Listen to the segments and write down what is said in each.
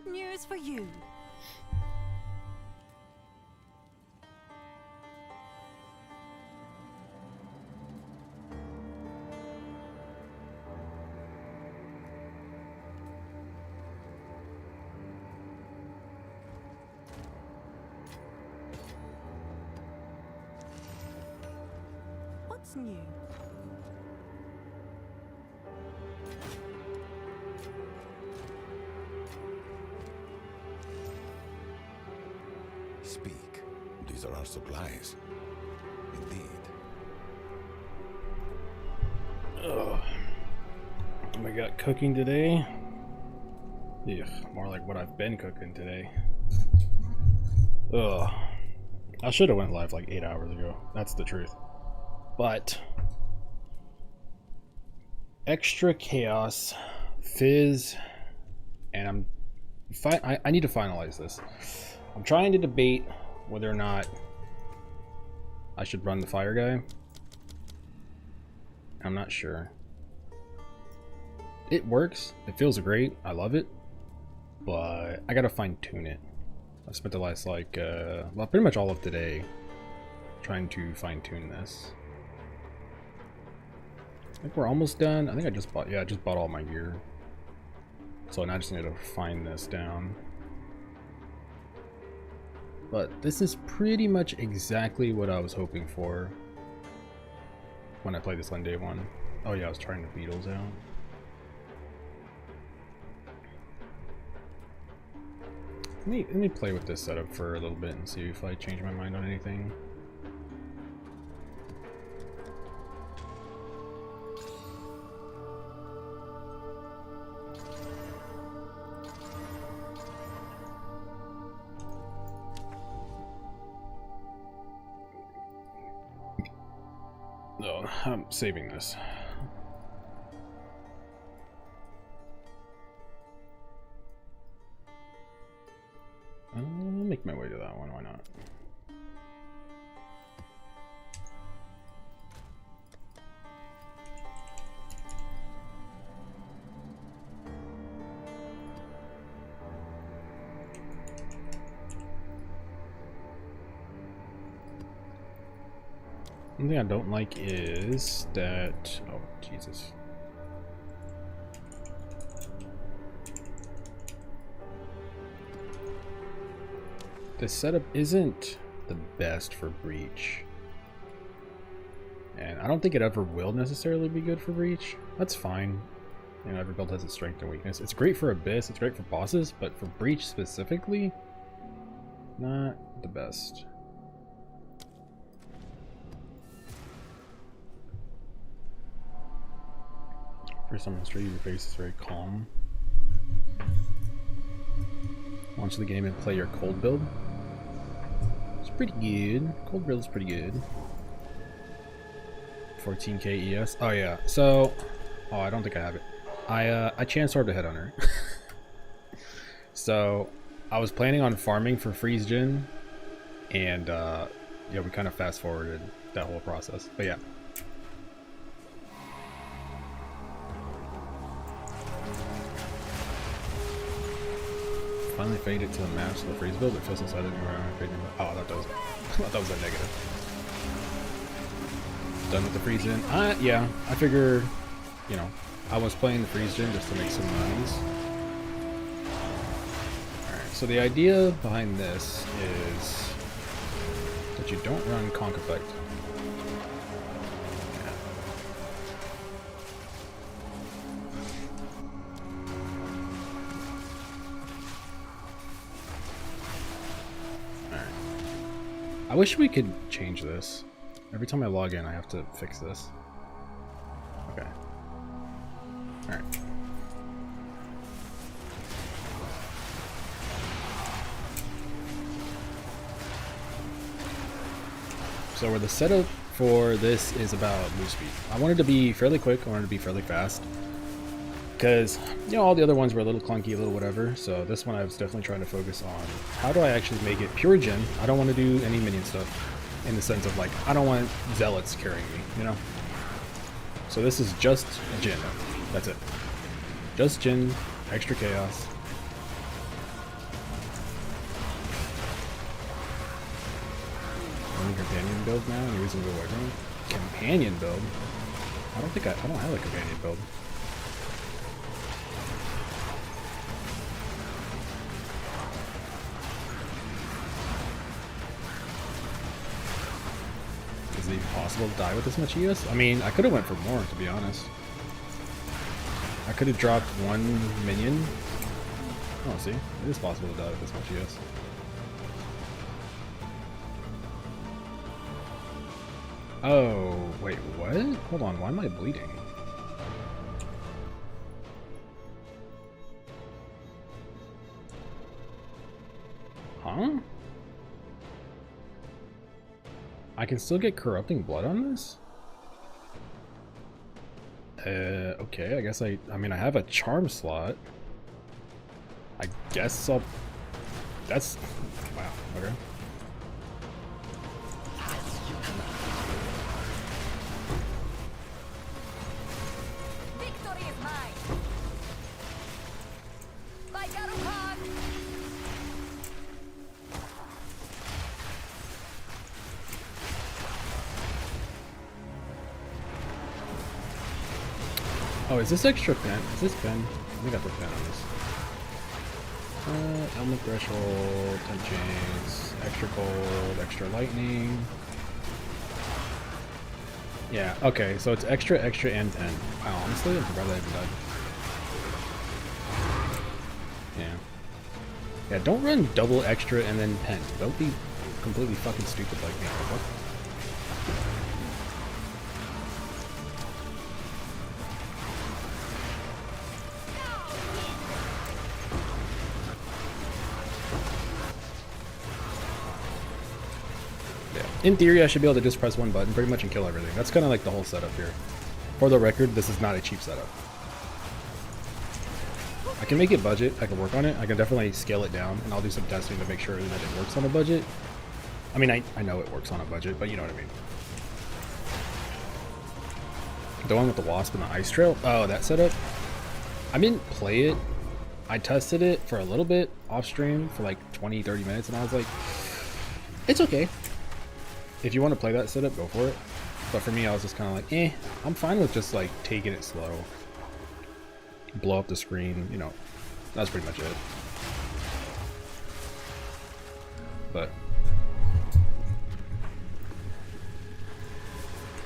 good news for you. What's new? Speak. These are our supplies. Indeed. Ugh. We got cooking today. Ugh, more like what I've been cooking today. Ugh. I should have went live like 8 hours ago. That's the truth. But extra chaos, fizz, and I need to finalize this. I'm trying to debate whether or not I should run the fire guy. I'm not sure. It works. It feels great. I love it. But I gotta fine tune it. I spent the last well, pretty much all of today trying to fine tune this. I think we're almost done. I think I just bought, yeah, I just bought all my gear. So now I just need to fine this down. But this is pretty much exactly what I was hoping for when I played this on day one. Oh yeah, I was trying the Beetles out. Let me play with this setup for a little bit and see if I change my mind on anything. No, I'm saving this. I'll make my way to that one, why not? One thing I don't like is that, oh Jesus. This setup isn't the best for Breach. And I don't think it ever will necessarily be good for Breach. That's fine. You know, every build has its strength and weakness. It's great for Abyss, it's great for bosses, but for Breach specifically, not the best. First time on stream, your face is very calm. Launch the game and play your cold build. It's pretty good. Cold build is pretty good. 14k ES. Oh yeah. So, oh, I don't think I have it. I chance orbed a headhunter. So, I was planning on farming for freeze Djinn, and yeah, we kind of fast forwarded that whole process. But yeah. Finally fade it to the match, the freeze build. It feels inside of me where I'm fading. Oh, that does. I thought that was a negative. Done with the freeze Djinn. Yeah, I figure, you know, I was playing the freeze Djinn just to make some monies. Alright, so the idea behind this is that you don't run Conk Effect. I wish we could change this. Every time I log in, I have to fix this. Okay. Alright. So where the setup for this is about move speed. I wanted to be fairly quick, I wanted to be fairly fast. Because, you know, all the other ones were a little clunky, a little whatever. So this one I was definitely trying to focus on how do I actually make it pure Djinn. I don't want to do any minion stuff in the sense of like, I don't want zealots carrying me, you know? So this is just Djinn. That's it. Just Djinn, extra chaos. using companion build now, and you're using the weapon. Companion build? I don't have a companion build. Is it even possible to die with this much ES? I mean, I could have went for more, to be honest. I could have dropped one minion. Oh, see? It is possible to die with this much ES. Oh, wait, what? Hold on, why am I bleeding? Huh? I can still get corrupting blood on this? Okay, I guess I mean, I have a charm slot. I guess I'll... That's... Wow, okay. Victory is mine! Like a rock! Oh, is this extra pen? Is this pen? I think I put pen on this. Element threshold, 10 chains, extra gold, extra lightning. Yeah, okay, so it's extra, and 10. Wow, honestly, I'm surprised I haven't died. Yeah. Yeah, don't run double extra and then pen. Don't be completely fucking stupid like me. What? In theory, I should be able to just press one button pretty much and kill everything. That's kind of like the whole setup here. For the record, this is not a cheap setup. I can make it budget. I can work on it. I can definitely scale it down, and I'll do some testing to make sure that it works on a budget. I mean, I know it works on a budget, but you know what I mean. The one with the wasp and the ice trail? Oh, that setup? I didn't play it. I tested it for a little bit off stream for like 20-30 minutes, and I was like, it's okay. If you want to play that setup, go for it. But for me, I was just kind of like, eh, I'm fine with just like taking it slow. Blow up the screen, you know, that's pretty much it. But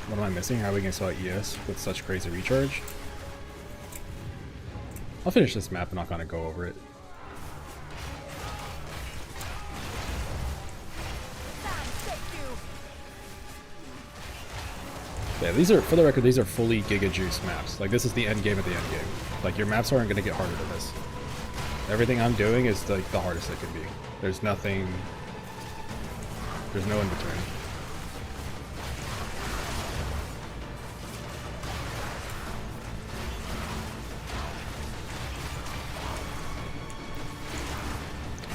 what am I missing? How are we going to sell ES with such crazy recharge? I'll finish this map and I'll kind of go over it. Yeah, these are, for the record, these are fully Giga Juice maps. Like, this is the end game of the end game. Like, your maps aren't going to get harder than this. Everything I'm doing is, like, the hardest it can be. There's nothing... There's no in-between.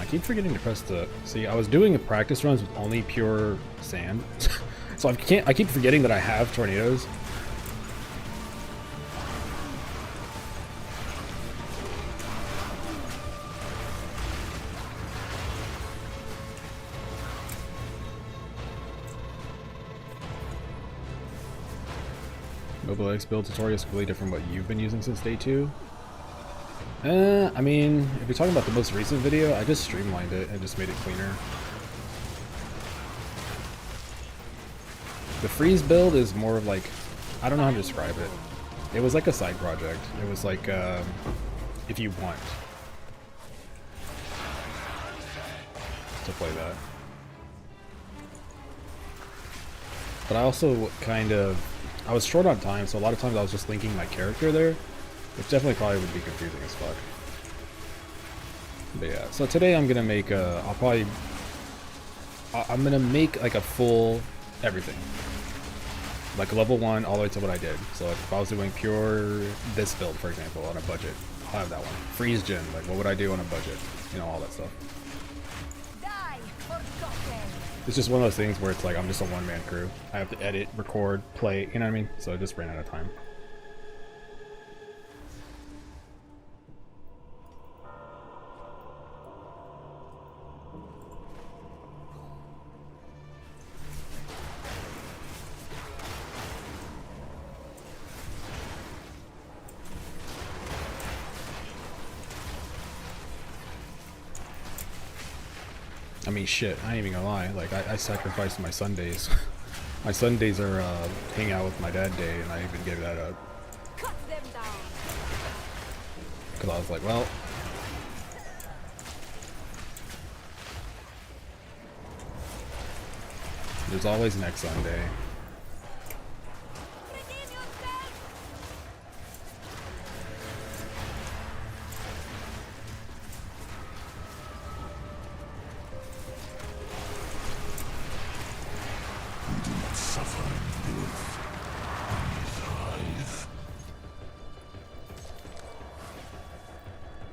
I keep forgetting to press the... See, I was doing practice runs with only pure sand. So I keep forgetting that I have tornadoes. Mobile X build tutorial is completely different from what you've been using since day 2. I mean, if you're talking about the most recent video, I just streamlined it and just made it cleaner. The freeze build is more of like, I don't know how to describe it. It was like a side project. It was like, if you want to play that. But I also kind of, I was short on time, so a lot of times I was just linking my character there, which definitely probably would be confusing as fuck. But yeah, so today I'm gonna make a, I'm gonna make like a full everything. Like level 1 all the way to what I did. So if I was doing pure this build, for example, on a budget, I'll have that one. Freeze Djinn, like what would I do on a budget? You know, all that stuff. It's just one of those things where it's like I'm just a one-man crew. I have to edit, record, play, you know what I mean? So I just ran out of time. mean, shit, I ain't even gonna lie. Like, I sacrificed my Sundays. My Sundays are hang out with my dad day, and I even gave that up. Cut them down. Because I was like, well, there's always next Sunday. Redeem yourself. Suffer death. Thrive.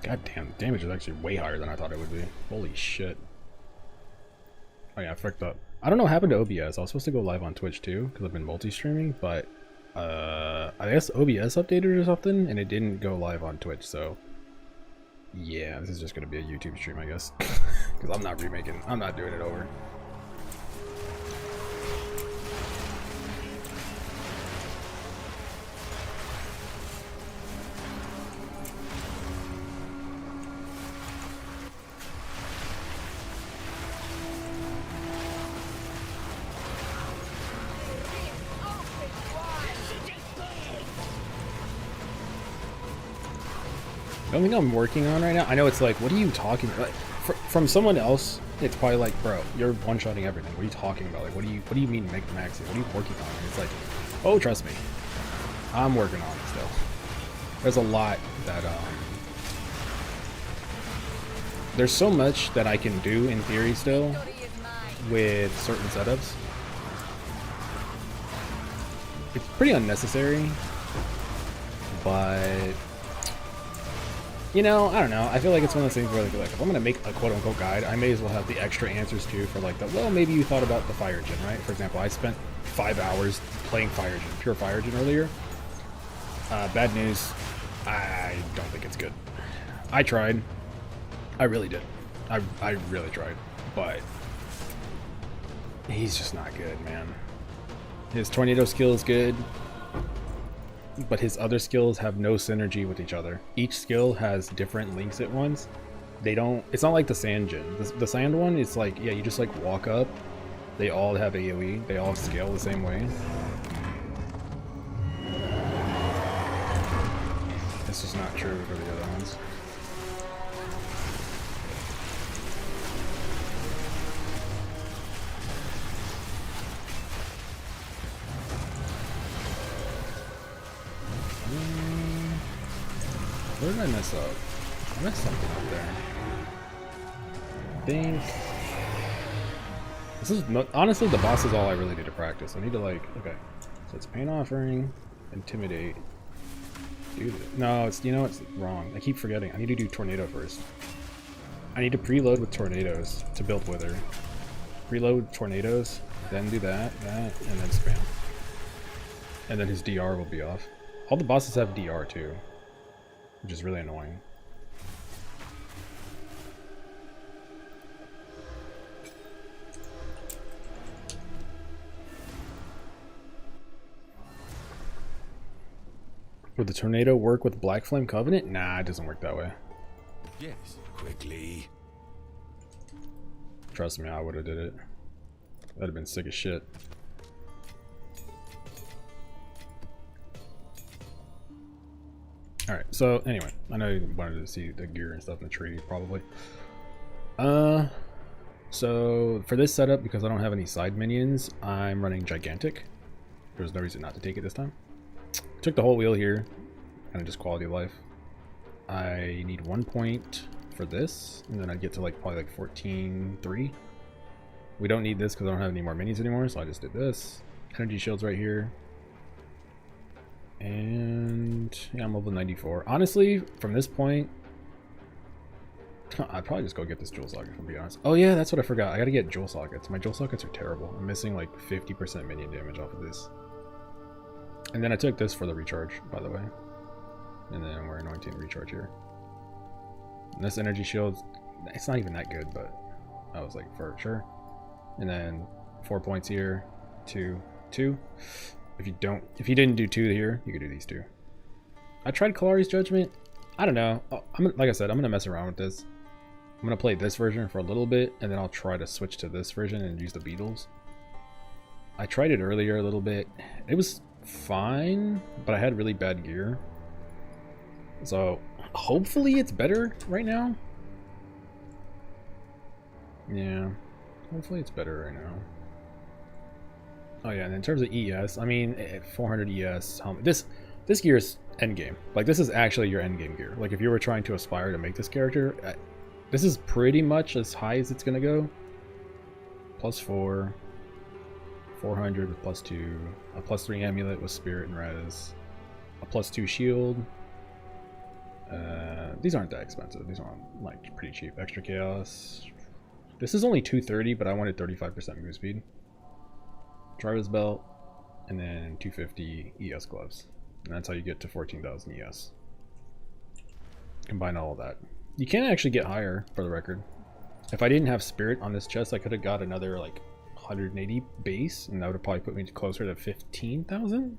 God damn, damage is actually way higher than I thought it would be. Holy shit. Oh yeah, I fucked up. I don't know what happened to OBS. I was supposed to go live on Twitch too, because I've been multi-streaming, but I guess OBS updated or something, and it didn't go live on Twitch, so yeah, this is just gonna be a YouTube stream, I guess. Because I'm not doing it over. The only thing I'm working on right now, I know it's like, what are you talking about? Like, from someone else, it's probably like, bro, you're one-shotting everything. What are you talking about? Like, what do you mean make the max? What are you working on? And it's like, oh, trust me, I'm working on it still. There's a lot that there's so much that I can do in theory still with certain setups. It's pretty unnecessary, but you know, I don't know. I feel like it's one of those things where like if I'm gonna make a quote-unquote guide, I may as well have the extra answers too for like the, well, maybe you thought about the Fire Djinn, right? For example, I spent 5 hours playing Fire Djinn, pure Fire Djinn earlier. Bad news, I don't think it's good. I tried. I really did. I really tried, but he's just not good, man. His tornado skill is good, but his other skills have no synergy with each other. Each skill has different links at once. They don't, it's not like the sand Djinn. The sand one, it's like, yeah, you just like walk up. They all have AoE. They all scale the same way. It's just not true for the other ones. Where did I mess up? I messed something up there. I think this is honestly the boss is all I really need to practice. I need to like, okay, so it's Pain Offering, Intimidate. Do this. No, it's, you know, it's wrong. I keep forgetting. I need to do Tornado first. I need to preload with Tornadoes to build Wither. Preload Tornadoes, then do that, and then spam. And then his DR will be off. All the bosses have DR too, which is really annoying. Would the tornado work with Black Flame Covenant? Nah, it doesn't work that way. Yes, quickly. Trust me, I would have did it. That'd have been sick as shit. Alright, so anyway, I know you wanted to see the gear and stuff in the tree, probably. So for this setup, because I don't have any side minions, I'm running Gigantic. There's no reason not to take it this time. Took the whole wheel here, kind of just quality of life. I need 1 point for this, and then I get to like probably like 14.3. We don't need this because I don't have any more minis anymore, so I just did this. Energy shields right here. And yeah, I'm level 94. Honestly, from this point, I'd probably just go get this jewel socket, to be honest. Oh yeah, that's what I forgot. I gotta get jewel sockets. My jewel sockets are terrible. I'm missing like 50% minion damage off of this. And then I took this for the recharge, by the way. And then we're anointing recharge here. And this energy shield, it's not even that good, but I was like, for sure. And then 4 points here, 2, 2. If you didn't do 2 here, you could do these 2. I tried Kalari's Judgment. I don't know. Like I said, I'm gonna mess around with this. gonna play this version for a little bit, and then I'll try to switch to this version and use the Beetles. I tried it earlier a little bit. It was fine, but I had really bad gear. So hopefully it's better right now. Yeah, hopefully it's better right now. Oh yeah, and in terms of ES, I mean, 400 ES. This gear is endgame. Like, this is actually your endgame gear. Like, if you were trying to aspire to make this character, this is pretty much as high as it's gonna go. +4, 400 with +2, a +3 amulet with spirit and res, a +2 shield. These aren't that expensive. These are like pretty cheap. Extra chaos. This is only 230, but I wanted 35% move speed. Driver's belt, and then 250 ES gloves. And that's how you get to 14,000 ES. Combine all of that. You can actually get higher, for the record. If I didn't have spirit on this chest, I could have got another like 180 base, and that would have probably put me closer to 15,000.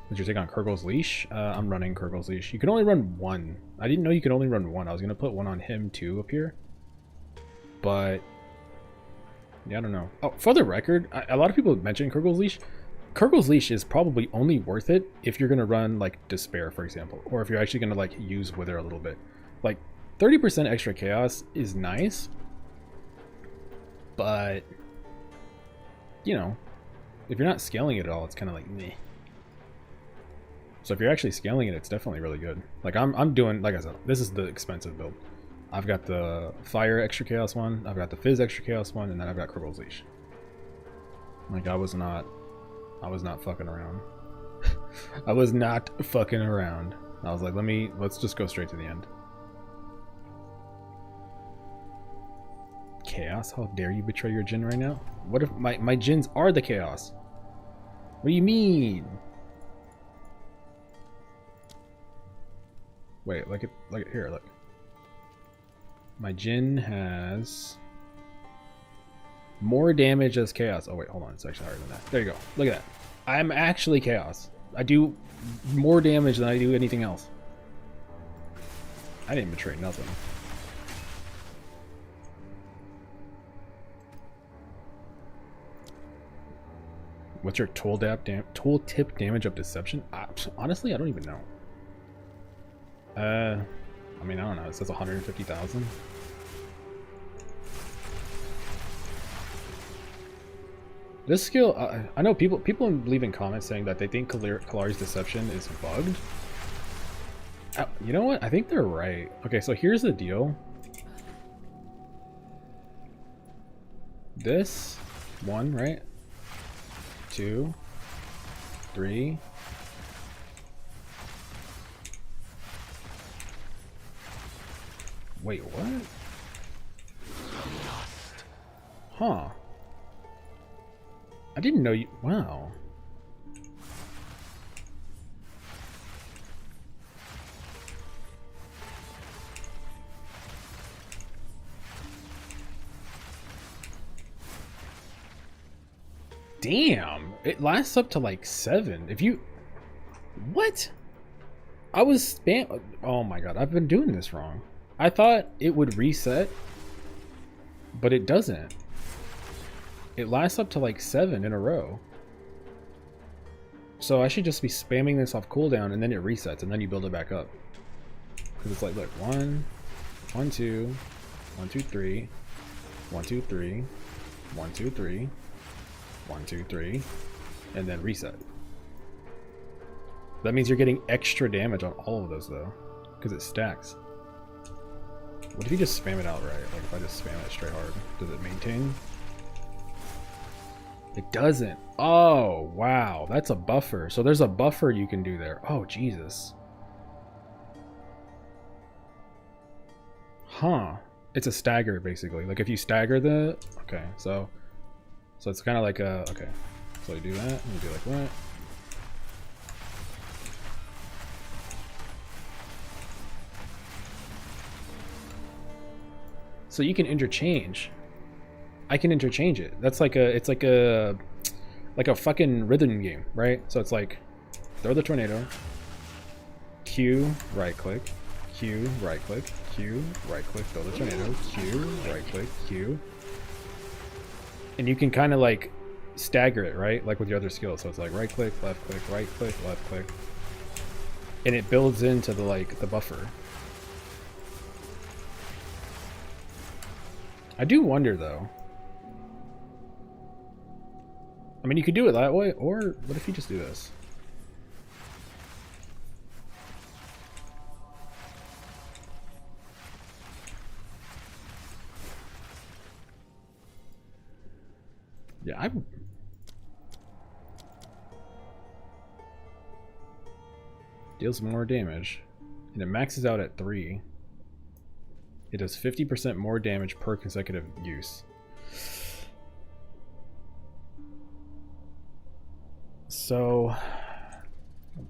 Did you take on Kurgle's Leash? I'm running Kurgle's Leash. You can only run one. I didn't know you could only run one. I was going to put one on him too up here. But yeah, I don't know. Oh, for the record, a lot of people mention Kurgle's Leash. Kurgle's Leash is probably only worth it if you're going to run like Despair, for example. Or if you're actually going to like use Wither a little bit. Like 30% extra chaos is nice. But, you know, if you're not scaling it at all, it's kind of like meh. So if you're actually scaling it, it's definitely really good. Like I'm doing, like I said, this is the expensive build. I've got the Fire Extra Chaos one, I've got the Fizz Extra Chaos one, and then I've got Kurgle's Leash. Like I was not fucking around. I was not fucking around. I was like, let's just go straight to the end. Chaos? How dare you betray your Djinn right now? What if my Djinns are the chaos? What do you mean? Wait, look at here, look. My Djinn has more damage as chaos. Oh wait, hold on, it's actually higher than that. There you go. Look at that. I'm actually chaos. I do more damage than I do anything else. I didn't betray nothing. What's your tooltip damage of deception? Honestly, I don't even know. I mean, I don't know. It says 150,000. This skill, I know people leave in comments saying that they think Kalari's deception is bugged. You know what? I think they're right. Okay, so here's the deal. This one, right? 2, 3. Wait, what? Huh. I didn't know you... Wow. Damn. It lasts up to like 7. If you... What? I was spam... Oh my god, I've been doing this wrong. I thought it would reset, but it doesn't. It lasts up to like 7 in a row. So I should just be spamming this off cooldown and then it resets and then you build it back up. Because it's like, look, 1, 1, 2, 1, 2, 3, 1, 2, 3, 1, 2, 3, 1, 2, 3, and then reset. That means you're getting extra damage on all of those though, because it stacks. What if you just spam it outright? Like if I just spam it straight hard, does it maintain? It doesn't. Oh, wow. That's a buffer. So there's a buffer you can do there. Oh, Jesus. Huh. It's a stagger, basically. Like if you stagger the... Okay, so it's kind of like a... Okay. So you do that, and you do like that. So you can interchange. I can interchange it. That's like a, it's like a fucking rhythm game, right? So it's like, throw the tornado, Q, right click, Q, right click, Q, right click, throw the tornado, Q, right click, Q. And you can kind of like stagger it, right? Like with your other skills. So it's like right click, left click, right click, left click. And it builds into the like the buffer. I do wonder though. I mean, you could do it that way, or what if you just do this? Yeah, I deals more damage, and it maxes out at 3. It does 50% more damage per consecutive use. So,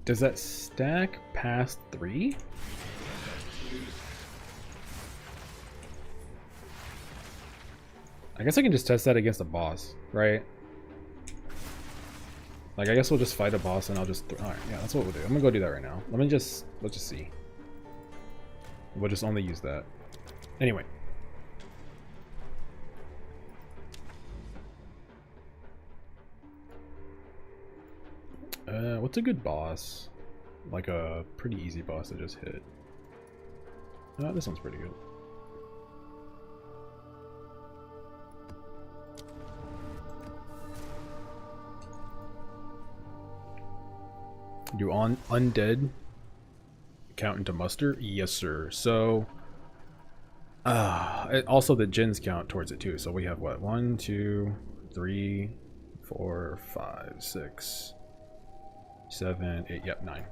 does that stack past 3? I guess I can just test that against a boss, right? Like, I guess we'll just fight a boss and I'll just... Alright, yeah, that's what we'll do. I'm gonna go do that right now. Let's just see. We'll just only use that. Anyway. What's a good boss? Like a pretty easy boss to just hit. This one's pretty good. Do undead count into muster? Yes, sir. So, also the Djinns count towards it too. So we have what? 1, 2, 3, 4, 5, 6, 7, 8. Yep, 9.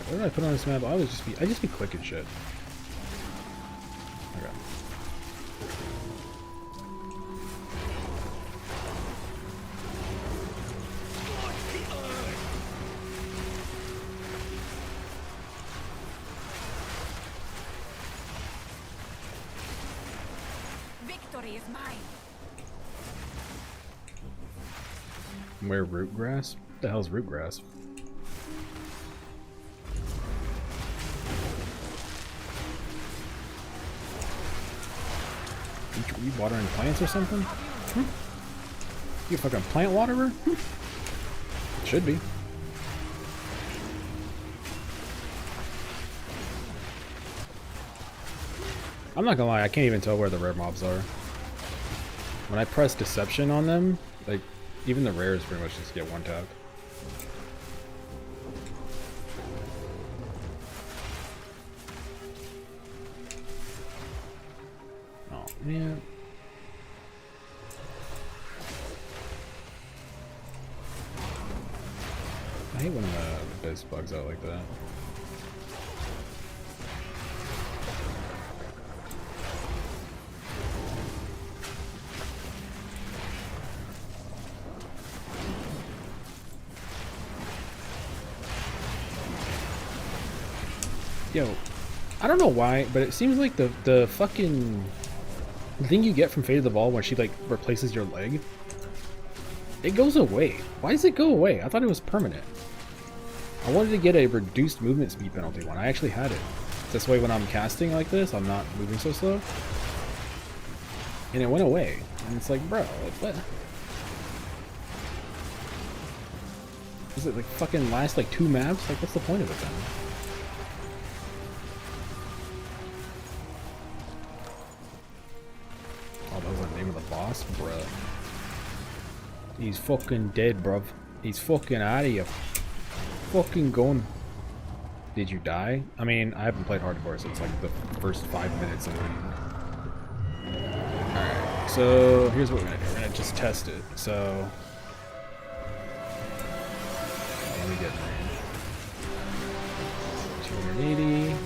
What did I put on this map? I just be clicking shit. Okay. Victory is mine. Where root grass? What the hell's root grass? You watering plants or something? You fucking plant waterer? Should be. I'm not gonna lie, I can't even tell where the rare mobs are. When I press deception on them, like, even the rares pretty much just get one tap. Oh man. I hate when the biz bugs out like that. Yo, I don't know why, but it seems like the fucking thing you get from Fate of the Ball when she like replaces your leg, it goes away. Why does it go away? I thought it was permanent. I wanted to get a reduced movement speed penalty one. I actually had it. This way when I'm casting like this, I'm not moving so slow. And it went away. And it's like, bro, like, what? Does it like fucking last like 2 maps? Like, what's the point of it then? Oh, that was the name of the boss? Bruh. He's fucking dead, bruv. He's fucking out of here. Fucking gone. Did you die? I mean, I haven't played hardcore since like the first 5 minutes of the game. Alright, so here's what we're gonna do. We're gonna just test it. So let me get range. 280.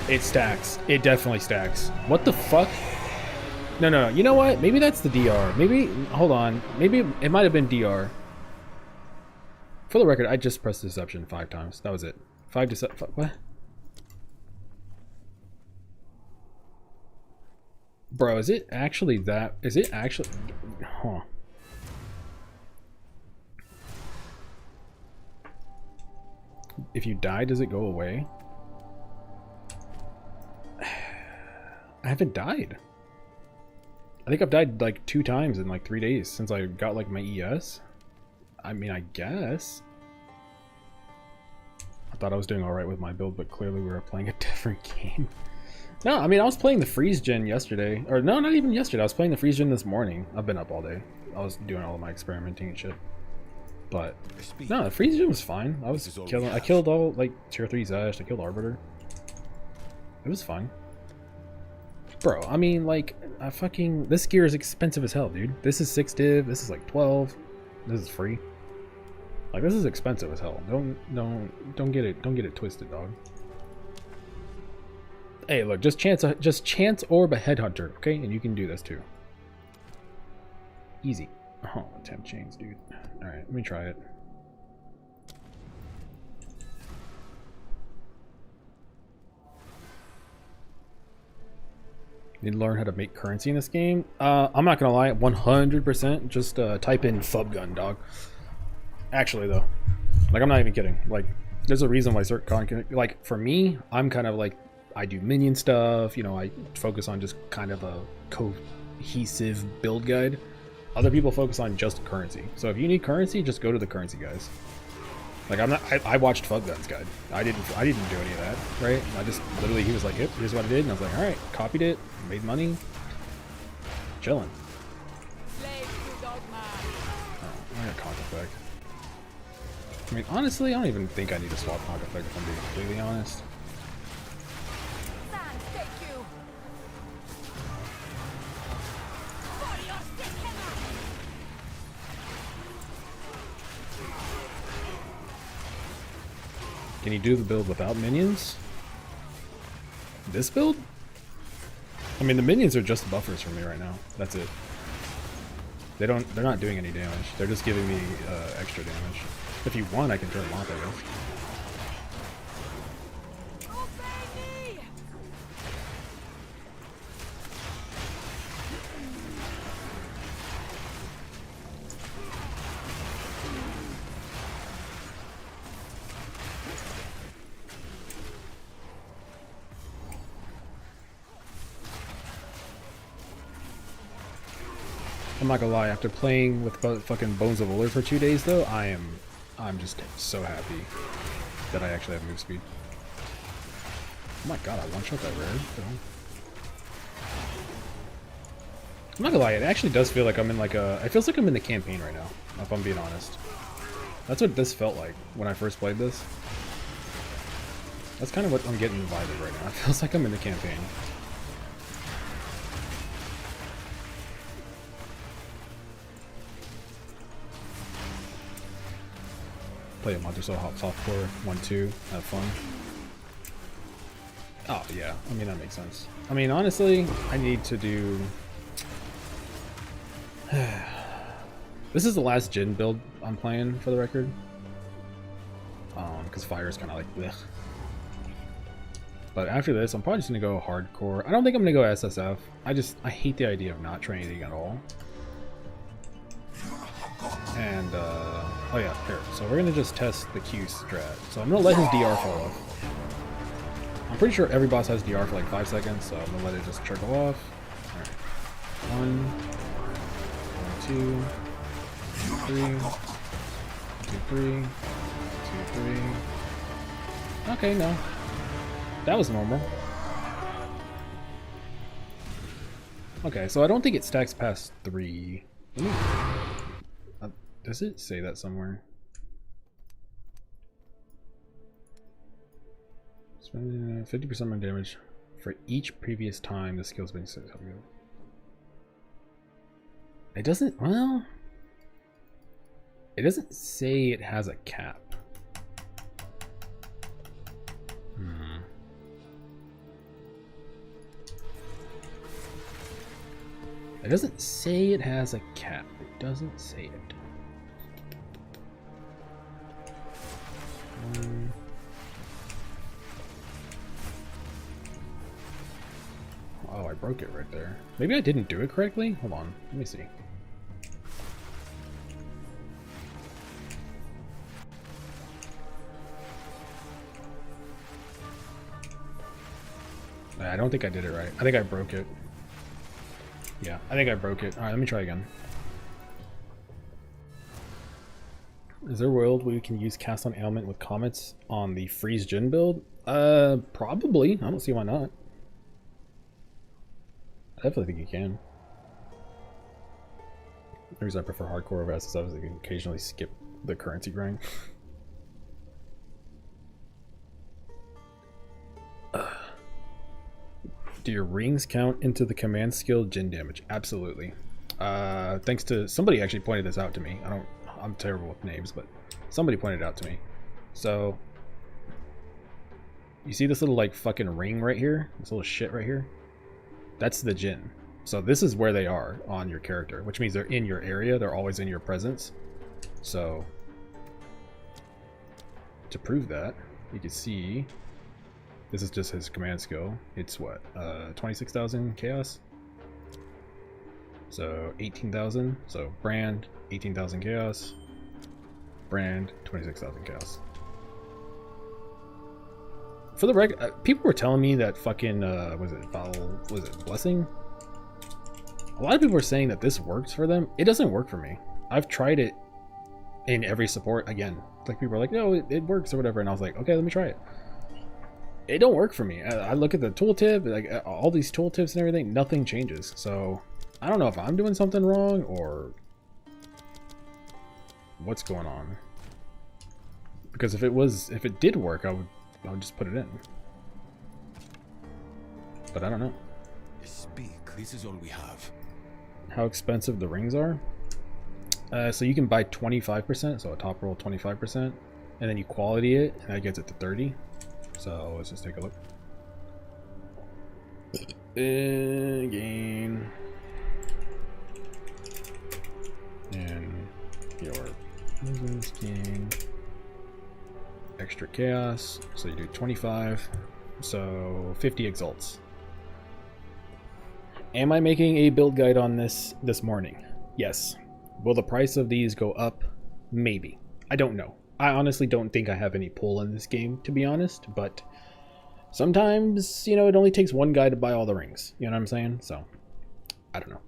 It stacks. It definitely stacks. What the fuck? No, no, no. You know what? Maybe that's the DR. Maybe, hold on. Maybe it might have been DR. For the record, I just pressed deception 5 times. That was it. 5 deception. What? Bro, is it actually that? Is it actually? Huh. If you die, does it go away? I haven't died. I think I've died like 2 times in like 3 days since I got like my ES. I mean, I guess. I thought I was doing alright with my build, but clearly we were playing a different game. No, I mean, I was playing the freeze gen yesterday. Or no, not even yesterday. I was playing the freeze gen this morning. I've been up all day. I was doing all of my experimenting and shit. But no, the freeze gen was fine. I was killing. I killed all like tier 3 Zash. I killed Arbiter. It was fine. Bro, I mean, like, this gear is expensive as hell, dude. This is 6 div. This is like 12. This is free. Like, this is expensive as hell. Don't get it twisted, dog. Hey, look, just chance orb a headhunter, okay? And you can do this too. Easy. Oh, temp chains, dude. All right, let me try it. Need to learn how to make currency in this game. I'm not gonna lie, 100%. Just type in FUB gun, dog. Actually, though, like, I'm not even kidding. Like, there's a reason why certain content, like, for me, I'm kind of like, I do minion stuff. You know, I focus on just kind of a cohesive build guide. Other people focus on just currency. So if you need currency, just go to the currency guys. Like, I watched FUB Gun's guide. I didn't do any of that, right? I just literally, he was like, yep, here's what I did, and I was like, all right, copied it, made money, chilling. Oh, I got conk effect. I mean, honestly, I don't even think I need to swap conk effect if I'm being completely honest. Can you do the build without minions? This build? I mean, the minions are just buffers for me right now. That's it. They're not doing any damage. They're just giving me extra damage. If you want, I can turn them off, I guess. I'm not gonna lie, after playing with fucking Bones of Uller for 2 days though, I'm just so happy that I actually have move speed. Oh my god, I one-shot that rare. I'm not gonna lie, it actually does feel like I'm in like a... It feels like I'm in the campaign right now, if I'm being honest. That's what this felt like when I first played this. That's kind of what I'm getting the vibe of right now. It feels like I'm in the campaign. Play a month or so, hop softcore, 1-2, have fun. Oh yeah, I mean that makes sense. I mean honestly, I need to do. This is the last Djinn build I'm playing for the record. Because fire is kind of like blech. But after this, I'm probably just gonna go hardcore. I don't think I'm gonna go SSF. I hate the idea of not training at all. And oh yeah, here. So we're gonna just test the Q strat. So I'm gonna let his DR fall off. I'm pretty sure every boss has DR for like 5 seconds, so I'm gonna let it just trickle off. Alright. 1, 2, 3, 2, 3, 2, 3. Okay, no. That was normal. Okay, so I don't think it stacks past 3. Does it say that somewhere? 50% more damage for each previous time the skill's been set. It doesn't, well, it doesn't say it has a cap. It doesn't say it has a cap. It doesn't say it. Oh, I broke it right there. Maybe I didn't do it correctly? Hold on. Let me see. I don't think I did it right. I think I broke it. Yeah, I think I broke it. Alright, let me try again. Is there a world where you can use cast on ailment with comments on the freeze Djinn build? Probably. I don't see why not. I definitely think you can. The reason I prefer hardcore over SSF is I can occasionally skip the currency grind. Do your rings count into the command skill Djinn damage? Absolutely. Thanks to somebody actually pointed this out to me. I'm terrible with names, but somebody pointed it out to me. So you see this little like fucking ring right here? This little shit right here? That's the Djinn. So this is where they are on your character, which means they're in your area. They're always in your presence. So to prove that, you can see this is just his command skill. It's what, 26,000 chaos. So 18,000. So brand 18,000 chaos. Brand 26,000 chaos. For the people were telling me that fucking was it blessing? A lot of people were saying that this works for them. It doesn't work for me. I've tried it in every support again. Like people are like, no, it works or whatever, and I was like, okay, let me try it. It don't work for me. I look at the tooltip, like all these tooltips and everything, nothing changes. So I don't know if I'm doing something wrong or what's going on. Because if it did work, I would just put it in. But I don't know. Speak. This is all we have. How expensive the rings are? So you can buy 25%, so a top roll 25%, and then you quality it, and that gets it to 30. So let's just take a look. Gain and your presence gain extra chaos. So you do 25, so 50 exalts. Am I making a build guide on this morning? Yes. Will the price of these go up? Maybe. I don't know. I honestly don't think I have any pull in this game, to be honest, but sometimes, you know, it only takes one guy to buy all the rings. You know what I'm saying? So, I don't know.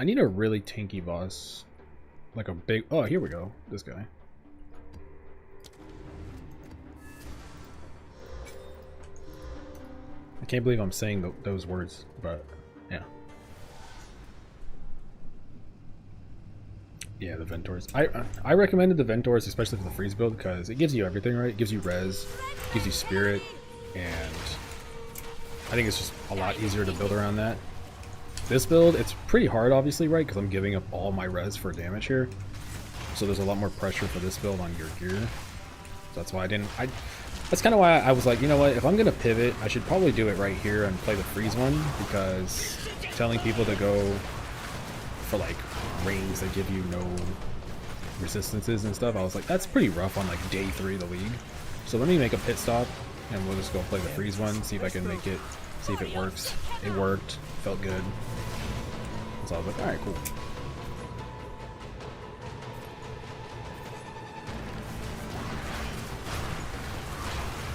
I need a really tanky boss, like a big, oh, here we go, this guy. I can't believe I'm saying those words, but yeah. Yeah, the Ventors. I recommended the Ventors, especially for the freeze build, because it gives you everything, right? It gives you res, gives you spirit, and I think it's just a lot easier to build around that. This build, it's pretty hard, obviously, right? Because I'm giving up all my res for damage here. So there's a lot more pressure for this build on your gear. So that's why that's kind of why I was like, you know what? If I'm going to pivot, I should probably do it right here and play the freeze one. Because telling people to go for, like, rings that give you no resistances and stuff, I was like, that's pretty rough on, like, day 3 of the league. So let me make a pit stop. And we'll just go play the freeze one, see if I can make it, see if it works. It worked, felt good. So I was like, alright, cool.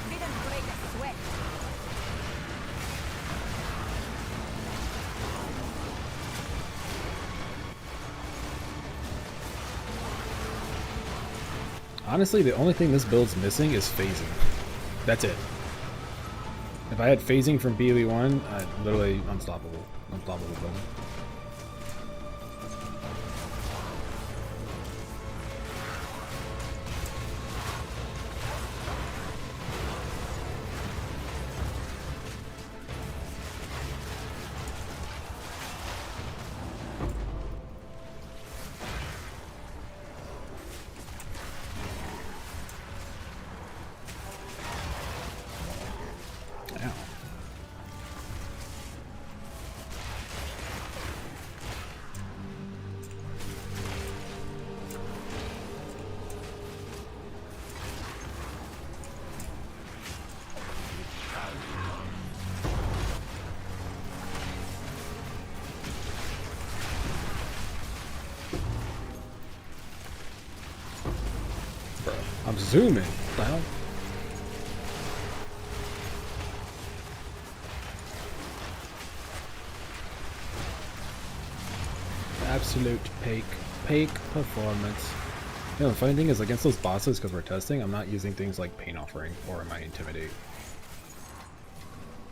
Didn't break a sweat. Honestly, the only thing this build's missing is phasing. That's it. If I had phasing from BOE1, I'd literally unstoppable. Unstoppable build. zoom in. What the hell? Absolute peak performance. You know, the funny thing is, against those bosses, because we're testing, I'm not using things like Pain Offering or my Intimidate.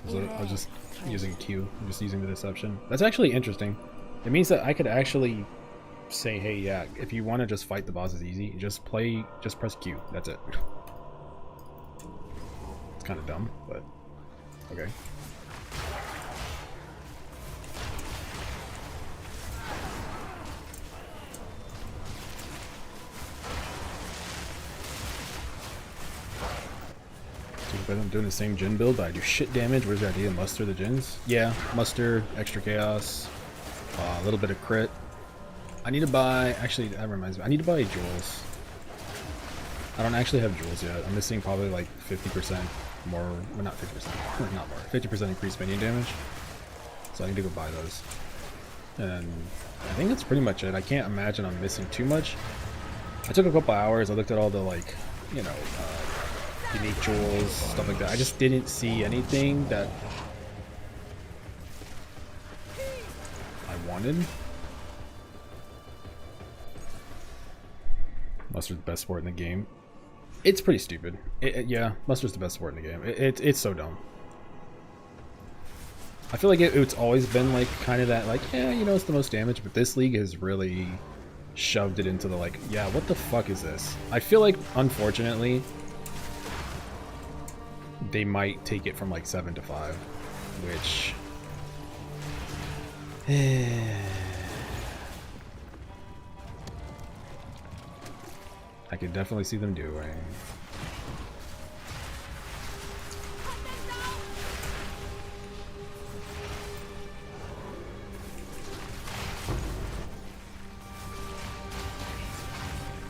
So I was just using Q. I'm just using the Deception. That's actually interesting. It means that I could actually say, hey, yeah, if you want to just fight the bosses easy, just press Q. That's it. It's kind of dumb, but okay. But I'm doing the same Djinn build, but I do shit damage. Where's the idea? Muster the Djinns? Yeah, muster, extra chaos, a little bit of crit. I need to buy, actually that reminds me, I need to buy jewels. I don't actually have jewels yet. I'm missing probably like 50% more, well not 50%, not more, 50% increased minion damage. So I need to go buy those. And I think that's pretty much it. I can't imagine I'm missing too much. I took a couple hours, I looked at all the like, you know, unique jewels, stuff like that. I just didn't see anything that I wanted. Mustard's the best sport in the game. It's pretty stupid. Yeah, Mustard's the best sport in the game. It's so dumb. I feel like it's always been like kind of that like, yeah, you know, it's the most damage, but this league has really shoved it into the like, yeah, what the fuck is this? I feel like, unfortunately, they might take it from like 7 to 5, which I can definitely see them doing.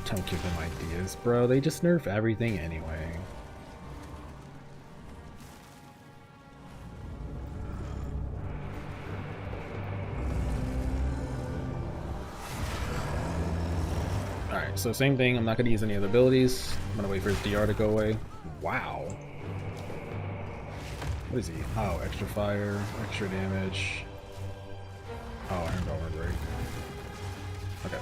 Don't give them ideas, bro. They just nerf everything anyway. Alright, so same thing. I'm not going to use any other abilities. I'm going to wait for his DR to go away. Wow. What is he? Oh, extra fire, extra damage. Oh, Iron Golem break. Okay.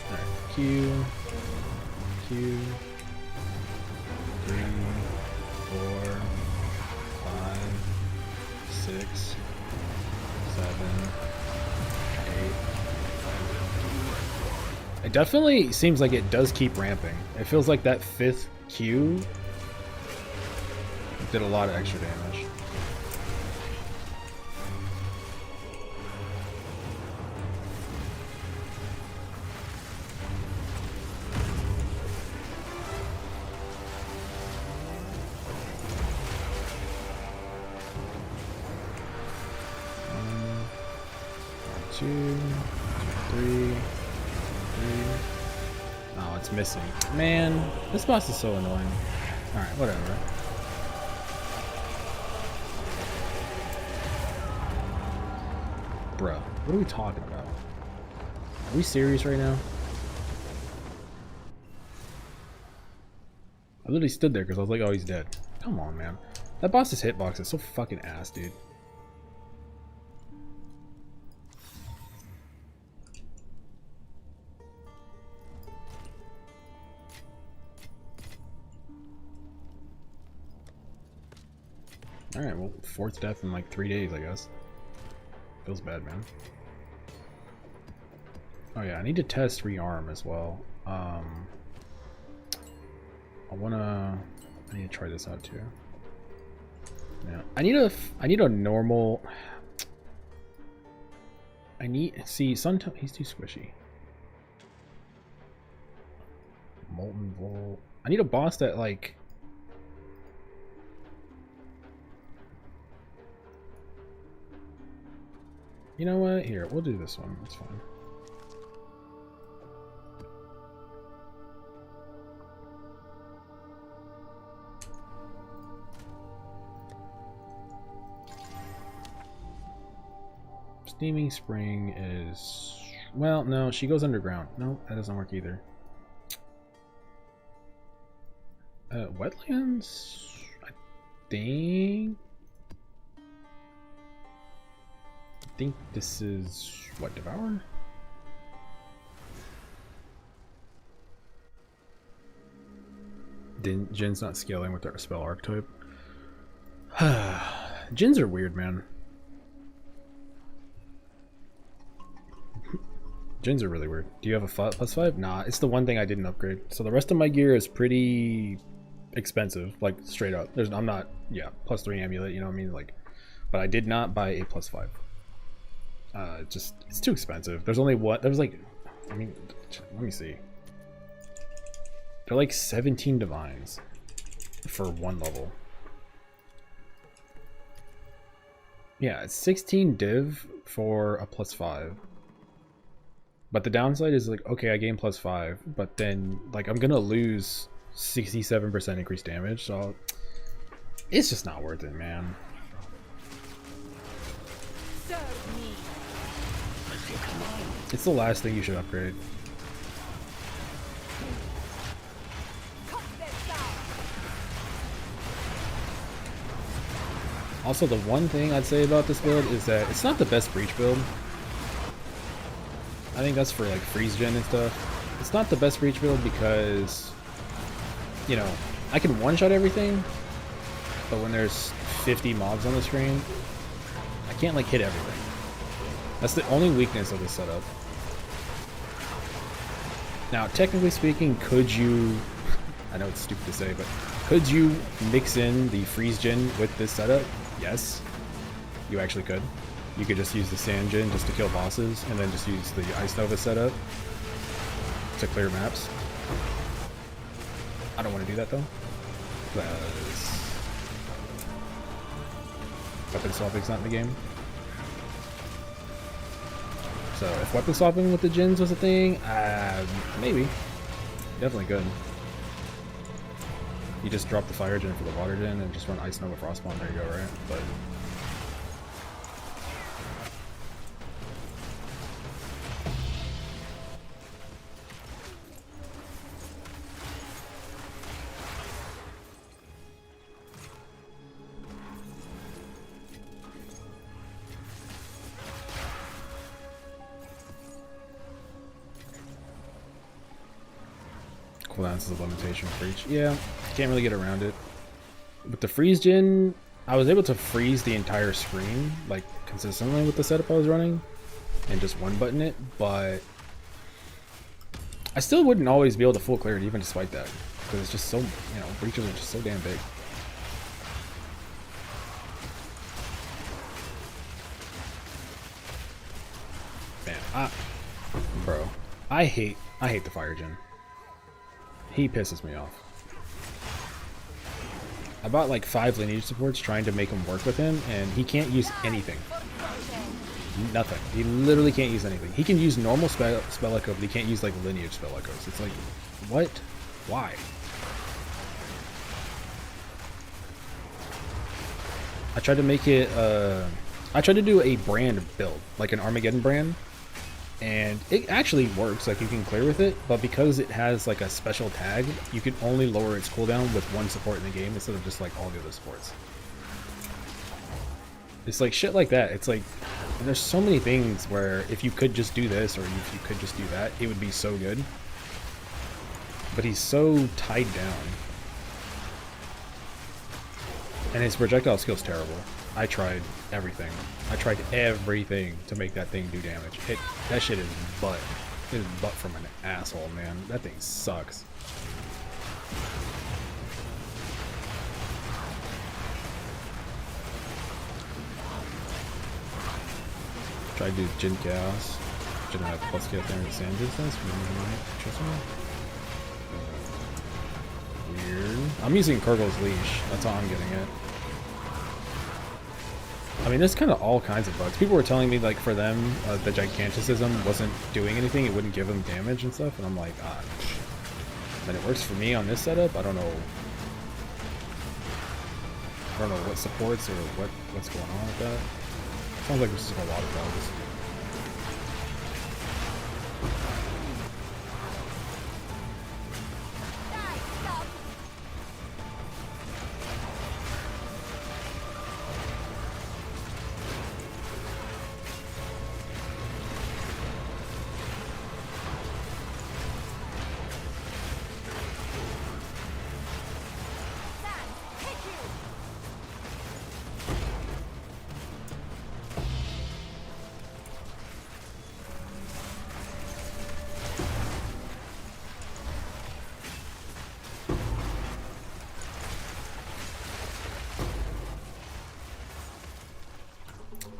Alright, Q. 3, 4, 5, 6, 7, 8. It definitely seems like it does keep ramping. It feels like that 5th Q did a lot of extra damage. Two, 3. Oh, it's missing. Man, this boss is so annoying. Alright, whatever. Bruh, what are we talking about? Are we serious right now? I literally stood there because I was like, oh, he's dead. Come on, man. That boss's hitbox is so fucking ass, dude. Alright, well, 4th death in like 3 days, I guess. Feels bad, man. Oh yeah, I need to test rearm as well. I need to try this out too. Yeah, I need a normal. See, sometimes he's too squishy. Molten Volt. I need a boss that like. You know what? Here, we'll do this one. That's fine. Steaming Spring is... Well, no, she goes underground. No, that doesn't work either. Wetlands? I think this is... What, Devour? Djinn's not scaling with their spell archetype. Djinns are weird, man. Djinns are really weird. Do you have a +5? Nah, it's the one thing I didn't upgrade. So the rest of my gear is pretty expensive, like straight up. I'm not, yeah, +3 amulet, you know what I mean? Like, but I did not buy a +5. It's too expensive. There's only what? There's like, I mean, let me see. They're like 17 divines for one level. Yeah, it's 16 div for a +5. But the downside is like, okay, I gain +5, but then like I'm gonna lose 67% increased damage, so it's just not worth it, man. Serve me. It's the last thing you should upgrade. Also, the one thing I'd say about this build is that it's not the best breach build. I think that's for like freeze gen and stuff. It's not the best breach build because, you know, I can one-shot everything, but when there's 50 mobs on the screen, I can't like hit everything. That's the only weakness of this setup. Now, technically speaking, could you, I know it's stupid to say, but could you mix in the freeze gen with this setup? Yes, you actually could. You could just use the sand gen just to kill bosses, and then just use the Ice Nova setup to clear maps. I don't want to do that though, because weapon swapping's not in the game. So if weapon swapping with the Djinns was a thing, maybe. Definitely good. You just drop the fire gen for the water gen and just run Ice Nova Frostbomb, there you go, right? But cooldowns is a limitation for each. Yeah, can't really get around it. With the freeze gen, I was able to freeze the entire screen like consistently with the setup I was running and just one button it, but I still wouldn't always be able to full clear it even despite that, because it's just so, you know, breaches are just so damn big. Man, bro, I hate the fire gen. He pisses me off. I bought like 5 lineage supports trying to make him work with him, and he can't use anything. Nothing. He literally can't use anything. He can use normal spell echo, but he can't use like lineage spell echoes. It's like, what? Why? I tried to make it, I tried to do a brand build, like an Armageddon brand, and it actually works, like you can clear with it, but because it has like a special tag, you can only lower its cooldown with one support in the game instead of just like all the other supports. It's like shit like that. It's like, and there's so many things where if you could just do this or if you could just do that, it would be so good. But he's so tied down. And his projectile skill's terrible. I tried everything. I tried everything to make that thing do damage. That shit is butt. It is butt from an asshole, man. That thing sucks. Tried to do Djinn Chaos. Didn't have plus get there in the sand distance. Weird. I'm using Kurgle's Leash. That's all I'm getting it. I mean, there's kind of all kinds of bugs. People were telling me, like, for them, the Giganticism wasn't doing anything. It wouldn't give them damage and stuff. And I'm like, ah. And it works for me on this setup. I don't know. I don't know what supports or what's going on with that. Sounds like this is a lot of bugs.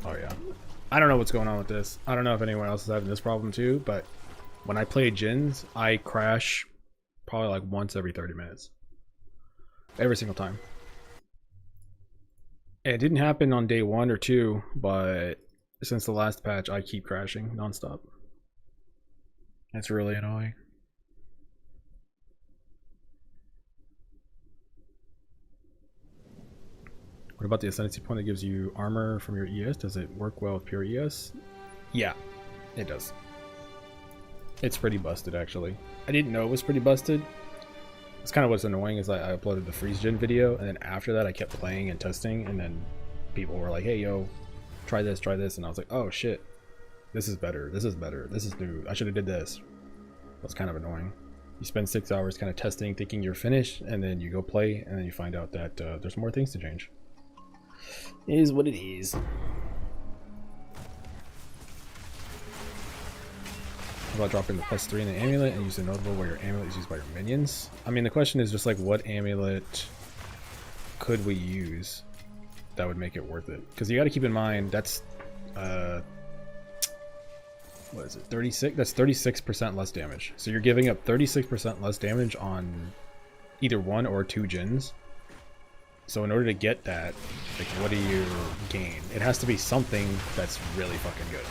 Oh yeah. I don't know what's going on with this. I don't know if anyone else is having this problem too, but when I play Djinns, I crash probably like once every 30 minutes. Every single time. It didn't happen on day 1 or 2, but since the last patch, I keep crashing nonstop. That's really annoying. What about the Ascendancy point that gives you armor from your ES? Does it work well with pure ES? Yeah, it does. It's pretty busted, actually. I didn't know it was pretty busted. It's kind of what's annoying is I uploaded the Freeze Gen video, and then after that I kept playing and testing, and then people were like, hey, yo, try this, and I was like, oh, shit. This is better, this is better, this is new. I should have did this. That's kind of annoying. You spend 6 hours kind of testing, thinking you're finished, and then you go play, and then you find out that there's more things to change. It is what it is. How about dropping the +3 in the amulet and use the notable where your amulet is used by your minions? I mean, the question is just like, what amulet could we use that would make it worth it? Because you got to keep in mind that's what is it, 36? That's 36% less damage. So you're giving up 36% less damage on either 1 or 2 Djinns. So in order to get that, like, what do you gain? It has to be something that's really fucking good.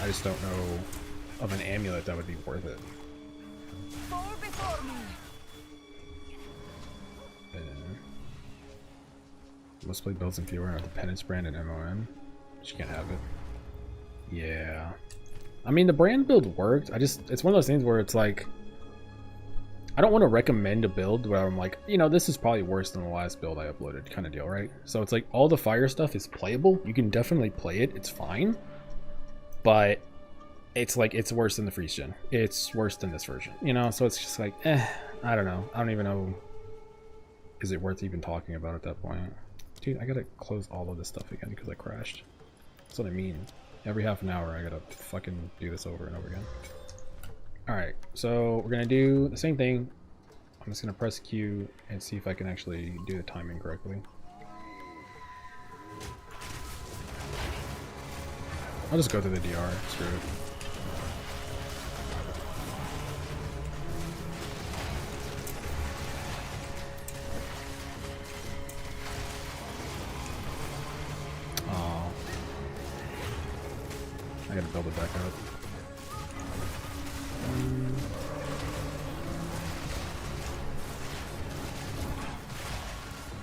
I just don't know of an amulet that would be worth it. Must play builds in fewer of the Penance brand and MON. She can't have it. Yeah. I mean, the brand build worked. It's one of those things where it's like, I don't want to recommend a build where I'm like, you know, this is probably worse than the last build I uploaded kind of deal, right? So it's like all the fire stuff is playable. You can definitely play it. It's fine. But it's like, it's worse than the Freeze Gen. It's worse than this version, you know? So it's just like, I don't know. I don't even know. Is it worth even talking about at that point? Dude, I gotta close all of this stuff again because I crashed. That's what I mean. Every half an hour I gotta fucking do this over and over again. Alright, so we're gonna do the same thing. I'm just gonna press Q and see if I can actually do the timing correctly. I'll just go through the DR, screw it. I gotta build it back up.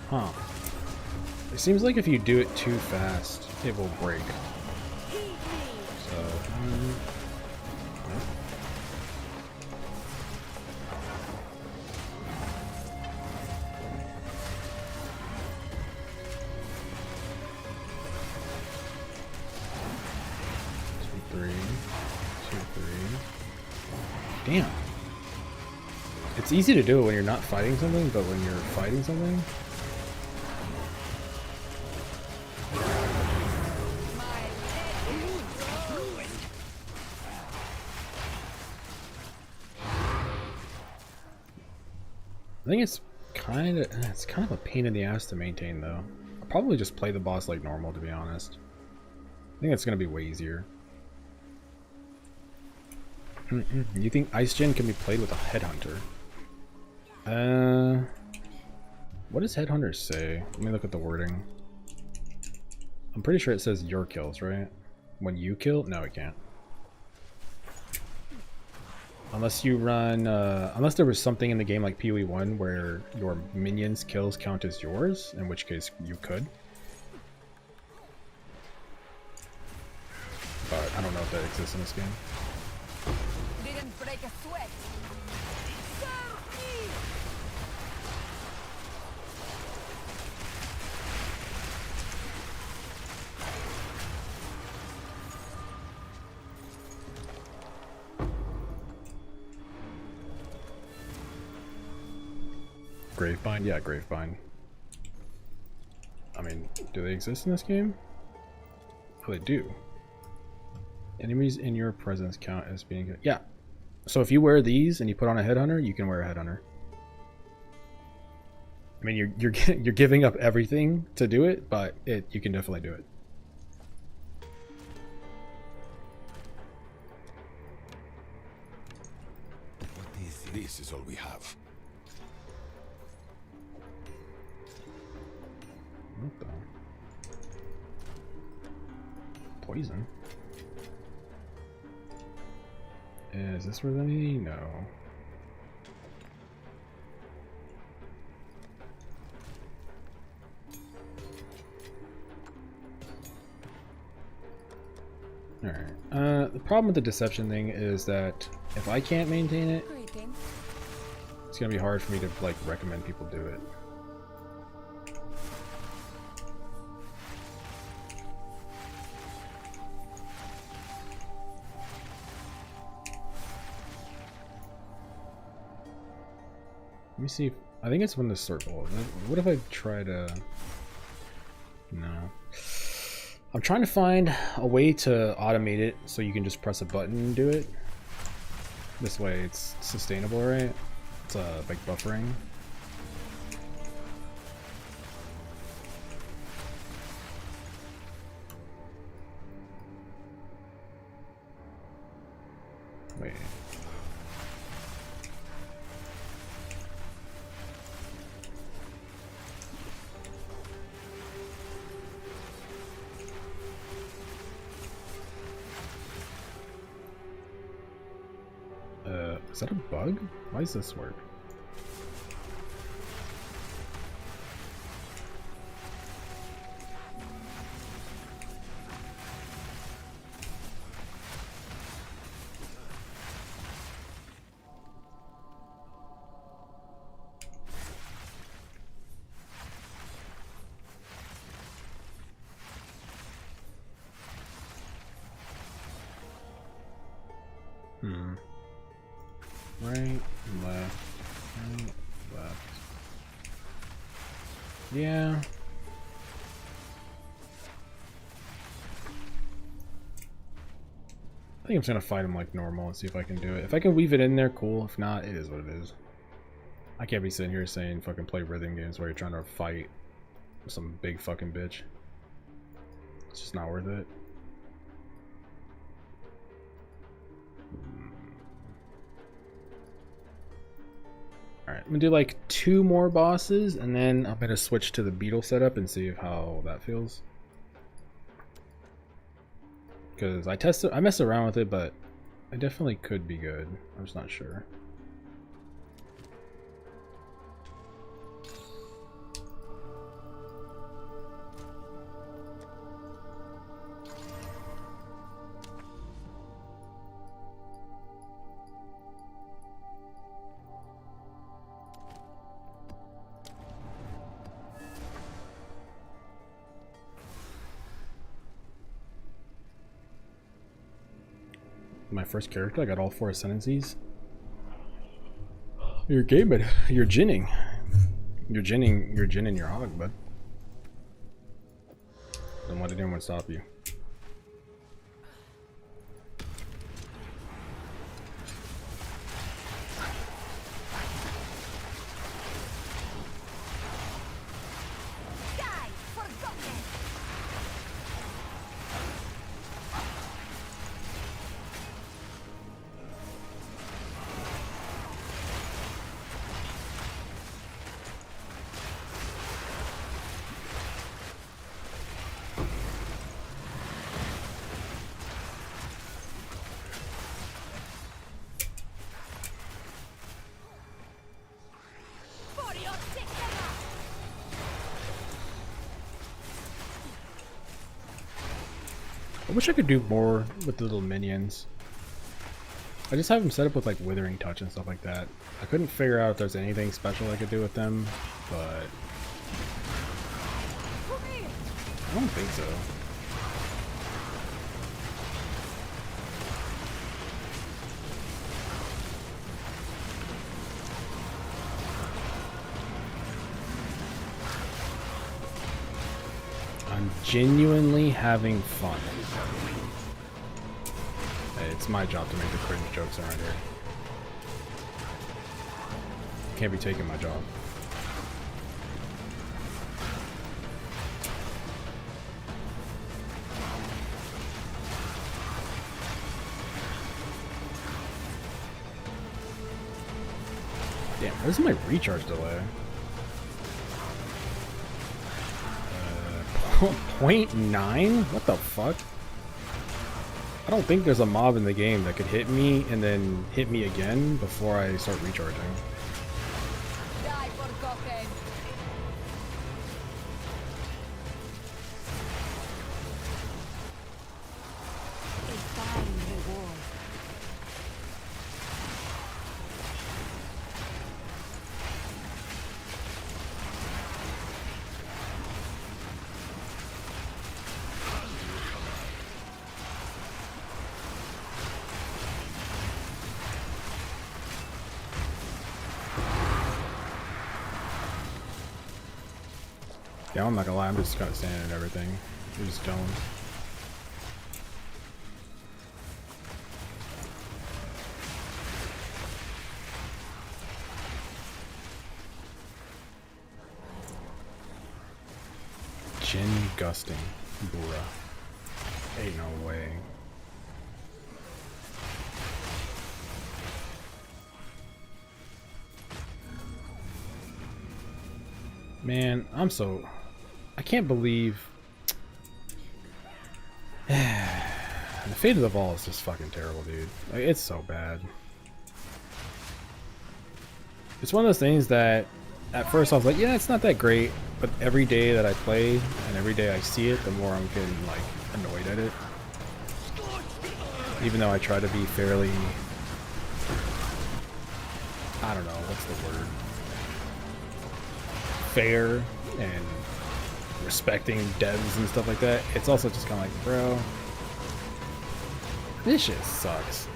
Huh. It seems like if you do it too fast, it will break. So, 2, 3. Damn. It's easy to do it when you're not fighting something, but when you're fighting something... I think it's kind of a pain in the ass to maintain though. I'll probably just play the boss like normal, to be honest. I think it's gonna be way easier. You think Ice Djinn can be played with a Headhunter? What does Headhunter say? Let me look at the wording. I'm pretty sure it says your kills, right? When you kill? No, it can't. Unless you run, unless there was something in the game like PoE 1 where your minions' kills count as yours, in which case you could. But I don't know if that exists in this game. Didn't break a sweat. Gravebind? Yeah, Gravebind. I mean, do they exist in this game? Oh, they do. Enemies in your presence count as being good. Yeah. So if you wear these and you put on a headhunter, you can wear a headhunter. I mean, you're giving up everything to do it, but you can definitely do it. This is all we have. What the? Poison? Is this where any? No. Alright. The problem with the deception thing is that if I can't maintain it, it's gonna be hard for me to like recommend people do it. Let me see if I think it's when the circle. What if I try to? No. I'm trying to find a way to automate it so you can just press a button and do it. This way it's sustainable, right? It's like buffering. Wait. Is that a bug? Why does this work? Right, left, right, left. Yeah. I think I'm just gonna fight him like normal and see if I can do it. If I can weave it in there, cool. If not, it is what it is. I can't be sitting here saying fucking play rhythm games where you're trying to fight some big fucking bitch. It's just not worth it. Alright, I'm gonna do like 2 more bosses and then I'm gonna switch to the Beetle setup and see how that feels. Because I messed around with it, but I definitely could be good. I'm just not sure. My first character, I got all 4 ascendancies. You're gaming. You're djinning. You're djinning your hog, bud. Don't let anyone stop you. I wish I could do more with the little minions. I just have them set up with like Withering Touch and stuff like that. I couldn't figure out if there's anything special I could do with them, but I don't think so. I'm genuinely having fun. Hey, it's my job to make the cringe jokes around here. Can't be taking my job. Damn, where's my recharge delay? 0.9? What the fuck? I don't think there's a mob in the game that could hit me and then hit me again before I start recharging. Die forgotten. A fine reward. Yeah, I'm not gonna lie, I'm just kind of standing and everything. We're just chilling. Djinn gusting. Bruh. Ain't no way. Man, I can't believe the Fate of the Ball is just fucking terrible, dude. Like, it's so bad. It's one of those things that at first I was like, yeah, it's not that great, but every day that I play and every day I see it, the more I'm getting like annoyed at it. Even though I try to be fairly, I don't know, what's the word? Fair and respecting devs and stuff like that, it's also just kind of like, bro, this shit sucks.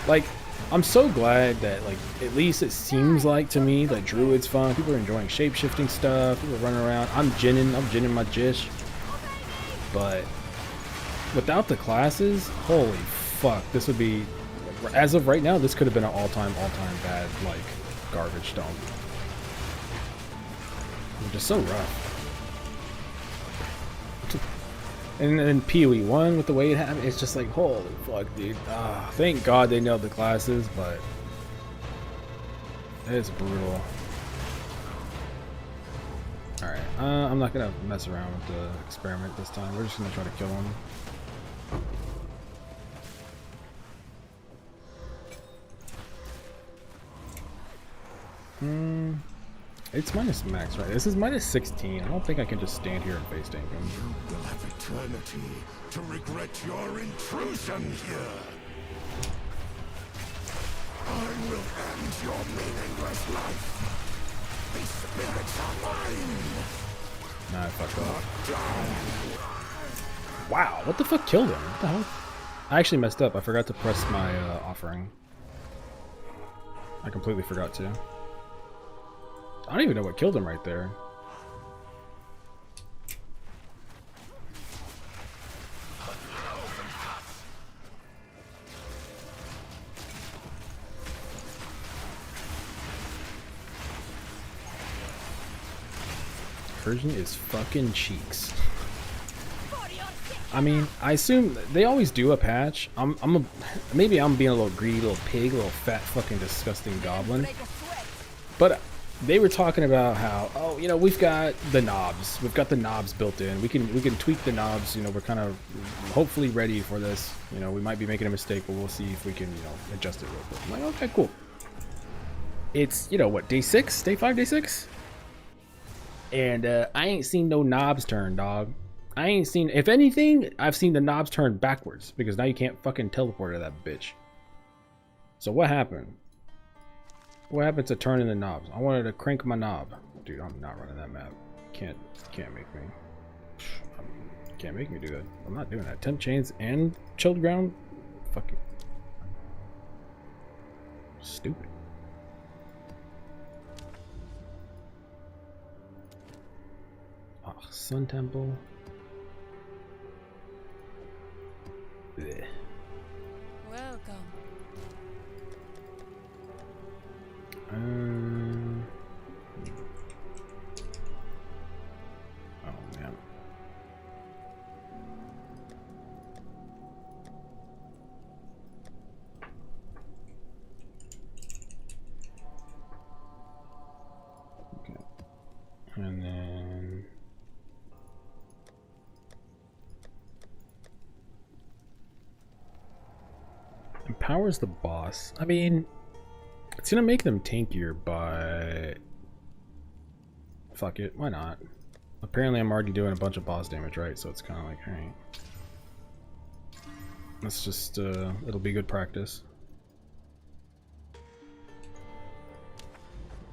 Like, I'm so glad that, like, at least it seems like to me that Druid's fun. People are enjoying shape-shifting stuff. People are running around. I'm Djinning my jish. But without the classes, holy fuck, this would be, as of right now, this could have been an all-time bad, like, garbage dump. Just so rough. And then PoE 1 with the way it happened, it's just like, holy fuck, dude. Thank God they nailed the classes, but it's brutal. Alright, I'm not gonna mess around with the experiment this time. We're just gonna try to kill him. It's minus max, right? This is minus 16. I don't think I can just stand here and face tank him. You will have eternity to regret your intrusion here. I will end your meaningless life. These spirits are mine. Nah, I fucked up. Wow, what the fuck killed him? What the hell? I actually messed up. I forgot to press my offering. I completely forgot to. I don't even know what killed him right there. Persian is fucking cheeks. I mean, I assume they always do a patch. Maybe I'm being a little greedy, little pig, little fat fucking disgusting goblin. But they were talking about how, oh, you know, we've got the knobs. We've got the knobs built in. We can tweak the knobs. You know, we're kind of hopefully ready for this. You know, we might be making a mistake, but we'll see if we can, you know, adjust it real quick. I'm like, okay, cool. It's, you know, what, day 6? Day 5, day 6? And I ain't seen no knobs turn, dog. I ain't seen, if anything, I've seen the knobs turn backwards because now you can't fucking teleport to that bitch. So what happened? What happened to turning the knobs? I wanted to crank my knob. Dude, I'm not running that map. Can't make me. Can't make me do that. I'm not doing that. Temp chains and chilled ground? Fucking stupid. Oh, Sun Temple. Blech. Welcome. Oh man. Okay. And then empowers the boss. I mean, it's gonna make them tankier, but fuck it, why not? Apparently I'm already doing a bunch of boss damage, right? So it's kind of like, alright. Let's just, it'll be good practice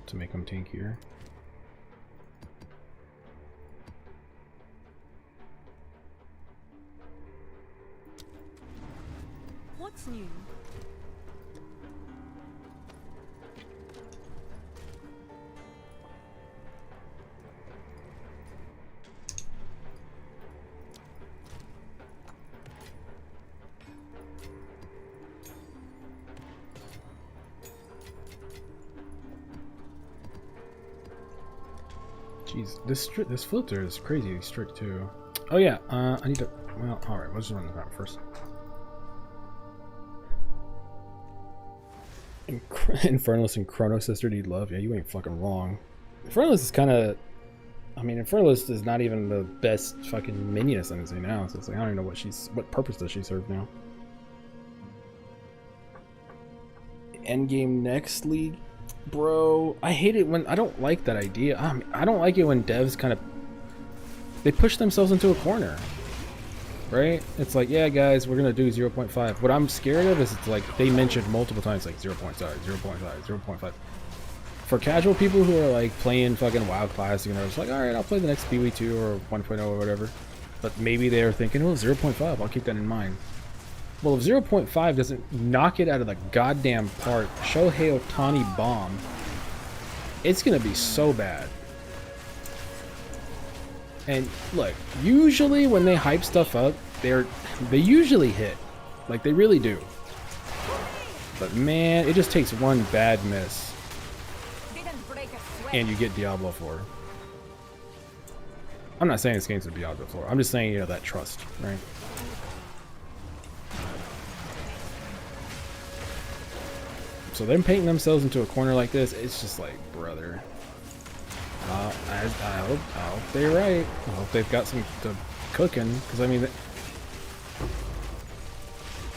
to make them tankier. What's new? Jeez, this filter is crazy strict too. Oh yeah, I need to. Well, all right, let's just run the map first. Infernalist and Chrono Sister need love. Yeah, you ain't fucking wrong. Infernalist is kind of. I mean, Infernalist is not even the best fucking minion I can say now. So it's like I don't even know what purpose does she serve now. Endgame next league. Bro, I hate it when I don't like that idea. I don't like it when devs kind of they push themselves into a corner, right? It's like, yeah, guys, we're gonna do 0.5. What I'm scared of is it's like they mentioned multiple times like 0.5, 0.5, 0.5. For casual people who are like playing fucking WoW Classic and they're just like, all right, I'll play the next BW2 or 1.0 or whatever. But maybe they're thinking, well, 0.5, I'll keep that in mind. Well, if 0.5 doesn't knock it out of the goddamn park, Shohei Ohtani bomb, it's gonna be so bad. And look, usually when they hype stuff up, they usually hit. Like they really do. But man, it just takes one bad miss. And you get Diablo 4. I'm not saying this game's a Diablo 4. I'm just saying, you know, that trust, right? So them painting themselves into a corner like this, it's just like, brother. I hope they're right. I hope they've got some cooking, because I mean,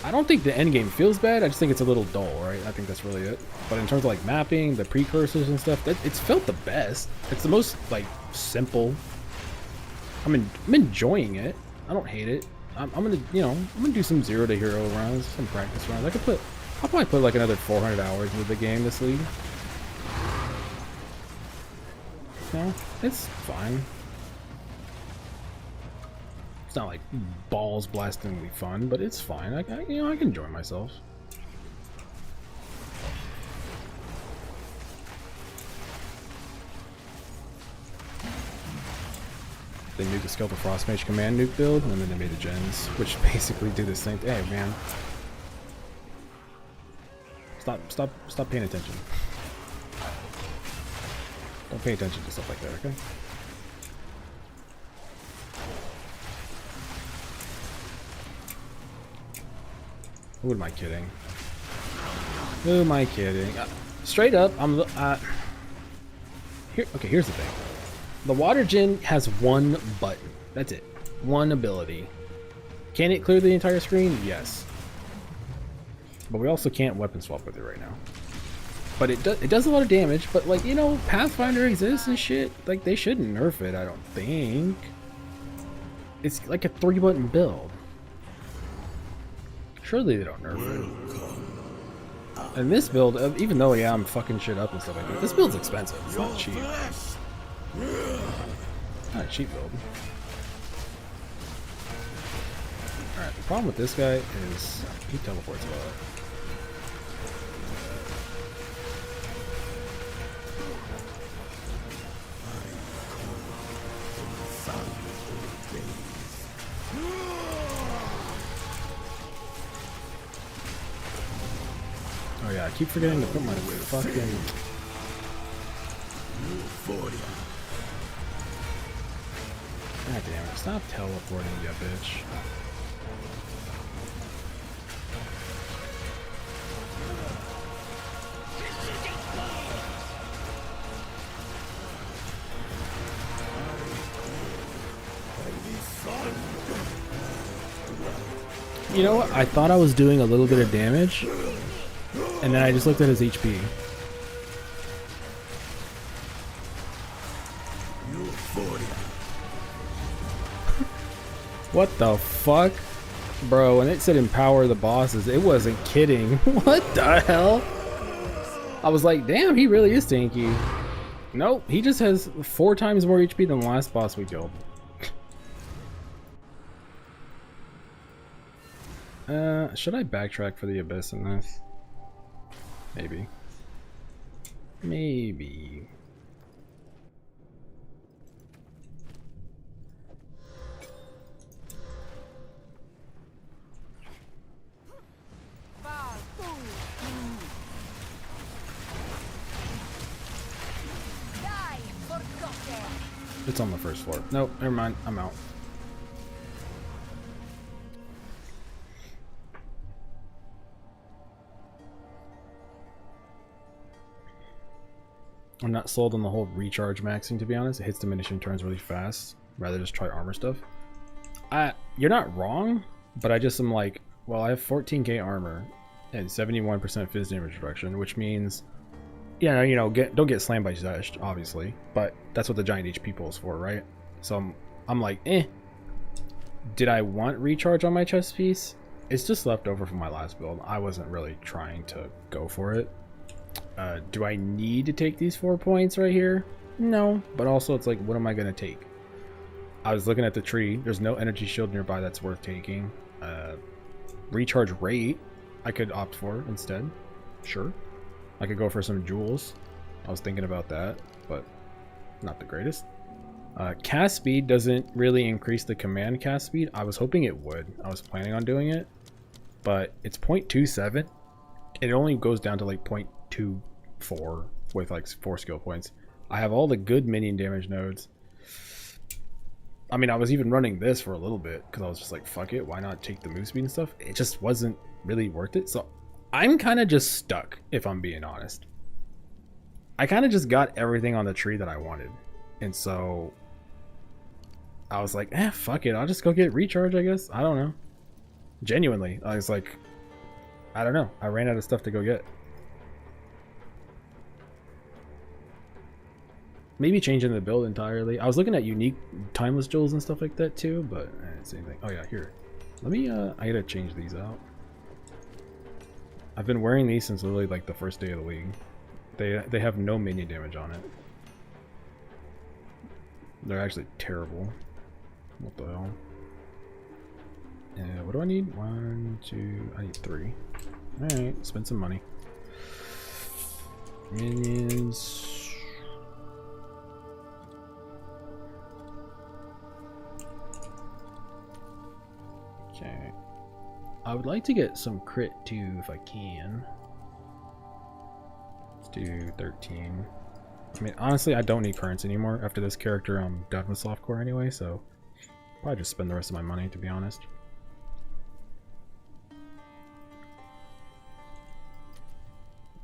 I don't think the end game feels bad. I just think it's a little dull, right? I think that's really it. But in terms of like mapping, the precursors and stuff, it's felt the best. It's the most like simple. I'm enjoying it. I don't hate it. I'm gonna, you know, I'm gonna do some 0 to hero runs, some practice runs. I'll probably put like another 400 hours into the game this league. No, it's fine. It's not like balls blastingly fun, but it's fine. I can enjoy myself. They nuked the Skeletal Frost Mage command nuke build, and then they made the gens, which basically do the same thing. Hey, man. Stop paying attention. Don't pay attention to stuff like that, okay? Who am I kidding? Who am I kidding? Straight up, here's the thing. The Water Djinn has one button. That's it. One ability. Can it clear the entire screen? Yes. But we also can't weapon swap with it right now. But it does a lot of damage, but like, you know, Pathfinder exists and shit. Like, they shouldn't nerf it, I don't think. It's like a 3-button build. Surely they don't nerf it. And this build, even though yeah, I'm fucking shit up and stuff like that, this build's expensive. It's not cheap. Not a cheap build. Alright, the problem with this guy is he teleports a lot. Oh yeah, I keep forgetting to put my fucking... God damn it, stop teleporting, you bitch. You know what? I thought I was doing a little bit of damage, and then I just looked at his HP. What the fuck? Bro, when it said empower the bosses, it wasn't kidding. What the hell? I was like, damn, he really is tanky. Nope, he just has 4 times more HP than the last boss we killed. Should I backtrack for the abyss in this? Maybe. Maybe. It's on the first floor. Nope, never mind. I'm out. I'm not sold on the whole recharge maxing, to be honest. It hits diminishing turns really fast. Rather just try armor stuff. You're not wrong, but I just am like, well, I have 14k armor and 71% phys damage reduction, which means, yeah, you know, don't get slammed by Zesh, obviously, but that's what the giant HP pool is for, right? So I'm like, eh. Did I want recharge on my chest piece? It's just left over from my last build. I wasn't really trying to go for it. Do I need to take these 4 points right here? No, but also it's like, what am I going to take? I was looking at the tree. There's no energy shield nearby that's worth taking. Recharge rate, I could opt for instead. Sure. I could go for some jewels. I was thinking about that, but not the greatest. Cast speed doesn't really increase the command cast speed. I was hoping it would. I was planning on doing it, but it's 0.27. It only goes down to like 0.24 with like 4 skill points. I have all the good minion damage nodes. I mean, I was even running this for a little bit because I was just like, fuck it, why not take the move speed and stuff? It just wasn't really worth it. So I'm kind of just stuck, if I'm being honest. I kind of just got everything on the tree that I wanted. And so I was like, fuck it, I'll just go get recharge, I guess. I don't know. Genuinely, I was like, I don't know. I ran out of stuff to go get. Maybe changing the build entirely. I was looking at unique timeless jewels and stuff like that too, but I didn't see anything. Oh yeah, here. Let me, I gotta change these out. I've been wearing these since literally like the first day of the league. They have no minion damage on it. They're actually terrible. What the hell? What do I need? 1, 2, I need 3. Alright, spend some money. Minions. Okay. I would like to get some crit too if I can. Let's do 13. I mean, honestly, I don't need currents anymore. After this character, I'm done with softcore anyway, so probably just spend the rest of my money, to be honest.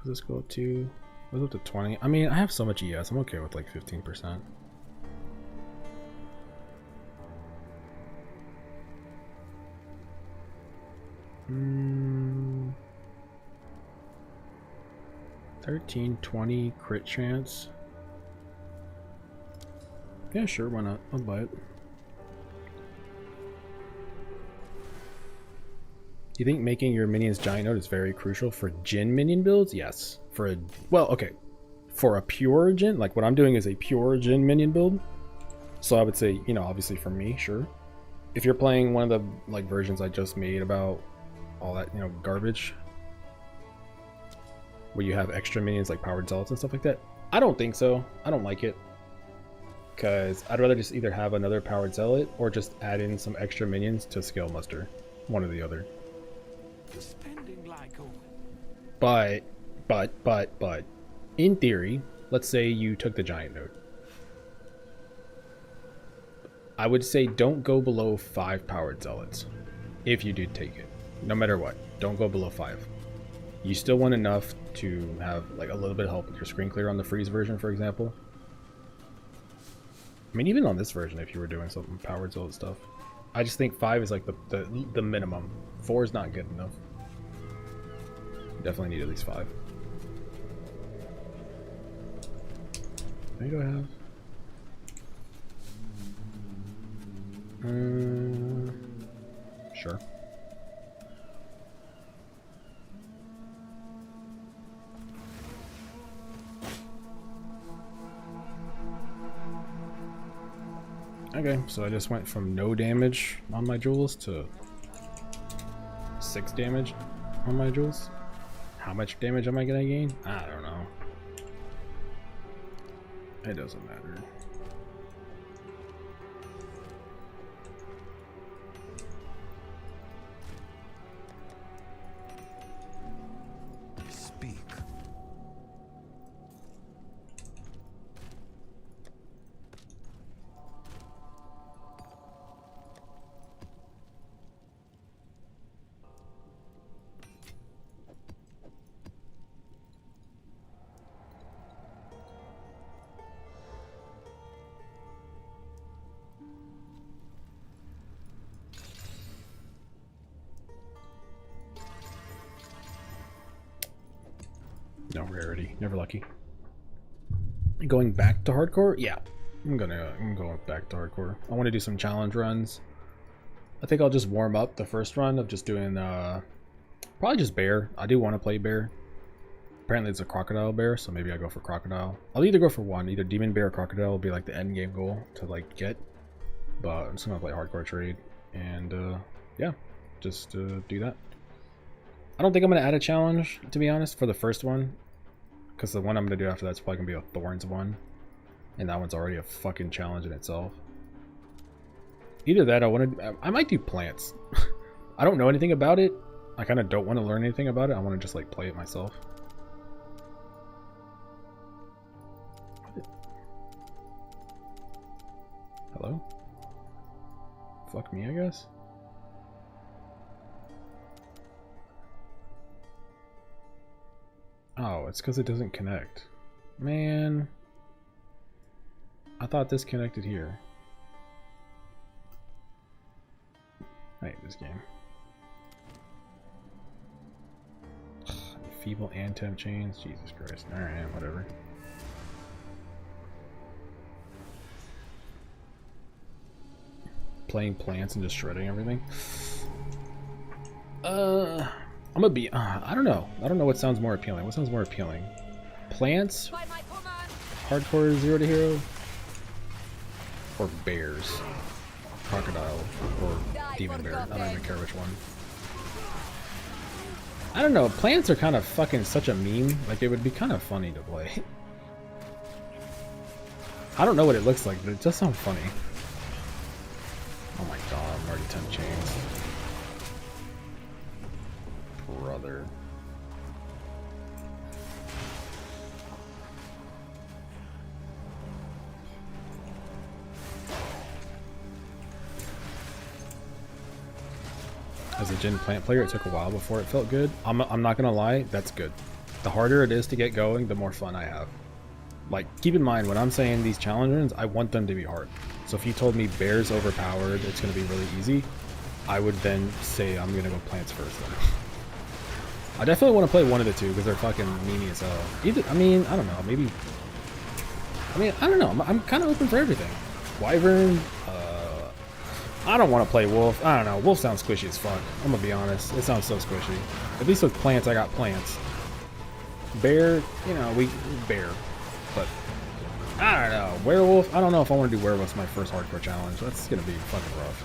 Does this go up to? Goes up to 20. I mean, I have so much ES. I'm okay with like 15%. Hmm. 13, 20 crit chance. Yeah, sure, why not? I'll buy it. You think making your minions giant node is very crucial for Djinn minion builds? Yes. For a, well, okay. For a pure Djinn, like what I'm doing is a pure Djinn minion build. So I would say, you know, obviously for me, sure. If you're playing one of the like versions I just made about all that, you know, garbage, where you have extra minions like powered zealots and stuff like that, I don't think so. I don't like it. Because I'd rather just either have another powered zealot or just add in some extra minions to scale muster. One or the other. But, in theory, let's say you took the giant node. I would say don't go below 5 powered zealots. If you do take it. No matter what. Don't go below 5. You still want enough to have like a little bit of help with your screen clear on the freeze version, for example. I mean, even on this version, if you were doing some powered zealot stuff. I just think 5 is like the minimum. 4 is not good enough. Definitely need at least 5. How many do I have? Sure. Okay, so I just went from no damage on my jewels to 6 damage on my jewels. How much damage am I gonna gain? I don't know. It doesn't matter. Speak. No rarity, never lucky. Going back to hardcore? Yeah, I'm going back to hardcore. I want to do some challenge runs. I think I'll just warm up the first run of just doing probably just bear. I do want to play bear. Apparently it's a crocodile bear, so maybe I go for crocodile. I'll either go for one, either demon bear or crocodile will be like the end game goal to like get. But I'm just gonna play hardcore trade and yeah, just do that. I don't think I'm gonna add a challenge, to be honest, for the first one, because the one I'm gonna do after that's probably gonna be a thorns one, and that one's already a fucking challenge in itself. Either that, I might do plants. I don't know anything about it. I kind of don't want to learn anything about it. I want to just like play it myself. Hello? Fuck me, I guess. Oh, it's because it doesn't connect. Man. I thought this connected here. I hate this game. Ugh, feeble and temp chains. Jesus Christ. Alright, whatever. Playing plants and just shredding everything. I'm gonna be, I don't know what sounds more appealing. What sounds more appealing? Plants? Hardcore 0 to hero? Or bears? Crocodile? Or demon bear? I don't even care which one. I don't know, plants are kind of fucking such a meme. Like, it would be kind of funny to play. I don't know what it looks like, but it does sound funny. Oh my god, I'm already 10 chains. Brother. As a Djinn plant player, it took a while before it felt good. I'm not gonna lie, that's good. The harder it is to get going, the more fun I have. Like, keep in mind, when I'm saying these challenge runs, I want them to be hard. So if you told me bear's overpowered, it's gonna be really easy, I would then say I'm gonna go plants first then. I definitely want to play one of the two because they're fucking meanie as hell. Either, I mean, I don't know, maybe. I mean, I don't know. I'm kind of open for everything. Wyvern, I don't want to play wolf. I don't know. Wolf sounds squishy as fuck. I'm gonna be honest. It sounds so squishy. At least with plants, I got plants. Bear, you know, we bear. But I don't know. Werewolf. I don't know if I want to do werewolf as my first hardcore challenge. That's gonna be fucking rough.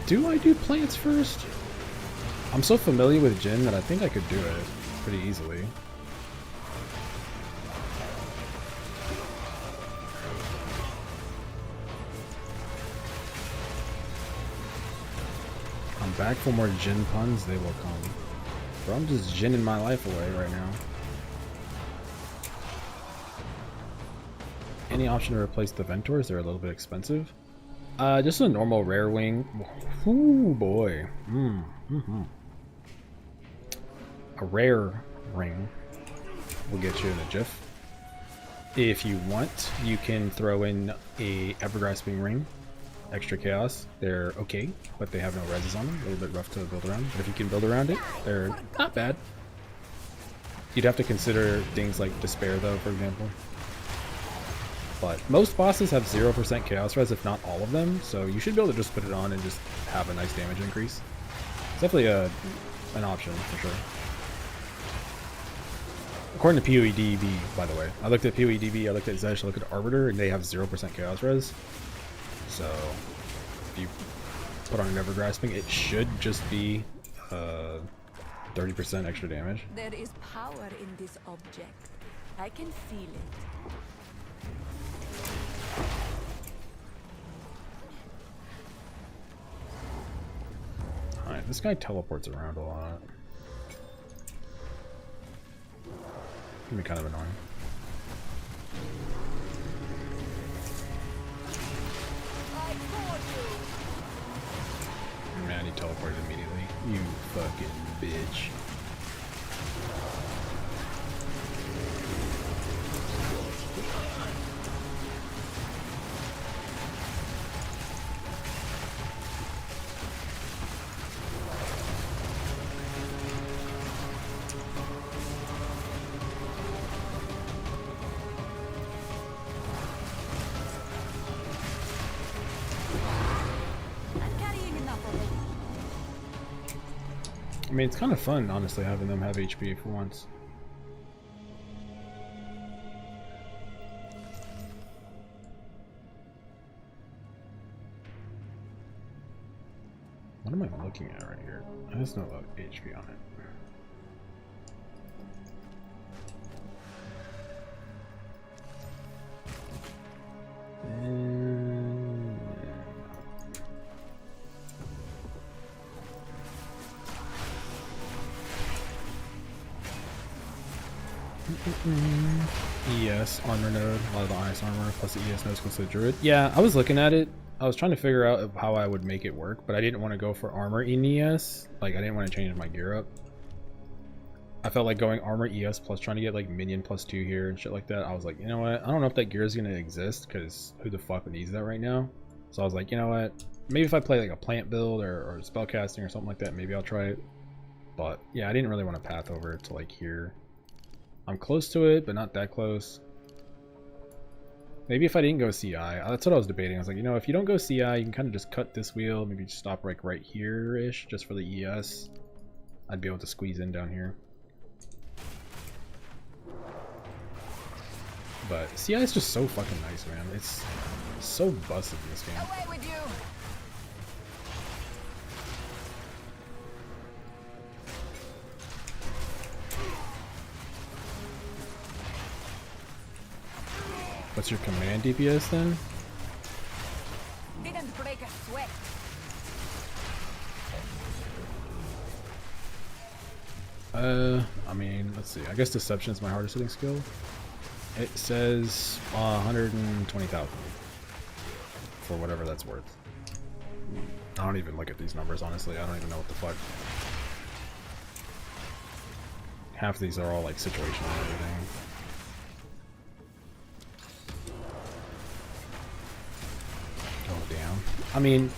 Do I do plants first? I'm so familiar with Djinn that I think I could do it pretty easily. I'm back for more Djinn puns, they will come. Bro, I'm just Djinning my life away right now. Any option to replace the Ventors? They're a little bit expensive. Just a normal rare wing. Ooh boy. A rare ring will get you in a jiff. If you want, you can throw in a ever-grasping ring. Extra chaos. They're okay, but they have no reses on them. A little bit rough to build around. But if you can build around it, they're not bad. You'd have to consider things like despair though, for example. But most bosses have 0% chaos res, if not all of them, so you should be able to just put it on and just have a nice damage increase. It's definitely an option for sure. According to PoEDB, by the way. I looked at PoEDB, I looked at Zesh, I looked at Arbiter, and they have 0% chaos res. So if you put on an ever grasping, it should just be 30% extra damage. There is power in this object. I can feel it. Alright, this guy teleports around a lot. Can be kind of annoying. Man, he teleported immediately. You fucking bitch. I mean, it's kind of fun, honestly, having them have HP for once. What am I looking at right here? I just know about HP on it. ES armor node, a lot of the ice armor plus the ES nodes close to the druid. Yeah, I was looking at it. I was trying to figure out how I would make it work, but I didn't want to go for armor in ES. Like, I didn't want to change my gear up. I felt like going armor ES plus trying to get like minion +2 here and shit like that. I was like, you know what? I don't know if that gear is gonna exist because who the fuck needs that right now? So I was like, you know what? Maybe if I play like a plant build or spell casting or something like that, maybe I'll try it. But yeah, I didn't really want to path over to like here. I'm close to it, but not that close. Maybe if I didn't go CI, that's what I was debating. I was like, you know, if you don't go CI, you can kind of just cut this wheel, maybe just stop like right here-ish, just for the ES. I'd be able to squeeze in down here. But CI is just so fucking nice, man. It's so busted in this game. Away with you. What's your command DPS then? Didn't break a sweat. I mean, let's see. I guess Deception is my hardest hitting skill. It says 120,000 for whatever that's worth. I don't even look at these numbers, honestly. I don't even know what the fuck. Half of these are all like situational and everything. Oh damn. I mean,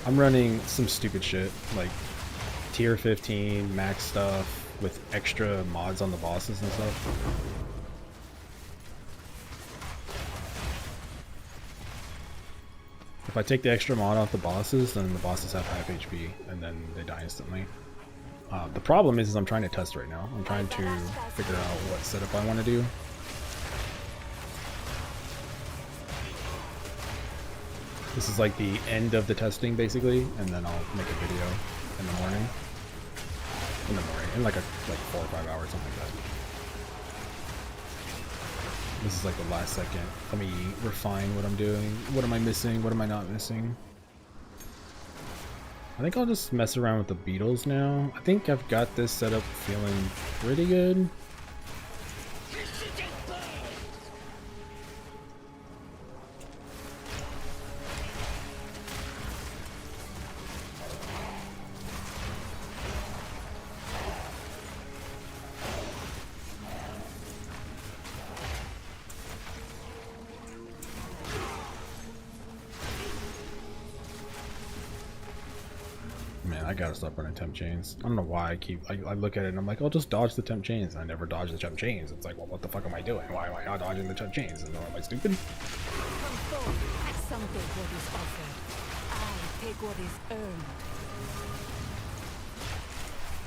I'm running some stupid shit like tier 15 max stuff with extra mods on the bosses and stuff. If I take the extra mod off the bosses, then the bosses have half HP and then they die instantly. The problem is I'm trying to test right now. I'm trying to figure out what setup I want to do. This is like the end of the testing basically, and then I'll make a video in the morning. In like 4 or 5 hours, something like that. This is like the last second. Let me refine what I'm doing. What am I missing? What am I not missing? I think I'll just mess around with the Beetles now. I think I've got this setup feeling pretty good. Man, I gotta stop running temp chains. I don't know why I look at it and I'm like, I'll just dodge the temp chains. And I never dodge the temp chains. It's like, well, what the fuck am I doing? Why am I not dodging the temp chains? Am I stupid? Come forward. Some take what is offered. I take what is earned.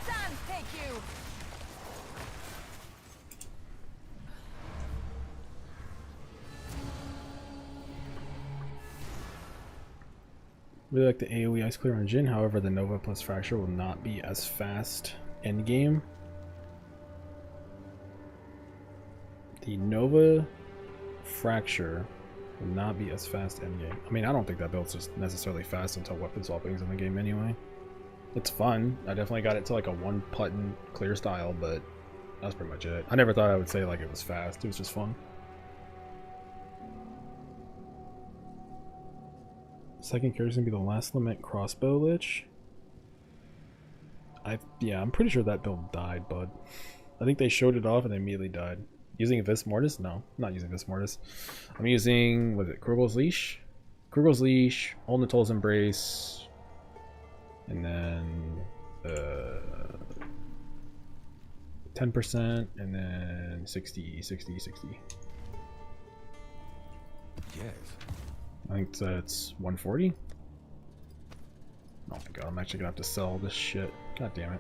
Sun, take you. Really like the AoE ice clear on Djinn, however the Nova plus Fracture will not be as fast endgame. The Nova Fracture will not be as fast endgame. I mean, I don't think that build's just necessarily fast until weapon swapping's in the game anyway. It's fun. I definitely got it to like a one button clear style, but that's pretty much it. I never thought I would say like it was fast. It was just fun. Second character's gonna be the Last Lament crossbow lich. Yeah, I'm pretty sure that build died, bud. I think they showed it off and they immediately died. Using Vis Mortis? No, I'm not using Vis Mortis. I'm using, what is it, Krugel's Leash? Krugel's Leash, Old Natol's Embrace, and then 10%, and then 60. Yes. I think that's 140. Oh my god, I'm actually gonna have to sell this shit. God damn it.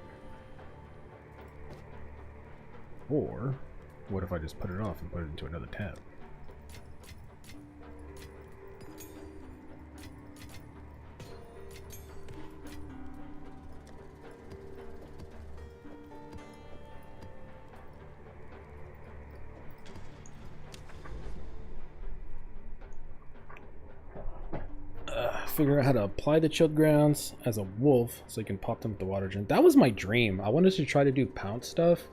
Or, what if I just put it off and put it into another tab? Figure out how to apply the chilled grounds as a wolf so you can pop them with the water gem. That was my dream. I wanted to try to do pounce stuff.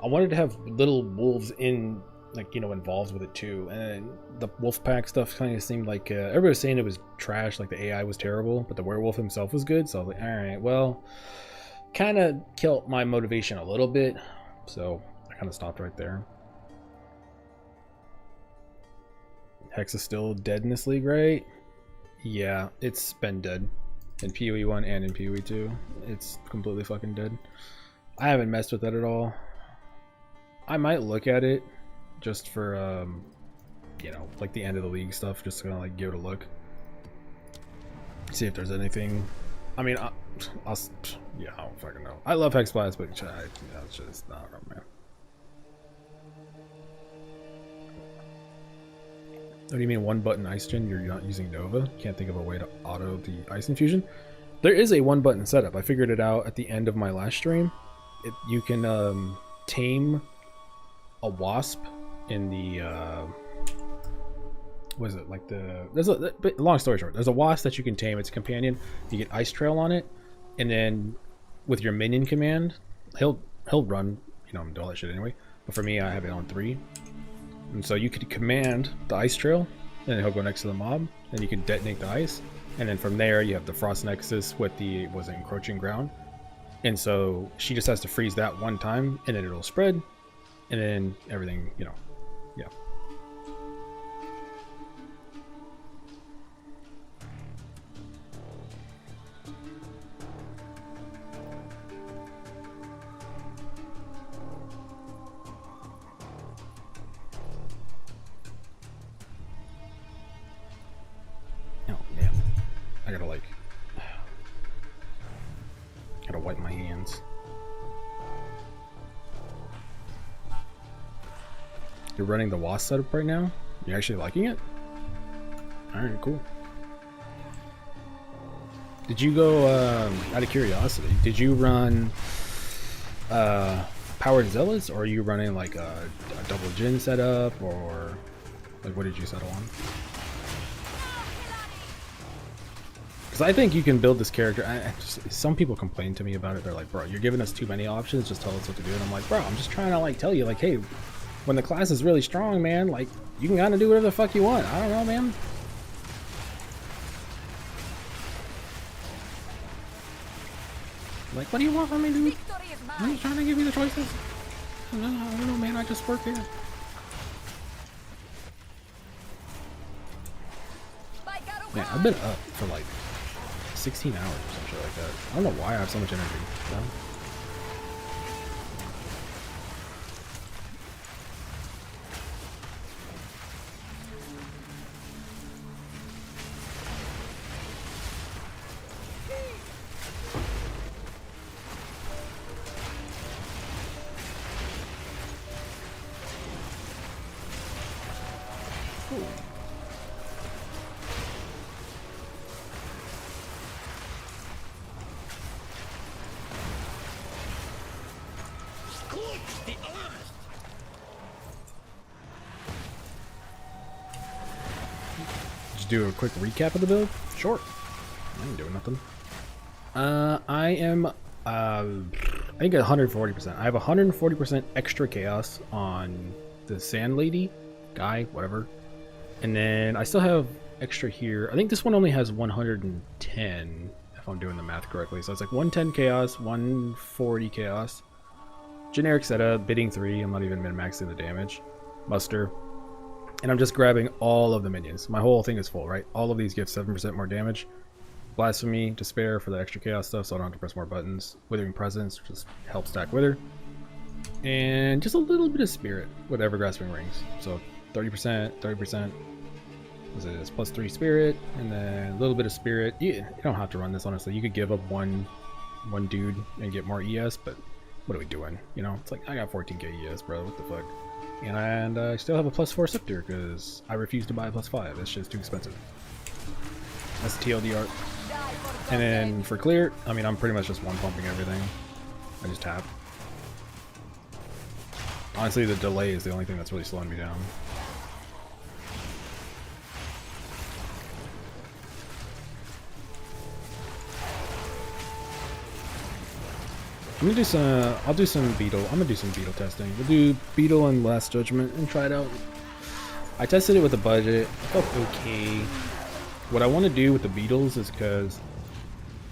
I wanted to have little wolves in, like, you know, involved with it too. And the wolf pack stuff kind of seemed like everybody was saying it was trash, like the AI was terrible, but the werewolf himself was good. So I was like, all right, well, kind of killed my motivation a little bit. So I kind of stopped right there. Hex is still dead in this league, right? Yeah, it's been dead in PoE 1 and in PoE 2. It's completely fucking dead. I haven't messed with it at all. I might look at it just for, you know, like the end of the league stuff, just to kind of like give it a look. See if there's anything. I mean, yeah, I don't fucking know. I love Hex Blast, but you know, it's just not right, man. What do you mean one button ice gen? You're not using Nova? Can't think of a way to auto the ice infusion. There is a one button setup. I figured it out at the end of my last stream. You can tame a wasp in the what is it, like the, there's a long story short, there's a wasp that you can tame. It's a companion. You get ice trail on it, and then with your minion command, he'll run, you know, do all that shit anyway. But for me, I have it on 3. And so you could command the ice trail, and then he'll go next to the mob, and you can detonate the ice. And then from there, you have the Frost Nexus with the, was it encroaching ground? And so she just has to freeze that one time, and then it'll spread, and then everything, you know, yeah. I gotta like, gotta wipe my hands. You're running the WASP setup right now? You actually liking it? Alright, cool. Did you go, out of curiosity, did you run Powered Zealots, or are you running like a double Djinn setup, or like what did you settle on? Because I think you can build this character. Some people complain to me about it. They're like, bro, you're giving us too many options, just tell us what to do. And I'm like, bro, I'm just trying to like tell you, like, hey, when the class is really strong, man, like you can kind of do whatever the fuck you want. I don't know, man. Like, what do you want from me, dude? I'm just trying to give you the choices. I don't know, man. I just work here. Man, I've been up for like 16 hours or some shit like that. I don't know why I have so much energy. You know? Do a quick recap of the build? Sure. I ain't doing nothing. I am I think 140%. I have 140% extra chaos on the Sand Lady guy, whatever. And then I still have extra here. I think this one only has 110 if I'm doing the math correctly. So it's like 110 chaos, 140 chaos. Generic setup, bidding 3. I'm not even min-maxing the damage. Muster. And I'm just grabbing all of the minions. My whole thing is full, right? All of these give 7% more damage. Blasphemy, Despair for the extra chaos stuff, so I don't have to press more buttons. Withering Presence, just help stack Wither. And just a little bit of Spirit with Evergrasping Rings. So 30%, 30%. This plus 3 Spirit, and then a little bit of Spirit. You don't have to run this, honestly. You could give up one dude and get more ES, but what are we doing? You know, it's like, I got 14k ES, bro. What the fuck? And I still have a plus 4 Scepter because I refuse to buy a plus 5. That's just too expensive. That's the TLD art. And then for clear, I mean, I'm pretty much just one pumping everything. I just tap. Honestly, the delay is the only thing that's really slowing me down. I'm gonna do some. I'll do some Beetle. I'm gonna do some Beetle testing. We'll do Beetle and Last Judgment and try it out. I tested it with a budget. It felt okay. What I want to do with the Beetles is because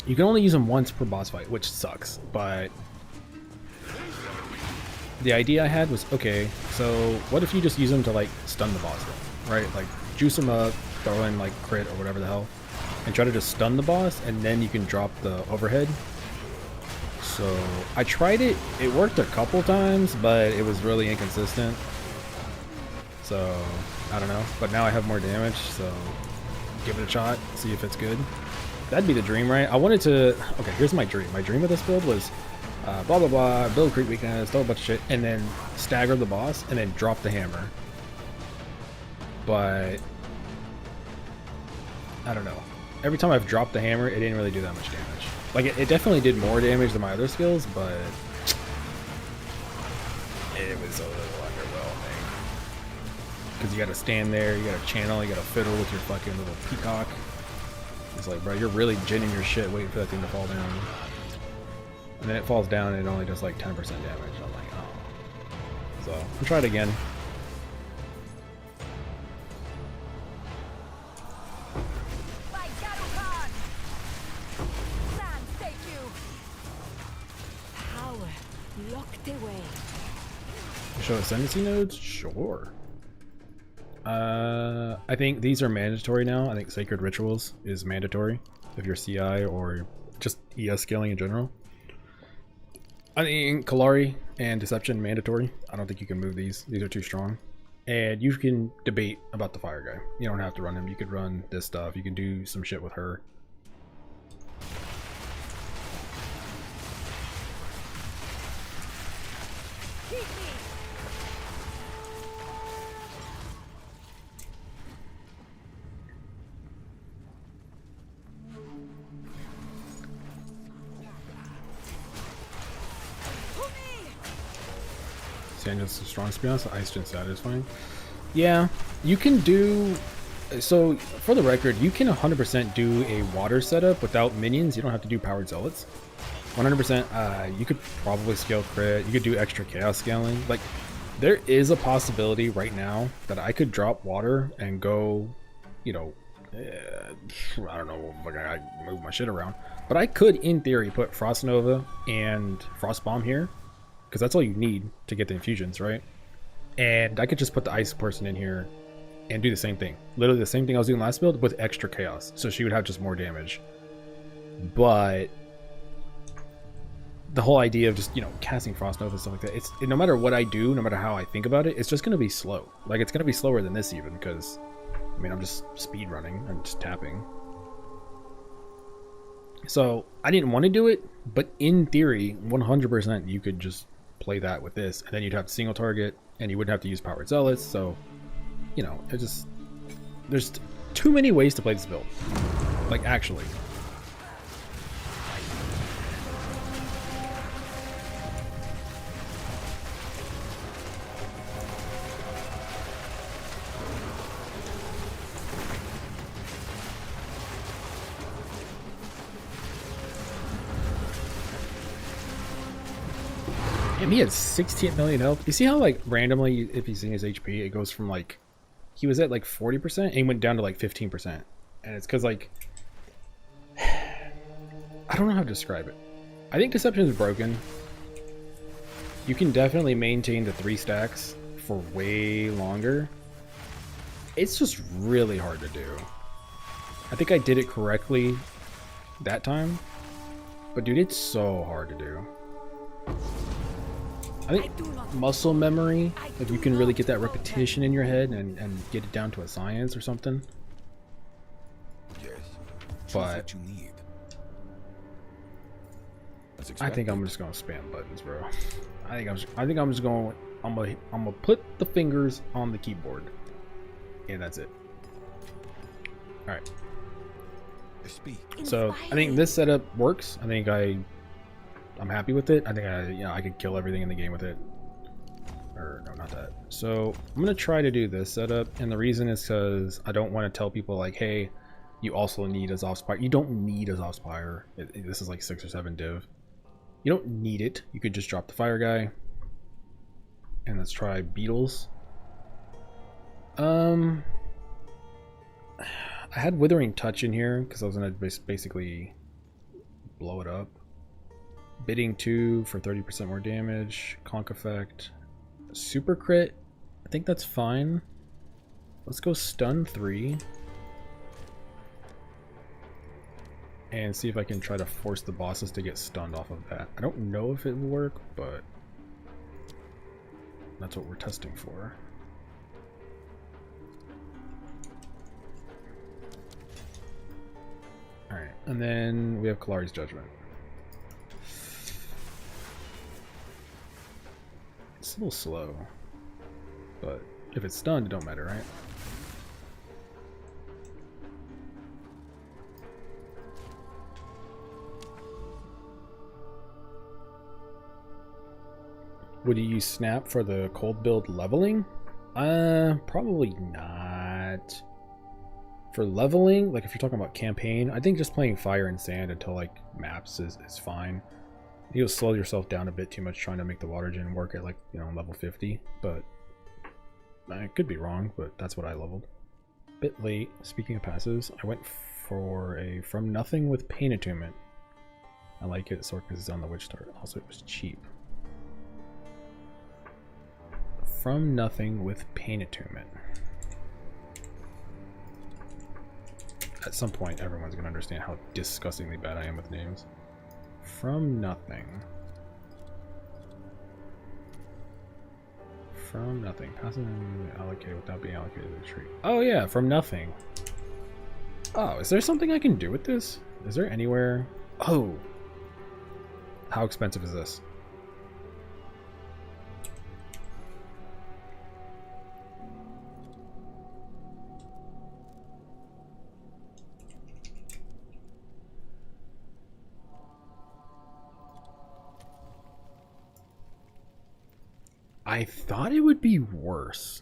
you can only use them once per boss fight, which sucks. But the idea I had was, okay, so what if you just use them to like stun the boss, then, right? Like juice them up, throw in like crit or whatever the hell, and try to just stun the boss, and then you can drop the overhead. So I tried it. It worked a couple times, but it was really inconsistent. So I don't know. But now I have more damage, so give it a shot, see if it's good. That'd be the dream, right? I wanted to. Okay, here's my dream. My dream of this build was blah blah blah, build creep weakness, throw a bunch of shit, and then stagger the boss, and then drop the hammer. But I don't know. Every time I've dropped the hammer, it didn't really do that much damage. Like, it definitely did more damage than my other skills, but it was a little underwhelming. Because you gotta stand there, you gotta channel, you gotta fiddle with your fucking little peacock. It's like, bro, you're really ginning your shit waiting for that thing to fall down. And then it falls down and it only does like 10% damage. I'm like, oh. So, I'll try it again. Show ascendancy nodes? Sure. I think these are mandatory now. I think Sacred Rituals is mandatory if you're CI or just ES scaling in general. I think Kalari and Deception mandatory. I don't think you can move these. These are too strong. And you can debate about the fire guy. You don't have to run him. You could run this stuff. You can do some shit with her. Sandals so strong to be honest. Ice Djinn satisfying. Yeah, you can do. So for the record, you can 100% do a water setup without minions. You don't have to do powered zealots. 100%. You could probably scale crit. You could do extra chaos scaling. Like, there is a possibility right now that I could drop water and go, you know, I don't know, like I move my shit around, but I could, in theory, put Frost Nova and Frost Bomb here, because that's all you need to get the infusions, right? And I could just put the Ice person in here and do the same thing. Literally the same thing I was doing last build with extra chaos, so she would have just more damage. But the whole idea of just, you know, casting Frost Nova and stuff like that, it's no matter what I do, no matter how I think about it, it's just going to be slow. Like, it's going to be slower than this even, because, I mean, I'm just speed running. I'm just tapping. So, I didn't want to do it, but in theory, 100% you could just play that with this, and then you'd have single target, and you wouldn't have to use Powered Zealots, so, you know, it just... There's too many ways to play this build. Like, actually. And he had 16 million health. You see how, like, randomly, if he's in his HP, it goes from, like, he was at, like, 40%, and he went down to, like, 15%. And it's because, like, I don't know how to describe it. I think Deception is broken. You can definitely maintain the 3 stacks for way longer. It's just really hard to do. I think I did it correctly that time. But, dude, it's so hard to do. I think muscle memory, if you can really get that repetition in your head and get it down to a science or something. Yes. But You need. I think I'm just gonna spam buttons, bro. I think I'm just going. I'm gonna put the fingers on the keyboard, and that's it. All right. Speak. So I think this setup works. I think I'm happy with it. I think I could kill everything in the game with it. Or no, not that. So I'm gonna try to do this setup, and the reason is because I don't want to tell people like, hey, you also need Azov Spire. You don't need Azov Spire. This is like 6 or 7 div. You don't need it. You could just drop the fire guy. And let's try Beetles. I had Withering Touch in here because I was gonna basically blow it up. Bidding 2 for 30% more damage. Conk effect. Super crit. I think that's fine. Let's go stun 3. And see if I can try to force the bosses to get stunned off of that. I don't know if it will work, but that's what we're testing for. Alright, and then we have Kalari's Judgment. It's a little slow, but if it's stunned, it don't matter, right? Would you use Snap for the cold build leveling? Probably not. For leveling, like if you're talking about campaign, I think just playing Fire and Sand until like maps is fine. You'll slow yourself down a bit too much trying to make the water gen work at like, you know, level 50, but I could be wrong, but that's what I leveled. Bit late. Speaking of passives, I went for a From Nothing with Pain Attunement. I like it, so because it's on the Witch Start. Also, it was cheap. From Nothing with Pain Attunement. At some point, everyone's going to understand how disgustingly bad I am with names. From Nothing. From Nothing. Passive allocated without being allocated to the tree. Oh yeah, From Nothing. Oh, is there something I can do with this? Is there anywhere? Oh. How expensive is this? I thought it would be worse.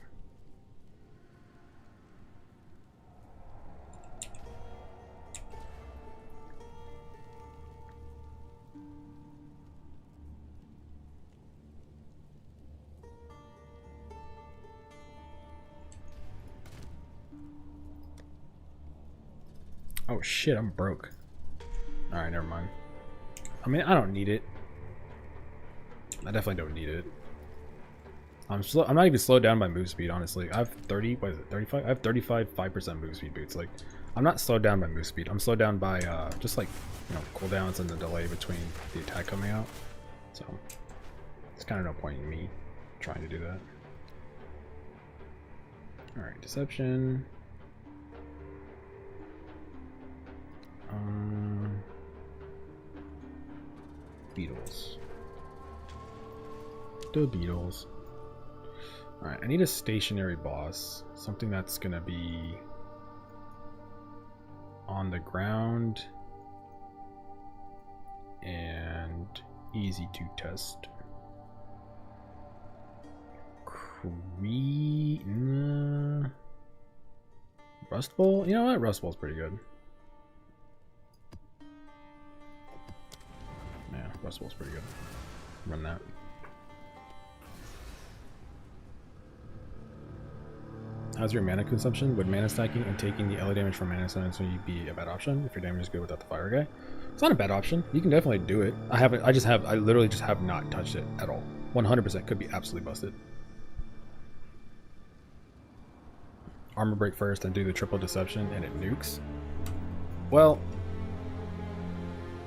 Oh shit, I'm broke. Alright, never mind. I mean, I don't need it. I definitely don't need it. I'm not even slowed down by move speed, honestly. I have 30, what is it, 35? I have 5% move speed boots. Like, I'm not slowed down by move speed. I'm slowed down by just like, you know, cooldowns and the delay between the attack coming out. So, it's kind of no point in me trying to do that. Alright, deception. Beetles. The Beetles. Alright, I need a stationary boss. Something that's gonna be on the ground and easy to test. Rust Bowl? You know what? Rust Bowl's pretty good. Yeah, Rust Bowl's pretty good. Run that. How's your mana consumption? Would mana stacking and taking the LA damage from mana summons be a bad option if your damage is good without the fire guy? It's not a bad option. You can definitely do it. I literally just have not touched it at all. 100% could be absolutely busted. Armor break first and do the triple deception and it nukes. Well,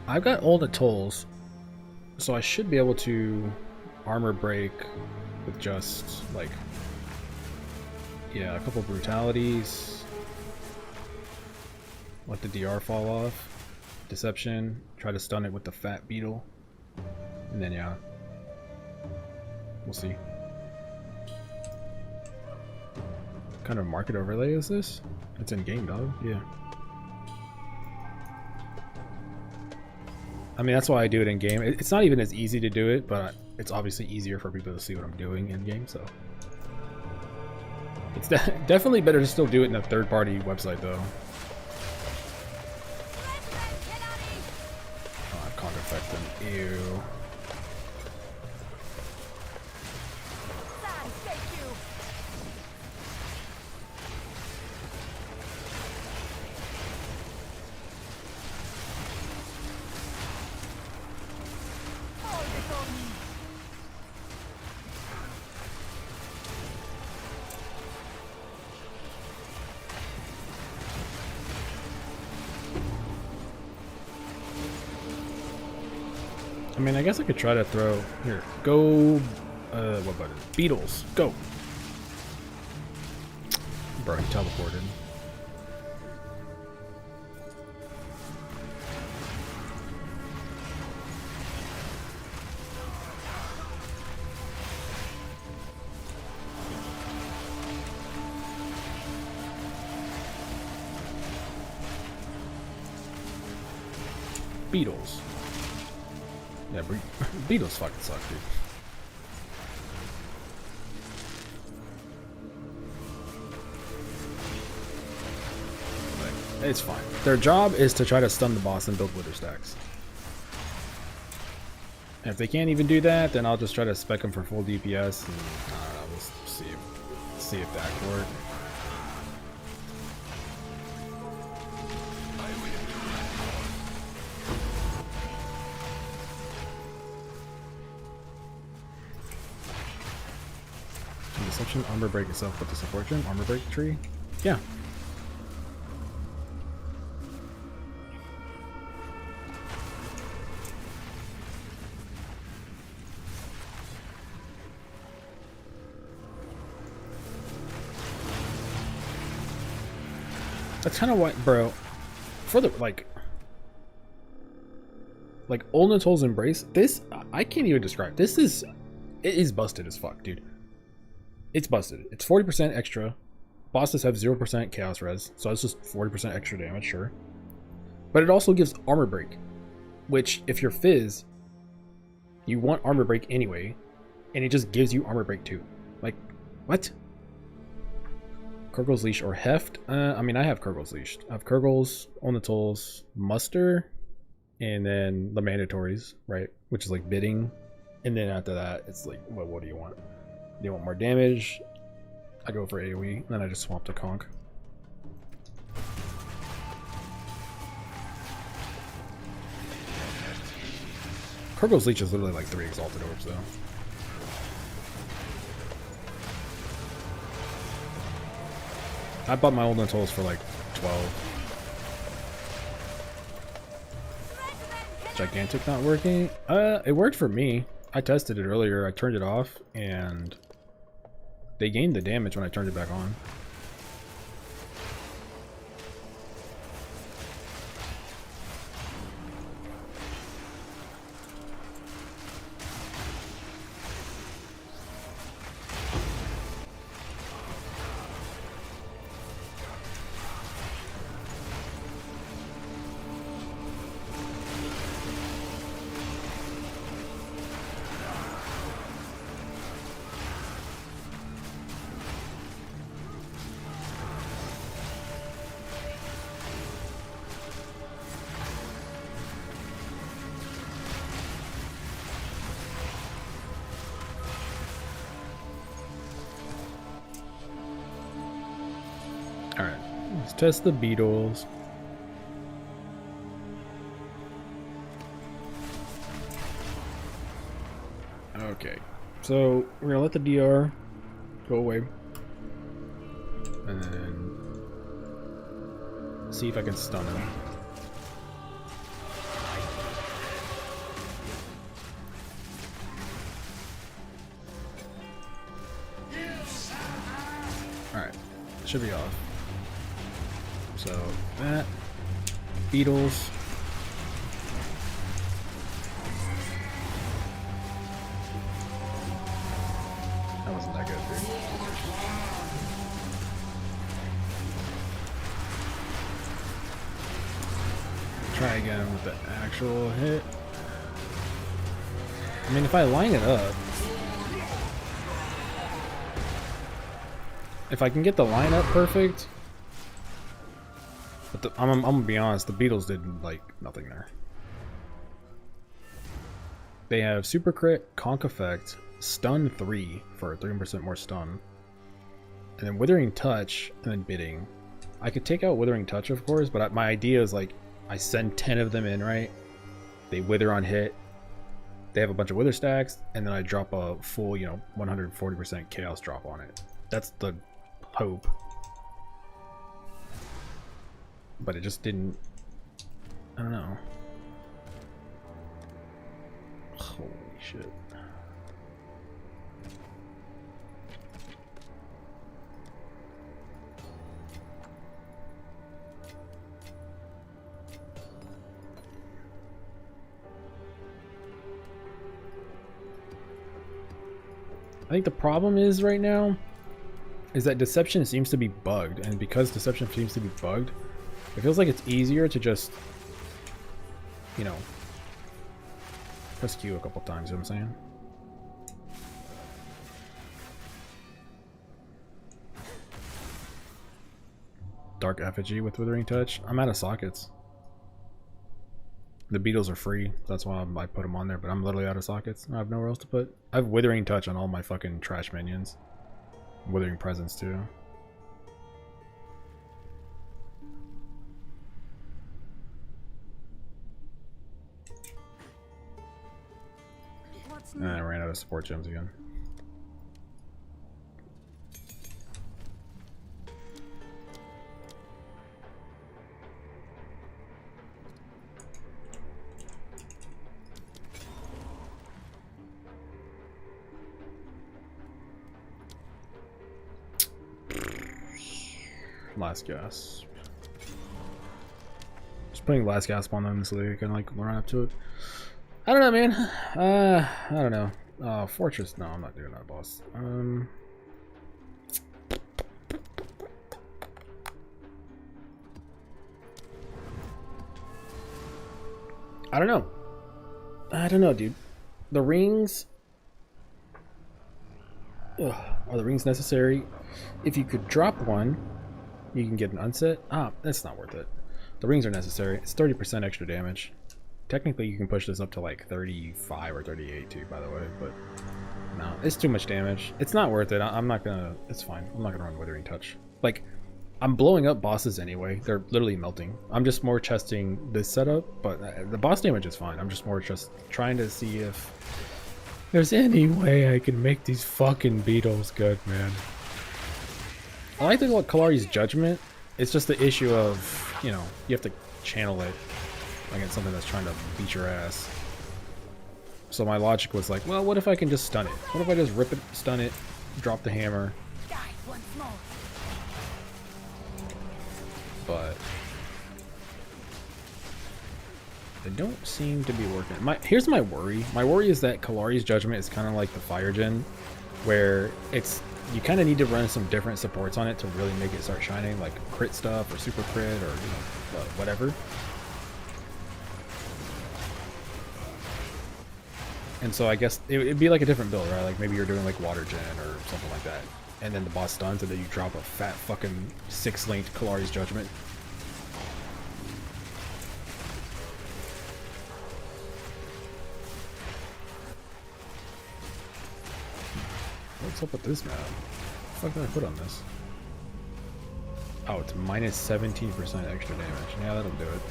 I've got all the tools, so I should be able to armor break with just like, yeah, a couple brutalities. Let the DR fall off. Deception. Try to stun it with the fat beetle. And then yeah. We'll see. What kind of market overlay is this? It's in game, dog. Yeah. I mean, that's why I do it in game. It's not even as easy to do it, but it's obviously easier for people to see what I'm doing in game, so. It's definitely better to still do it in a third-party website, though. Oh, I can't affect them. Ew. I mean, I guess I could try to throw... Here, go... what button? Beetles, go! Bro, he teleported. Beetles. Yeah, Beetles fucking suck, dude. Like, it's fine. Their job is to try to stun the boss and build wither stacks. And if they can't even do that, then I'll just try to spec them for full DPS, and I don't know, we'll see if that can work. Deception, armor break itself with the support gem, armor break tree. Yeah. That's kind of what, bro. For the like Old Natol's Embrace. This I can't even describe. It is busted as fuck, dude. It's busted. It's 40% extra. Bosses have 0% chaos res, so it's just 40% extra damage, sure. But it also gives armor break, which if you're Fizz, you want armor break anyway. and it just gives you armor break too. Like, what? Kurgle's Leash or Heft? I mean, I have Kurgle's Leash. I have Kurgle's, Onatol's, Muster, and then the mandatories, right? Which is like bidding. And then after that, it's like, what do you want? Do you want more damage? I go for AoE, and then I just swap to Conk. Kurgle's Leash is literally like 3 Exalted Orbs, though. I bought my old Natols for like 12. Gigantic not working? It worked for me. I tested it earlier. I turned it off, and they gained the damage when I turned it back on. Alright, let's test the Beetles. Okay, so we're gonna let the DR go away. And then see if I can stun him. Alright, should be off. So that, Beetles. That wasn't that good, dude. Try again with the actual hit. I mean, if I line it up, if I can get the line up perfect. But I'm gonna be honest, the Beetles did like nothing there. They have Super Crit, Conk Effect, Stun 3 for 30% more stun, and then Withering Touch, and then Bidding. I could take out Withering Touch, of course, but my idea is like I send 10 of them in, right? They wither on hit. They have a bunch of wither stacks, and then I drop a full, 140% chaos drop on it. That's the hope. But it just didn't. I don't know. Holy shit. I think the problem is right now is that Deception seems to be bugged, and because Deception seems to be bugged, it feels like it's easier to just, press Q a couple times, you know what I'm saying? Dark Effigy with Withering Touch. I'm out of sockets. The Beetles are free, that's why I put them on there, but I'm literally out of sockets. I have nowhere else to put. I have Withering Touch on all my fucking trash minions. Withering Presence too. And I ran out of support gems again. Last gasp. Just putting last gasp on them so they can like run up to it. I don't know, man. I don't know. Fortress. No, I'm not doing that, boss. I don't know. I don't know, dude. The rings. Ugh. Are the rings necessary? If you could drop one, you can get an unset. Ah, that's not worth it. The rings are necessary. It's 30% extra damage. Technically, you can push this up to like 35 or 38 too, by the way, but no, it's too much damage. It's not worth it. I'm not gonna, it's fine. I'm not gonna run Withering Touch. Like, I'm blowing up bosses anyway. They're literally melting. I'm just more testing this setup, but the boss damage is fine. I'm just more just trying to see if there's any way I can make these fucking beetles good, man. I like the Kalari's Judgment. It's just the issue of, you know, you have to channel it against something that's trying to beat your ass. So my logic was like, well, what if I can just stun it? What if I just rip it, stun it, drop the hammer? Die once more. But they don't seem to be working. Here's my worry. My worry is that Kalari's Judgment is kind of like the Fire Djinn, where it's you kind of need to run some different supports on it to really make it start shining, like crit stuff or super crit or, you know, whatever. And so I guess it'd be like a different build, right? Like maybe you're doing like Water Djinn or something like that. And then the boss stuns and then you drop a fat fucking 6-linked Kalari's Judgment. What's up with this map? What the fuck did I put on this? Oh, it's minus 17% extra damage. Yeah, that'll do it.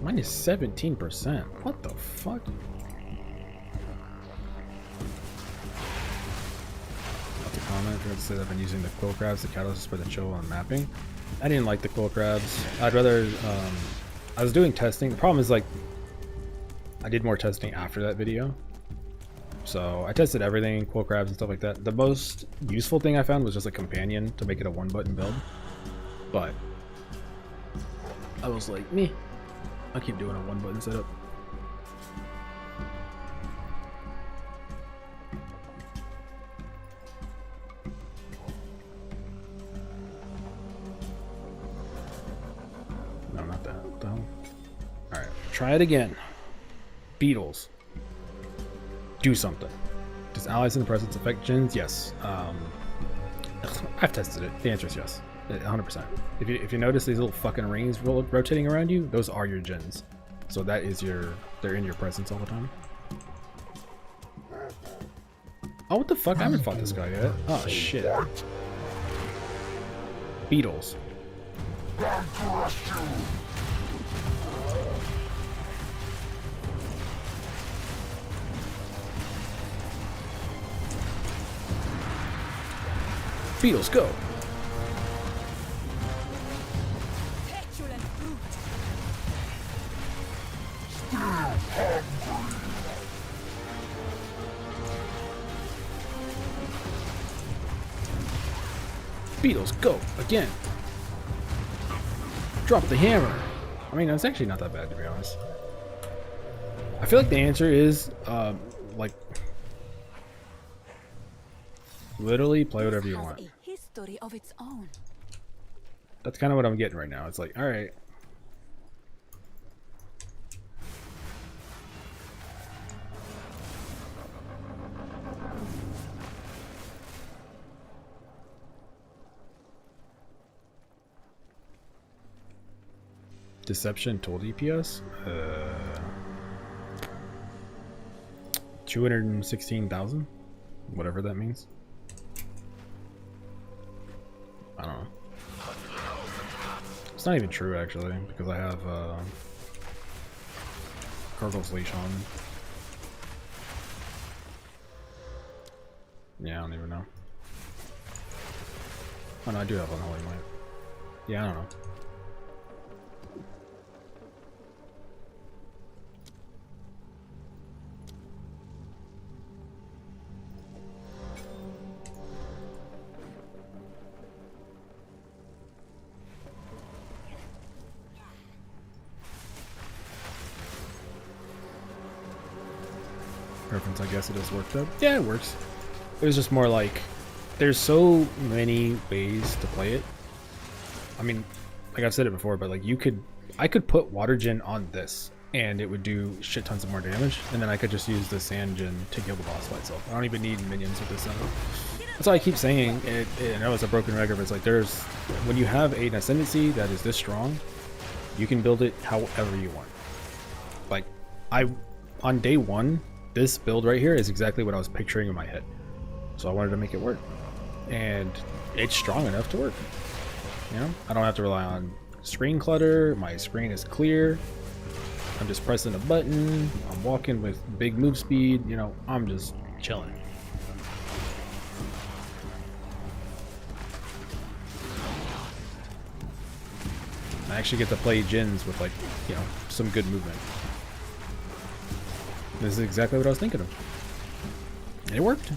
Minus 17%. What the fuck? That's a comment. I forgot to say that I've been using the quill crabs, the catalyst for the chill on mapping. I didn't like the quill crabs. I'd rather. I was doing testing. The problem is, like, I did more testing after that video. So I tested everything, quill crabs and stuff like that. The most useful thing I found was just a companion to make it a one-button build. But I was like, meh. I keep doing a one-button setup. No, not that. What the hell? Alright, try it again. Beetles. Do something. Does allies in the presence affect djinns? Yes. I've tested it. The answer is yes. 100%. If you notice these little fucking rings rotating around you, those are your djinns. So that is they're in your presence all the time. Oh, what the fuck? I haven't fought this guy yet. Oh shit. Beetles. Beetles, go. Beetles, go again. Drop the hammer. I mean, it's actually not that bad, to be honest. I feel like the answer is like literally play whatever you want. A history of its own. That's kind of what I'm getting right now. It's like, all right. Deception total DPS? 216,000? Whatever that means. I don't know. It's not even true, actually, because I have Gurgle's Leash on. Yeah, I don't even know. Oh no, I do have Unholy Might. Yeah, I don't know. Preference, I guess it has worked out. Yeah, it works. It was just more like, there's so many ways to play it. I mean, like I've said it before, but like I could put Water Djinn on this and it would do shit tons of more damage, and then I could just use the Sand Djinn to kill the boss by itself. I don't even need minions with this setup. That's why I keep saying it. I know it's a broken record, but it's like there's when you have an ascendancy that is this strong, you can build it however you want. Like on day one, this build right here is exactly what I was picturing in my head, so I wanted to make it work, and it's strong enough to work. You know, I don't have to rely on screen clutter. My screen is clear. I'm just pressing a button. I'm walking with big move speed. You know, I'm just chilling. I actually get to play Djinns with, like, you know, some good movement. This is exactly what I was thinking of. And it worked,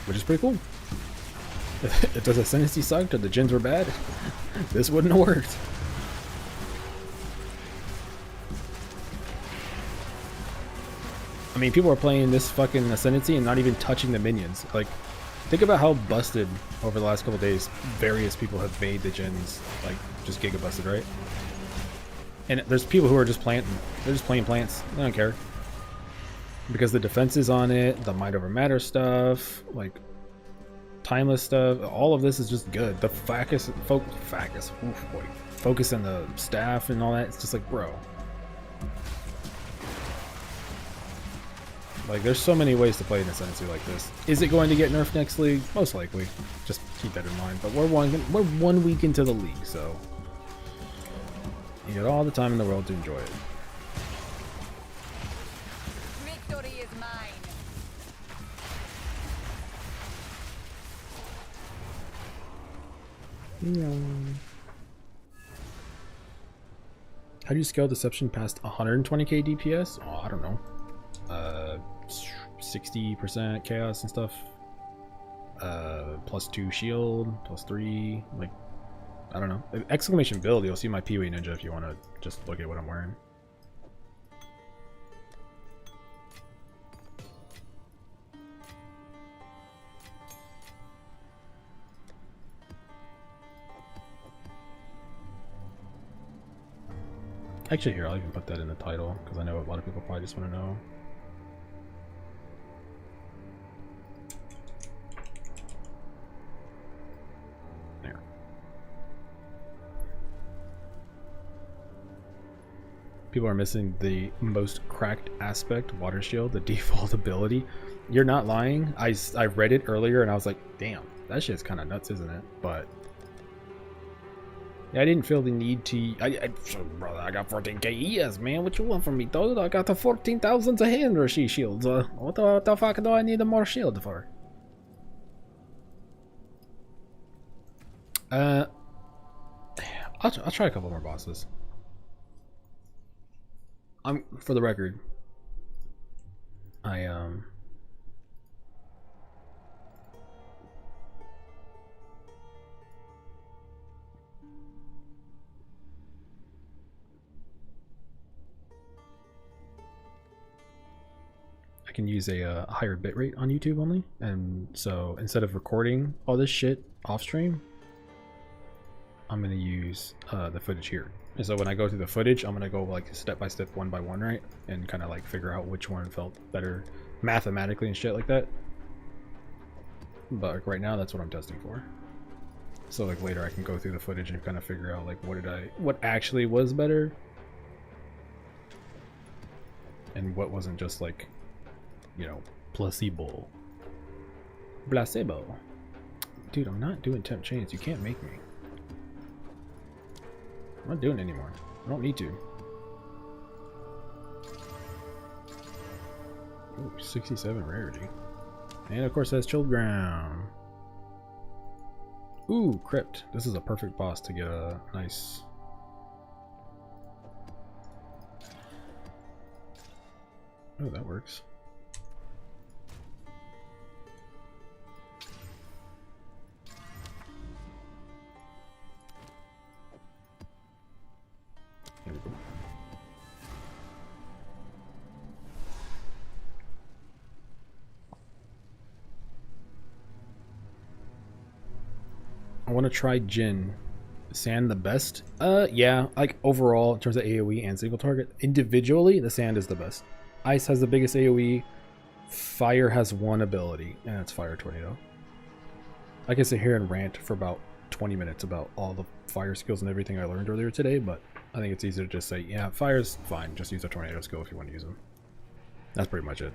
which is pretty cool. If the Ascendancy sucked or the Djinns were bad, this wouldn't have worked. I mean, people are playing this fucking Ascendancy and not even touching the minions. Like, think about how busted over the last couple days various people have made the Djinns, like, just giga busted, right? And there's people who are just planting. They're just playing plants. They don't care. Because the defense is on it, the mind over matter stuff, like, timeless stuff, all of this is just good. The focus on the staff and all that, it's just like, bro. Like, there's so many ways to play an Ascendancy like this. Is it going to get nerfed next league? Most likely. Just keep that in mind. But we're one week into the league, so you got all the time in the world to enjoy it. Victory is mine. How do you scale deception past 120k DPS? Oh, I don't know. 60% chaos and stuff. +2 shield, +3. Like, I don't know. Exclamation build. You'll see my Pee-wee Ninja if you want to just look at what I'm wearing. Actually, here, I'll even put that in the title, because I know a lot of people probably just want to know. There. People are missing the most cracked aspect, Water Shield, the default ability. You're not lying. I read it earlier, and I was like, damn, that shit's kind of nuts, isn't it? But yeah, I didn't feel the need to. Brother, I got 14k ES, man. What you want from me, dude? I got the 14,000 to hinder shields. What the fuck do I need a more shield for? I'll try a couple more bosses. For the record, I can use a higher bitrate on YouTube only, and so instead of recording all this shit off stream, I'm gonna use the footage here. And so when I go through the footage, I'm gonna go like step by step, one by one, right, and kind of like figure out which one felt better mathematically and shit like that. But like right now, that's what I'm testing for. So like later, I can go through the footage and kind of figure out like what actually was better, and what wasn't just like, you know, placebo. Dude, I'm not doing temp chains. You can't make me. I'm not doing it anymore. I don't need to. Ooh, 67 rarity. And of course that's Chilled Ground. Ooh, Crypt. This is a perfect boss to get a nice... Oh, that works. There we go. I want to try Djinn Sand the best? Yeah, like overall in terms of AoE and single target. Individually, the sand is the best. Ice has the biggest AoE. Fire has one ability, and that's Fire Tornado. I can sit here and rant for about 20 minutes about all the fire skills and everything I learned earlier today, but I think it's easier to just say, yeah, fire's fine. Just use a tornado skill if you want to use them. That's pretty much it.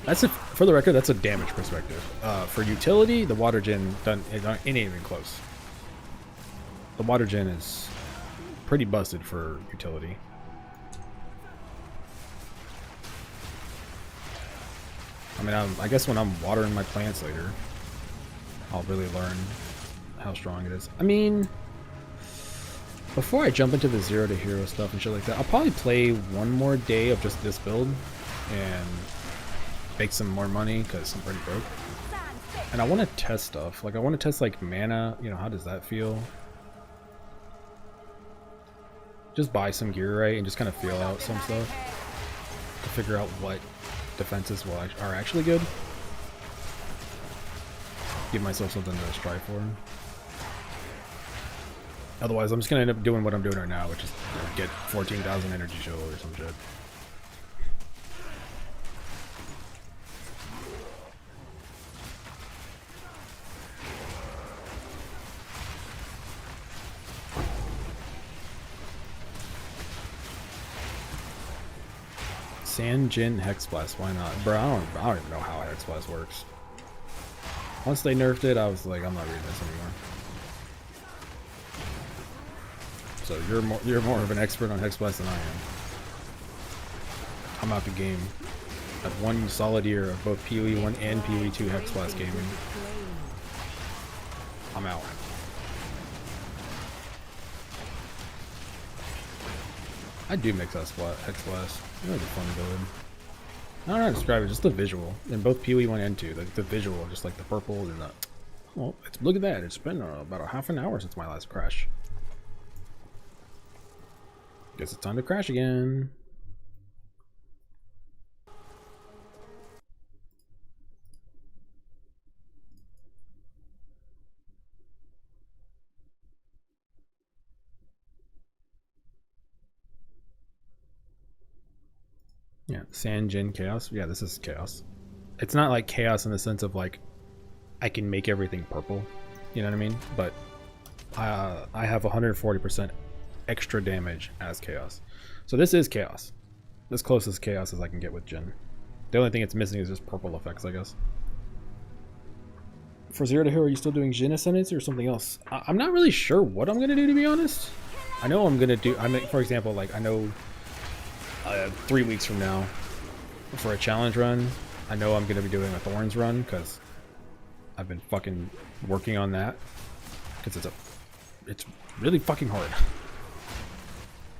That's a, for the record, that's a damage perspective. For utility, the water Djinn it ain't even close. The water Djinn is pretty busted for utility. I mean, I guess when I'm watering my plants later, I'll really learn how strong it is. I mean, before I jump into the 0 to hero stuff and shit like that, I'll probably play one more day of just this build and make some more money because I'm pretty broke. And I want to test stuff. Like, I want to test, like, mana. You know, how does that feel? Just buy some gear, right? And just kind of feel out some stuff to figure out what defenses are actually good. Give myself something to strive for. Otherwise, I'm just going to end up doing what I'm doing right now, which is, you know, get 14,000 energy shield or some shit. Sand Djinn Hex Blast, why not? Bro, I don't even know how Hex Blast works. Once they nerfed it, I was like, I'm not reading this anymore. So you're more of an expert on Hex Blast than I am. I'm out the game. I've 1 solid year of both PoE 1 and PoE 2 Hex Blast gaming. I'm out. I do mix that Hex Blast. That was a fun build. I don't know how to describe it, just the visual. In both PoE 1 and 2, the visual, just like the purple and the... Well, look at that, it's been about a half an hour since my last crash. Guess it's time to crash again. Yeah, Sand Djinn Chaos. Yeah, this is Chaos. It's not like Chaos in the sense of like I can make everything purple. You know what I mean? But I have 140% extra damage as Chaos. So this is Chaos. As close as Chaos as I can get with Djinn. The only thing it's missing is just purple effects, I guess. For 0 to hero, are you still doing Djinn Ascendancy or something else? I'm not really sure what I'm going to do, to be honest. I know I'm going to do... I mean, for example, like, I know... 3 weeks from now, for a challenge run, I know I'm going to be doing a Thorns run, because I've been fucking working on that. Because it's really fucking hard.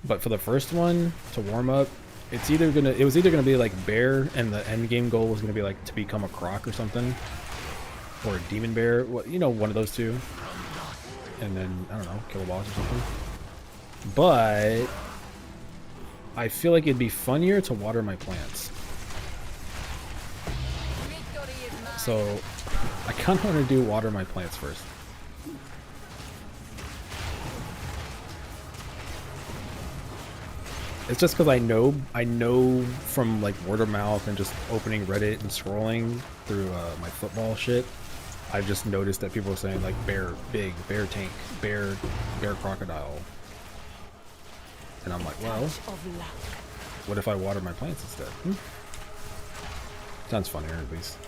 But for the first one, to warm up, it was either gonna be like Bear, and the end game goal was gonna be like to become a Croc or something, or a Demon Bear, you know, one of those two, and then I don't know, kill a boss or something. But I feel like it'd be funnier to water my plants, so I kind of want to do water my plants first. It's just because I know from like word of mouth and just opening Reddit and scrolling through my football shit, I've just noticed that people are saying like bear big, bear tank, bear crocodile. And I'm like, well, what if I water my plants instead? Sounds funnier at least.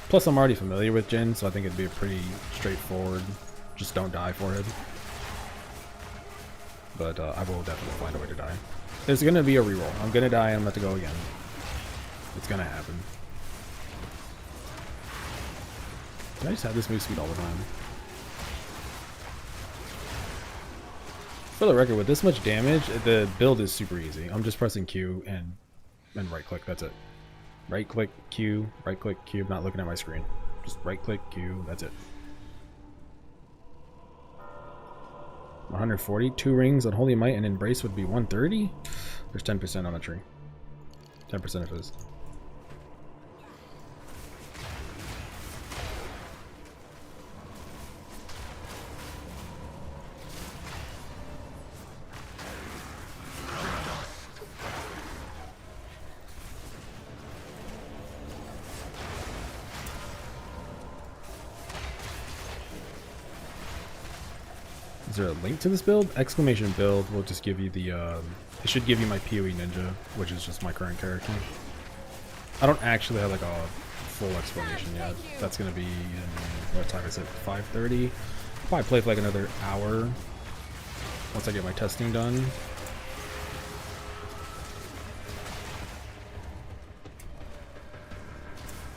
Plus I'm already familiar with Djinn, so I think it'd be a pretty straightforward, just don't die for it. But I will definitely find a way to die. There's gonna be a reroll. I'm gonna die and I'm about to go again. It's gonna happen. Can I just have this move speed all the time? For the record, with this much damage, the build is super easy. I'm just pressing Q and right click, that's it. Right click, Q, right click, Q. I'm not looking at my screen. Just right click, Q, that's it. 140, 2 rings on Holy Might and Embrace would be 130. There's 10% on the tree. 10% of his. there a link to this build? Exclamation build will just give you the, it should give you my PoE Ninja, which is just my current character. I don't actually have like a full explanation yet. That's gonna be in, what time is it, 5:30? Probably play for like another hour once I get my testing done.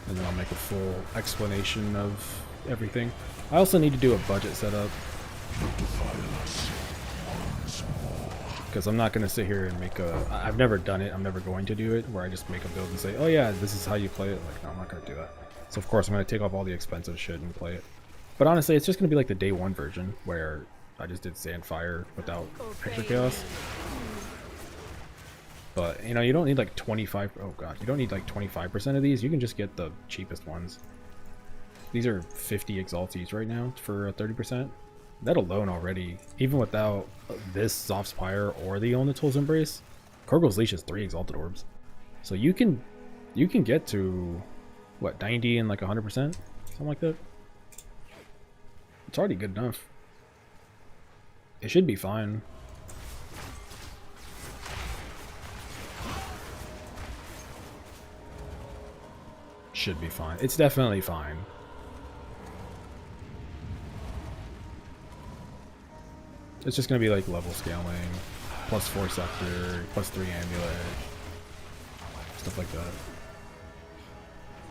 And then I'll make a full explanation of everything. I also need to do a budget setup, because I'm not going to sit here and make a... I've never done it, I'm never going to do it, where I just make a build and say, oh yeah, this is how you play it. Like, no, I'm not going to do that. So of course I'm going to take off all the expensive shit and play it. But honestly, it's just going to be like the day one version, where I just did Sand Fire without Picture Chaos. But, you know, you don't need like 25... Oh god, you don't need like 25% of these. You can just get the cheapest ones. These are 50 Exalties right now for 30%. That alone already, even without this Soft Spire or the Onatoul's Embrace, Korgul's Leash is 3 Exalted Orbs. So you can get to, what, 90 and like 100%? Something like that. It's already good enough. It should be fine. Should be fine. It's definitely fine. It's just gonna be like level scaling, +4 Scepter, +3 Amulet, stuff like that.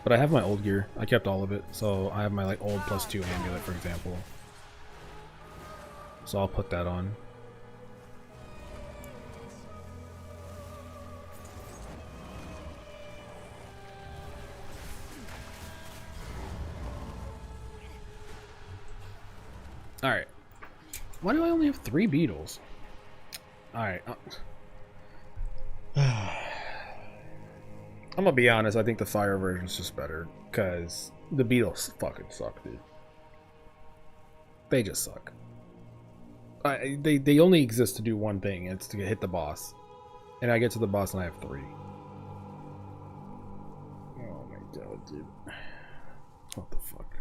But I have my old gear. I kept all of it, so I have my like old +2 Amulet, for example. So I'll put that on. All right. Why do I only have 3 Beetles? Alright. I'm gonna be honest, I think the fire version is just better. Because the Beetles fucking suck, dude. They just suck. They only exist to do one thing, and it's to hit the boss. And I get to the boss and I have 3. Oh my god, dude. What the fuck?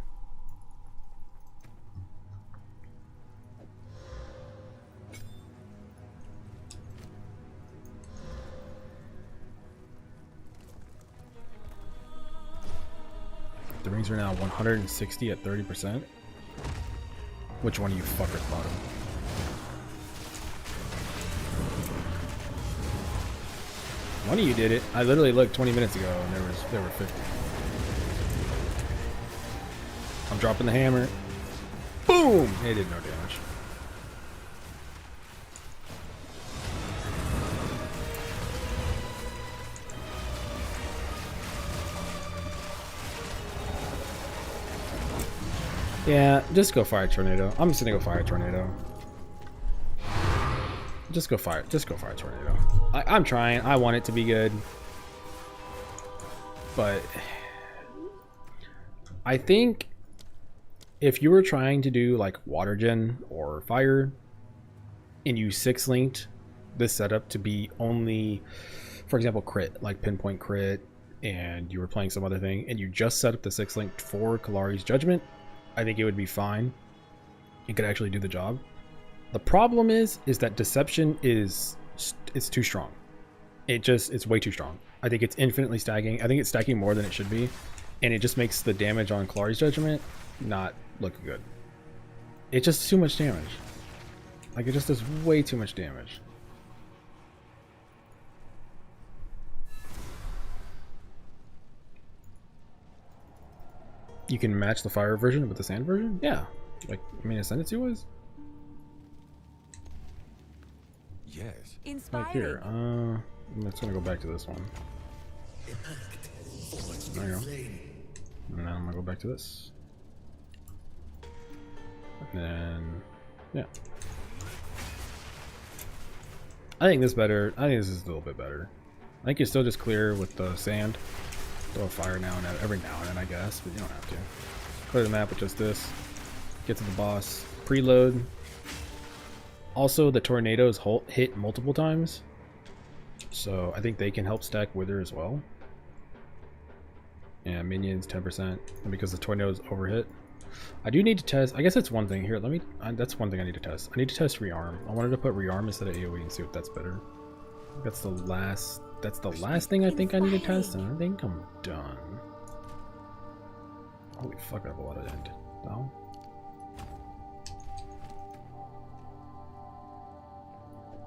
The rings are now 160 at 30%. Which one of you fuckers bought them? One of you did it. I literally looked 20 minutes ago and there were 50. I'm dropping the hammer. Boom! It did no damage. Yeah, just go Fire Tornado. I'm just gonna go Fire Tornado. Just go Fire Tornado. I'm trying. I want it to be good. But I think if you were trying to do like Water Gen or Fire and you 6-linked this setup to be only, for example, crit, like Pinpoint Crit, and you were playing some other thing, and you just set up the 6-linked for Kalari's Judgment, I think it would be fine. It could actually do the job. The problem is that Deception is too strong. It's way too strong. I think it's infinitely stacking. I think it's stacking more than it should be, and it just makes the damage on Kalari's Judgment not look good. It's just too much damage. Like, it just does way too much damage. You can match the fire version with the sand version? Yeah. Like, I mean, Ascendancy was? Yes. Like here. I'm just gonna go back to this one. There you go. And now I'm gonna go back to this. And then, yeah. I think this better. I think this is a little bit better. I think you still just clear with the sand. Throw a fire now and then, every now and then, I guess, but you don't have to. Clear the map with just this. Get to the boss. Preload. Also, the tornadoes hit multiple times, so I think they can help stack Wither as well. Yeah, minions 10%, and because the tornadoes overhit. I do need to test. I guess that's one thing here. Let me. That's one thing I need to test. I need to test rearm. I wanted to put rearm instead of AOE and see if that's better. That's the last. That's the last thing I think I need to test, and I think I'm done. Holy fuck! I have a lot of end. No.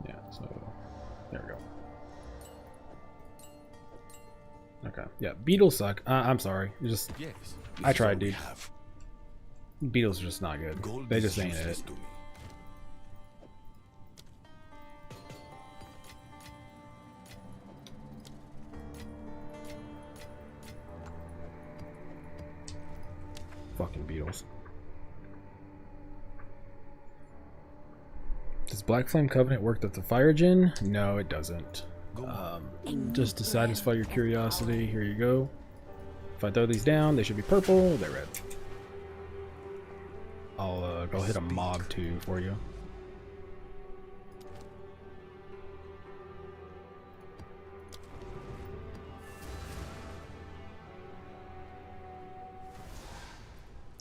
Yeah. So there we go. Okay. Yeah. Beetles suck. I'm sorry. Just. Yes, I tried, dude. Beetles are just not good. They just ain't it. Fucking Beetles. Does Black Flame Covenant work with the Fire Djinn? No, it doesn't. Just to satisfy your curiosity, here you go. If I throw these down, they should be purple. They're red. I'll go hit a mob too for you.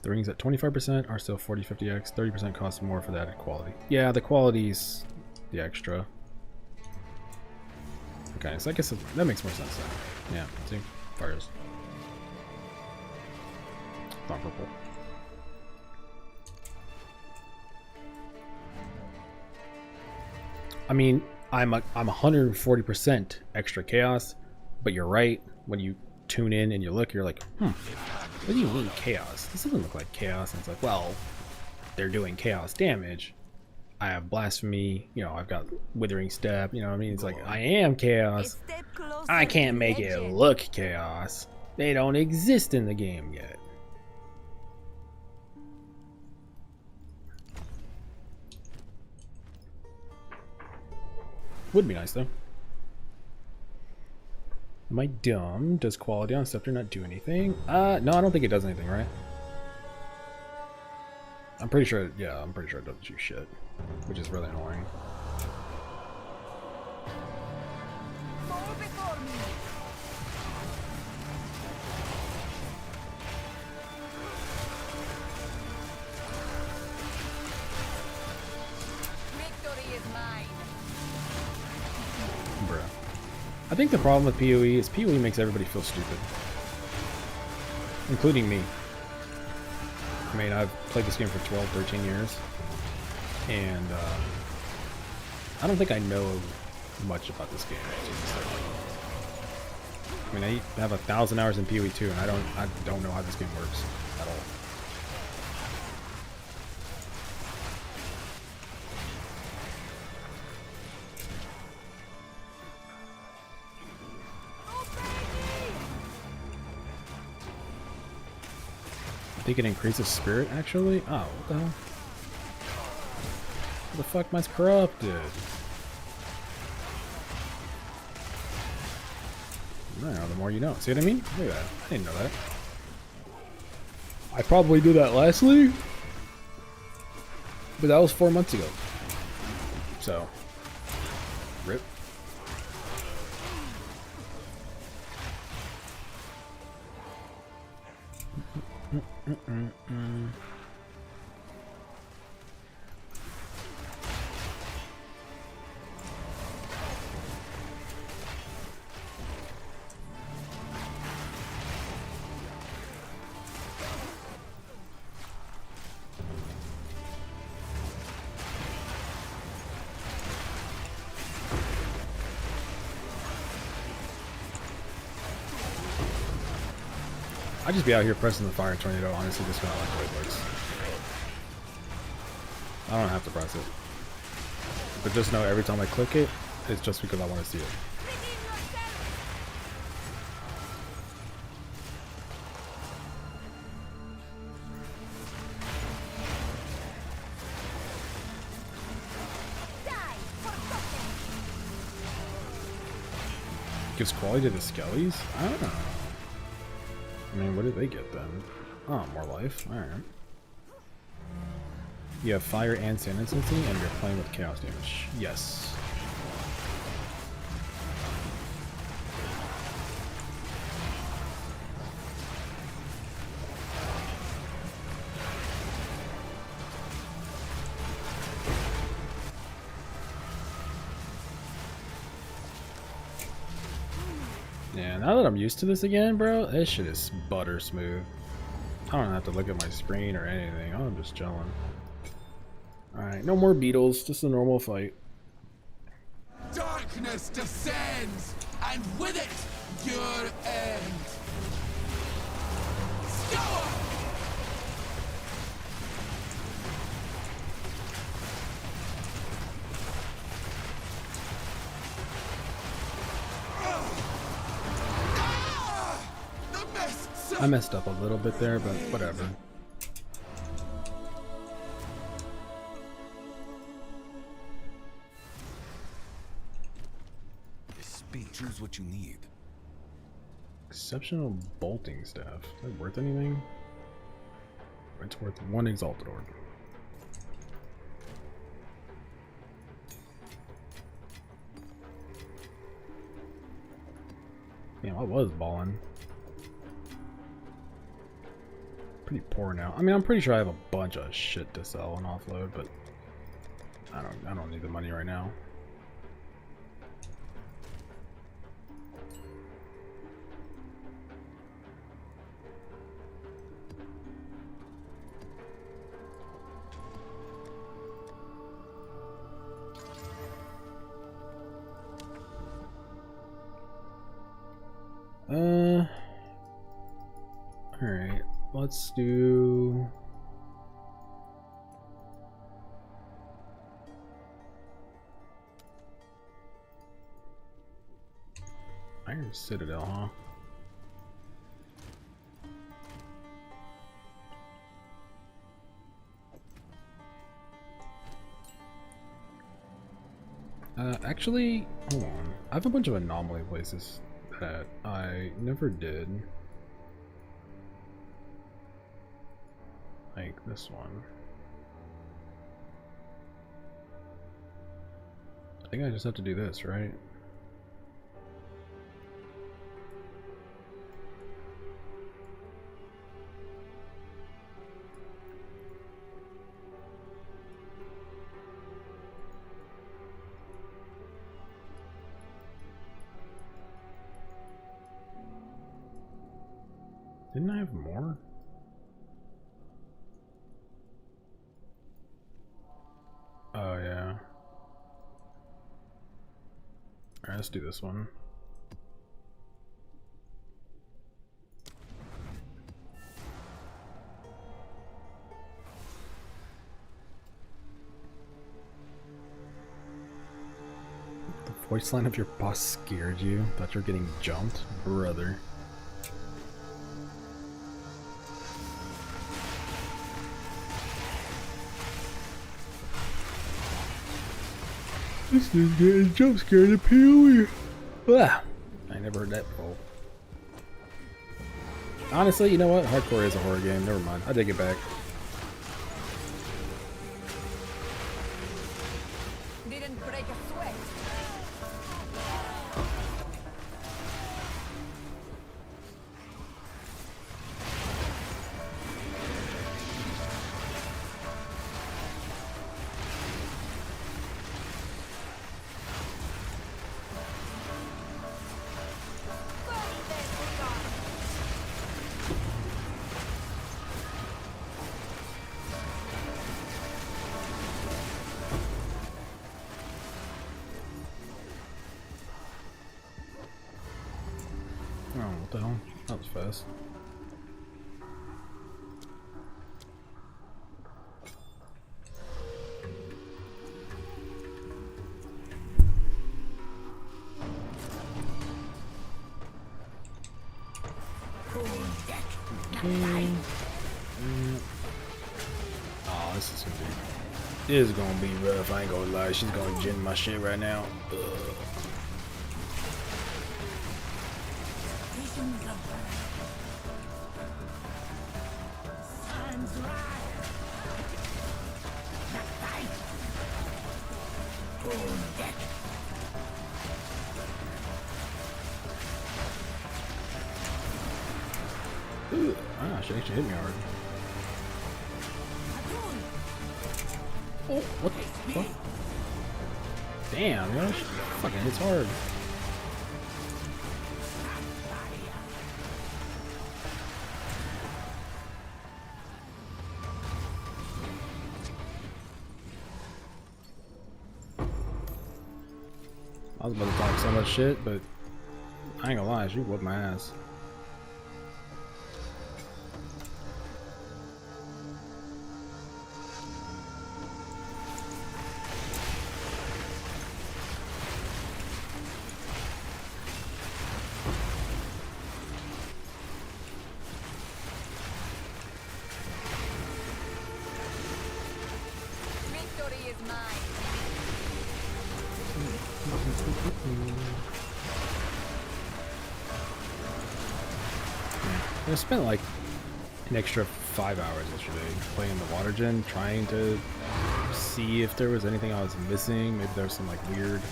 The rings at 25% are still 40-50x. 30% costs more for the added quality. Yeah, the quality's the extra. Okay, so I guess that makes more sense then. Yeah, see? Fires. It's not purple. I mean, I'm 140% extra chaos, but you're right. When you tune in and you look, you're like, what do you mean chaos? This doesn't look like chaos. And it's like, well, they're doing chaos damage. I have blasphemy, you know, I've got withering step, you know what I mean? It's like, I am chaos. I can't make it look chaos. They don't exist in the game yet. Would be nice though. Am I dumb? Does quality on scepter not do anything? No, I don't think it does anything, right? I'm pretty sure, yeah, I'm pretty sure it doesn't do shit, which is really annoying. I think the problem with PoE is PoE makes everybody feel stupid. Including me. I mean, I've played this game for 12, 13 years. And, I don't think I know much about this game. I mean, I have 1,000 hours in PoE too, and I don't know how this game works at all. I think it increases spirit, actually? Oh, what the hell? What the fuck mine's corrupted? I don't know, the more you know. See what I mean? Look at that. I didn't know that. I probably did that last league, but that was 4 months ago. So, rip. I'd just be out here pressing the fire tornado, honestly, just not like the way it works. I don't have to press it. But just know every time I click it, it's just because I want to see it. Gives quality to the skellies? I don't know. I mean, what did they get then? Oh, more life. Alright. You have fire and sand intensity, and you're playing with chaos damage. Yes. Yeah, now that I'm used to this again, bro, this shit is butter smooth. I don't have to look at my screen or anything. I'm just chilling. Alright, no more beetles, just a normal fight. Darkness descends, and with it, your end. Scour! I messed up a little bit there, but whatever. Choose what you need. Exceptional bolting staff. Is that worth anything? It's worth 1 exalted orb. Damn, I was balling. Pretty poor now. I mean, I'm pretty sure I have a bunch of shit to sell and offload, but I don't need the money right now. Alright, let's do... Iron Citadel, huh? Actually, hold on. I have a bunch of anomaly places that I never did. Like this one. I think I just have to do this, right? Didn't I have more? Oh yeah. Alright, let's do this one. The voice line of your boss scared you? Thought you were getting jumped? Brother. This is getting jump scared of Pee-wee. Ah, I never heard that before. Honestly, you know what? Hardcore is a horror game. Never mind. I take it back. Didn't break a sweat. Oh, what the hell? That was fast. Oh, this is gonna be rough. I ain't gonna lie. She's gonna Djinn my shit right now. Ugh. Ah, she actually hit me hard. Oh, what the fuck? Damn, yo, she fucking hits hard. I was about to talk so much shit, but I ain't gonna lie, she whooped my ass. Victory is mine. I spent like an extra 5 hours yesterday playing the water gen, trying to see if there was anything I was missing. Maybe there was some like weird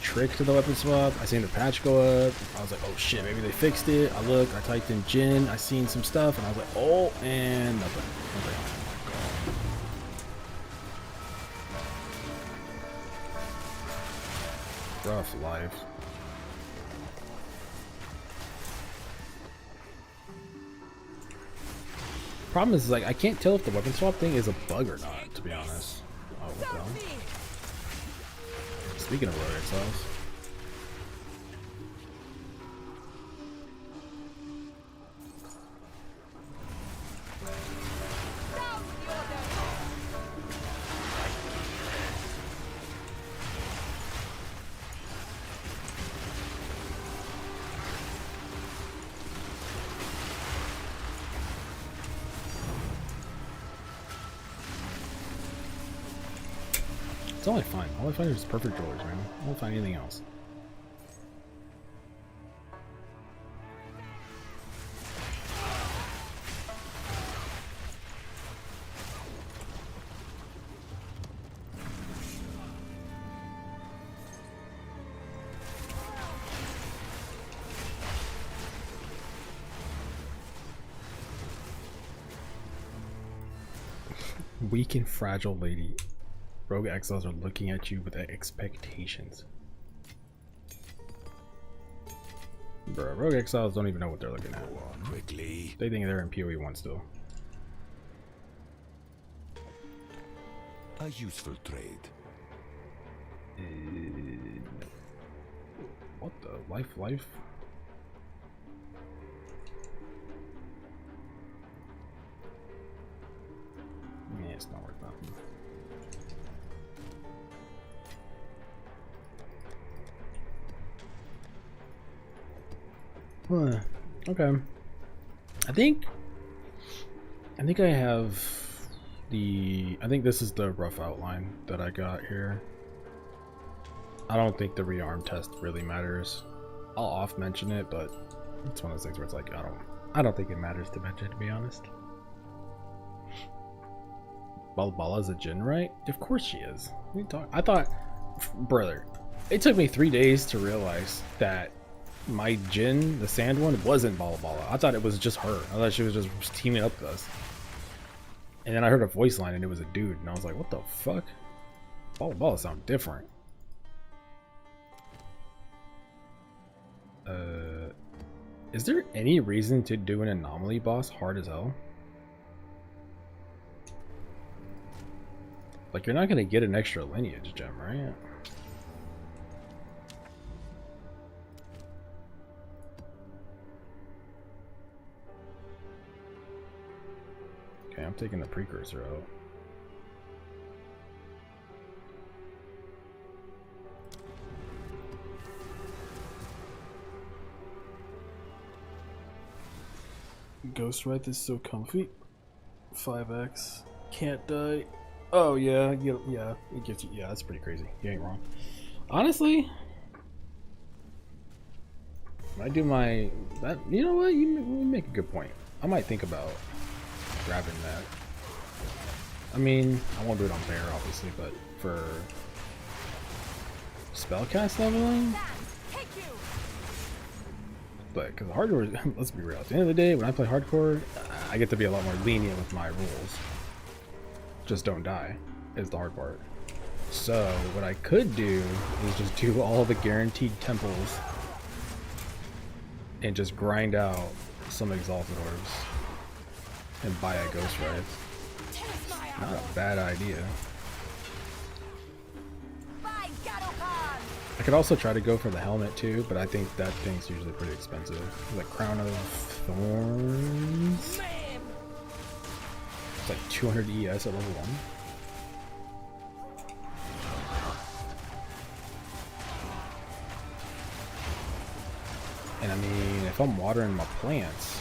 trick to the weapon swap. I seen the patch go up. I was like, oh shit, maybe they fixed it. I looked, I typed in Djinn, I seen some stuff, and I was like, oh, and nothing. I was like, oh my god. Rough life. Problem is, like, I can't tell if the weapon swap thing is a bug or not, to be honest. Oh, what the hell? Speaking of rogue exiles. It's only fine. All I find is perfect rollers, man. I won't find anything else. Weak and fragile lady. Rogue exiles are looking at you with expectations. Bro, rogue exiles don't even know what they're looking at. Quickly. They think they're in PoE 1 still. A useful trade. What the? Life? Yeah, it's not worth nothing. Okay. I think I have I think this is the rough outline that I got here. I don't think the rearm test really matters. I'll off mention it, but it's one of those things where it's like I don't think it matters to mention, to be honest. Balbala's a Djinn, right? Of course she is. What are you talking? I thought, brother, it took me 3 days to realize that my Djinn, the sand one, wasn't Balabala. I thought it was just her. I thought she was just teaming up with us. And then I heard a voice line and it was a dude, and I was like, what the fuck? Balabala sound different. Is there any reason to do an anomaly boss hard as hell? Like, you're not gonna get an extra lineage gem, right? Okay, I'm taking the precursor out. Ghostwraith is so comfy. 5x. Can't die. Oh yeah, yeah, it gives you, yeah, that's pretty crazy. You ain't wrong. Honestly, I do my, that, you know what, you make a good point. I might think about grabbing that. I mean, I won't do it on bear, obviously, but for spellcast leveling, but because hardcore, let's be real, at the end of the day, when I play hardcore, I get to be a lot more lenient with my rules. Just don't die is the hard part. So what I could do is just do all the guaranteed temples and just grind out some exalted orbs and buy a Ghostwraith. Not a bad idea. I could also try to go for the helmet too, but I think that thing's usually pretty expensive. The Crown of Thorns. It's like 200 ES at level 1. And I mean, if I'm watering my plants,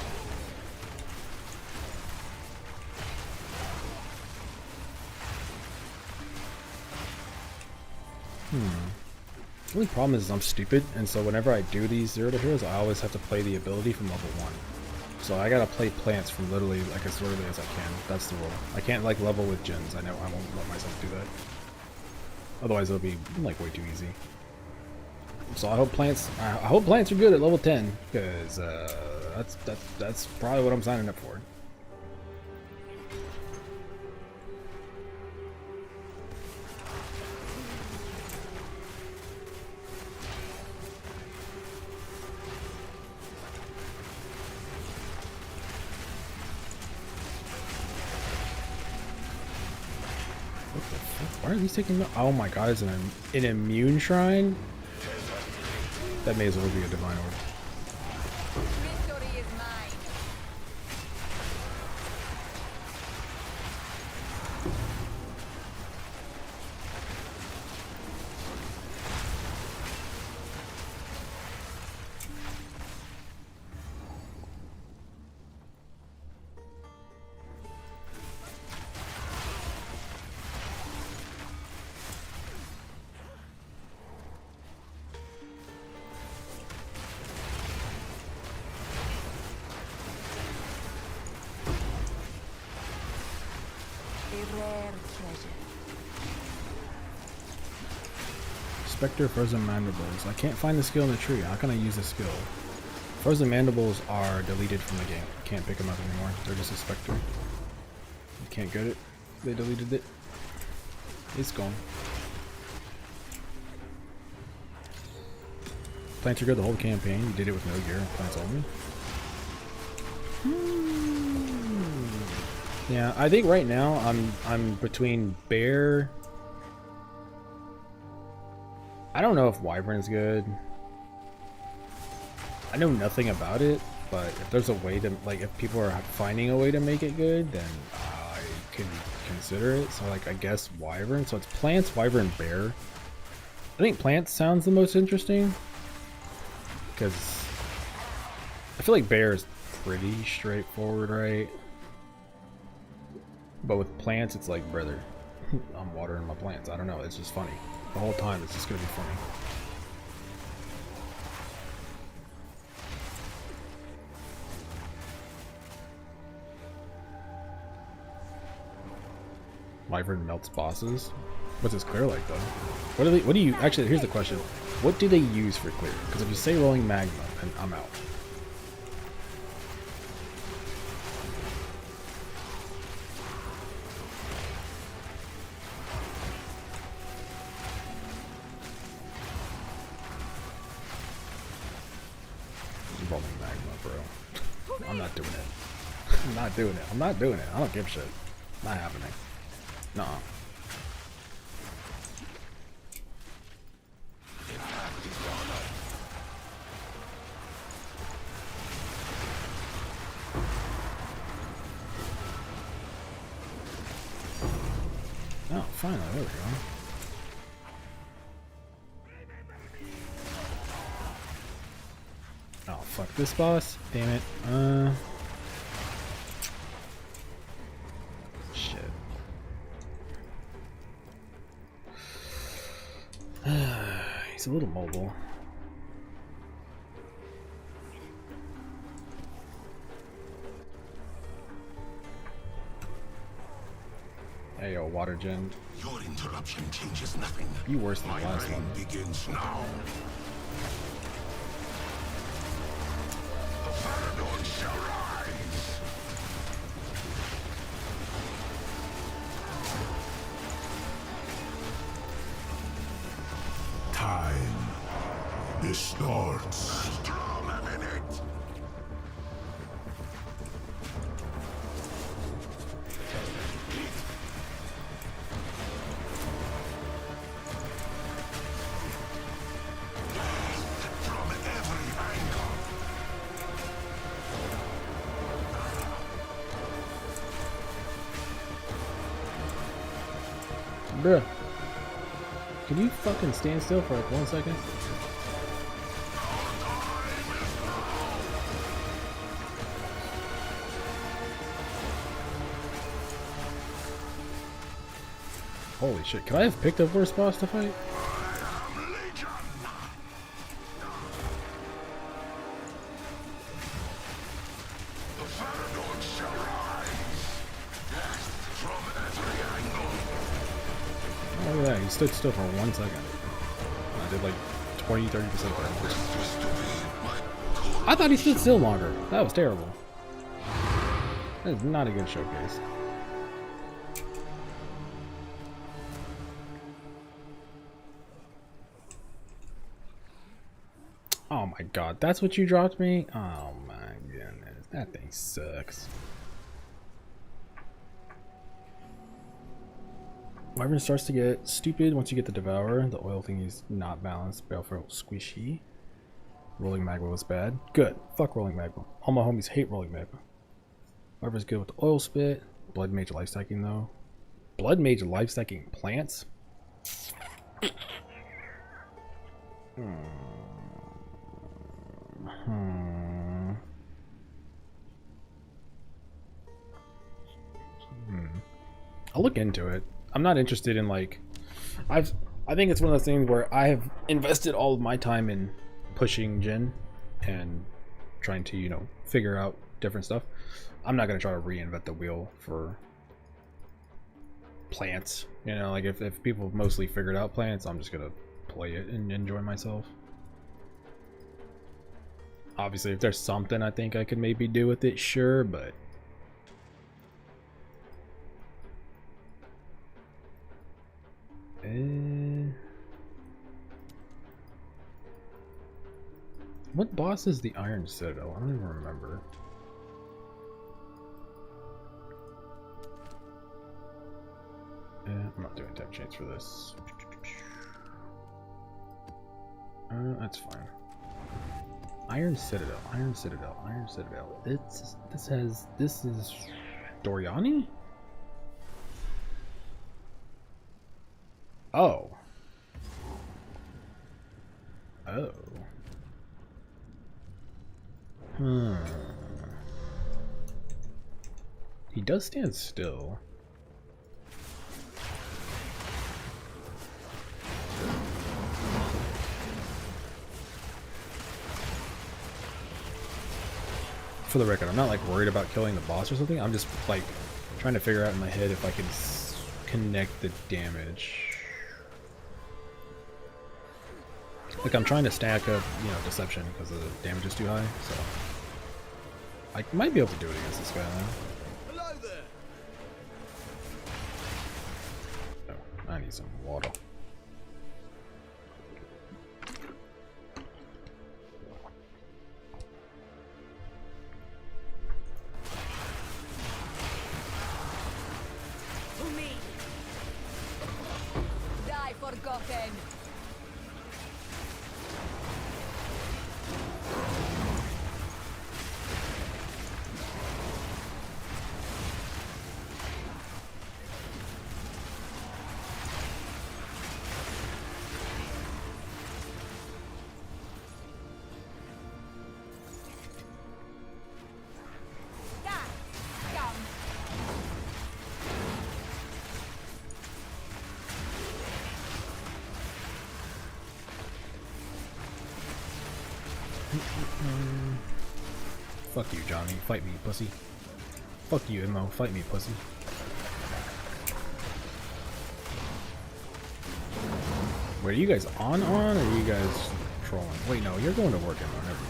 the only problem is I'm stupid, and so whenever I do these 0 to heroes, I always have to play the ability from level 1. So I gotta play plants from literally like as early as I can. That's the rule. I can't like level with Djinns. I know I won't let myself do that. Otherwise it'll be like way too easy. So I hope plants are good at level 10, because that's probably what I'm signing up for. What the fuck? Why are these taking? Oh my god! Is an immune shrine? That may as well be a divine orb. Victory is mine. A rare treasure. Spectre Frozen Mandibles. I can't find the skill in the tree. How can I use the skill? Frozen Mandibles are deleted from the game. Can't pick them up anymore. They're just a Spectre. You can't get it. They deleted it. It's gone. Plants are good the whole campaign. You did it with no gear. Plants only. Yeah, I think right now I'm between bear. I don't know if wyvern's good. I know nothing about it, but if there's a way to, like, if people are finding a way to make it good, then I could consider it. So like, I guess wyvern. So it's plants, wyvern, bear. I think plants sounds the most interesting, because I feel like bear is pretty straightforward, right? But with plants, it's like, brother, I'm watering my plants. I don't know. It's just funny. The whole time, it's just going to be funny. Wyvern melts bosses. What's his clear like, though? What do you, actually, here's the question. What do they use for clear? Because if you say rolling magma, then I'm out. Rolling magma, bro. I'm not doing it. I'm not doing it. I'm not doing it. I don't give a shit. Not happening. Nuh-uh. Oh, finally, there we go. Oh, fuck this boss. Damn it. Shit. He's a little mobile. Hey, yo, water Djinn. Your interruption changes nothing. You worse than the My last reign one. begins now. The Paradon shall rise. Time. Distorts. Drama minute. Bruh. Can you fucking stand still for like 1 second? Holy shit, could I have picked up worse boss to fight? Oh, look at that, he stood still for 1 second. I did like 20-30% damage. I thought he stood still longer. That was terrible. That is not a good showcase. Oh my god, that's what you dropped me? Oh my goodness, that thing sucks. Wyvern starts to get stupid once you get the Devourer. The oil thing is not balanced. Baleful squishy. Rolling Magma was bad. Good. Fuck Rolling Magma. All my homies hate Rolling Magma. Wyvern's good with the oil spit. Blood Mage life stacking though. Blood Mage life stacking plants? I'll look into it. I'm not interested in like I think it's one of those things where I have invested all of my time in pushing Djinn and trying to, you know, figure out different stuff. I'm not gonna try to reinvent the wheel for plants. You know, like if people have mostly figured out plants, I'm just gonna play it and enjoy myself. Obviously, if there's something I think I could maybe do with it, sure, but what boss is the Iron Citadel? I don't even remember. I'm not doing tech chains for this. That's fine. Iron Citadel, Iron Citadel, Iron Citadel. This is Doriani? Oh. Oh. He does stand still. For the record, I'm not like worried about killing the boss or something. I'm just like trying to figure out in my head if I can connect the damage. Like I'm trying to stack up, you know, deception because the damage is too high. So I might be able to do it against this guy now. Hello there. Oh, I need some water. Forgotten. Fuck you, Johnny. Fight me, pussy. Fuck you, Immo. Fight me, pussy. Wait, are you guys on, or are you guys trolling? Wait, no, you're going to work, Immo. Never mind.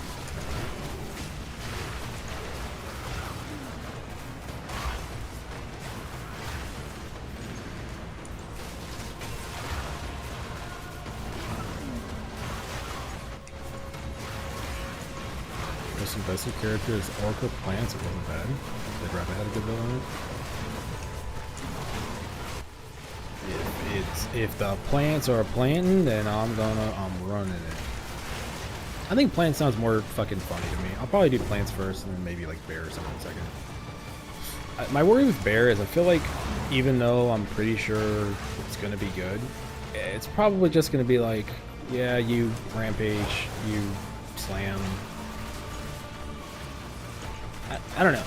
Most invested character is Orca Plants. It wasn't bad. They'd rather had a good build on it. If the plants are planting, then I'm running it. I think plants sounds more fucking funny to me. I'll probably do plants first and then maybe like bear or something in a second. My worry with Bear is I feel like even though I'm pretty sure it's gonna be good, it's probably just gonna be like, yeah, you rampage, you slam. I don't know.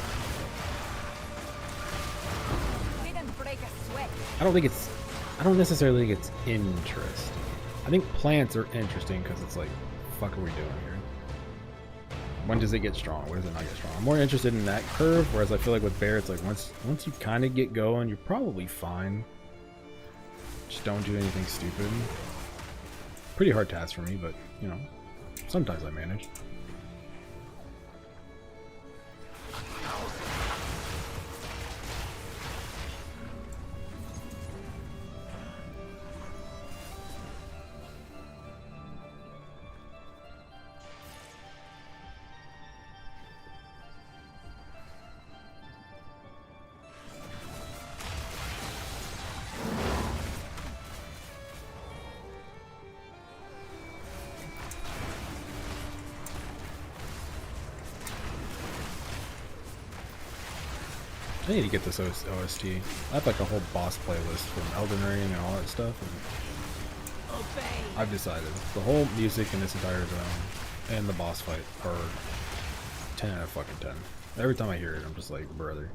Didn't break a sweat. I don't necessarily think it's interesting. I think plants are interesting because it's like, fuck are we doing here? When does it get strong? When does it not get strong? I'm more interested in that curve, whereas I feel like with Bear, it's like once you kind of get going, you're probably fine. Just don't do anything stupid. Pretty hard task for me, but you know, sometimes I manage. I need to get this OST. I have like a whole boss playlist from Elden Ring and all that stuff. And I've decided the whole music in this entire zone and the boss fight are 10 out of fucking 10. Every time I hear it, I'm just like, brother,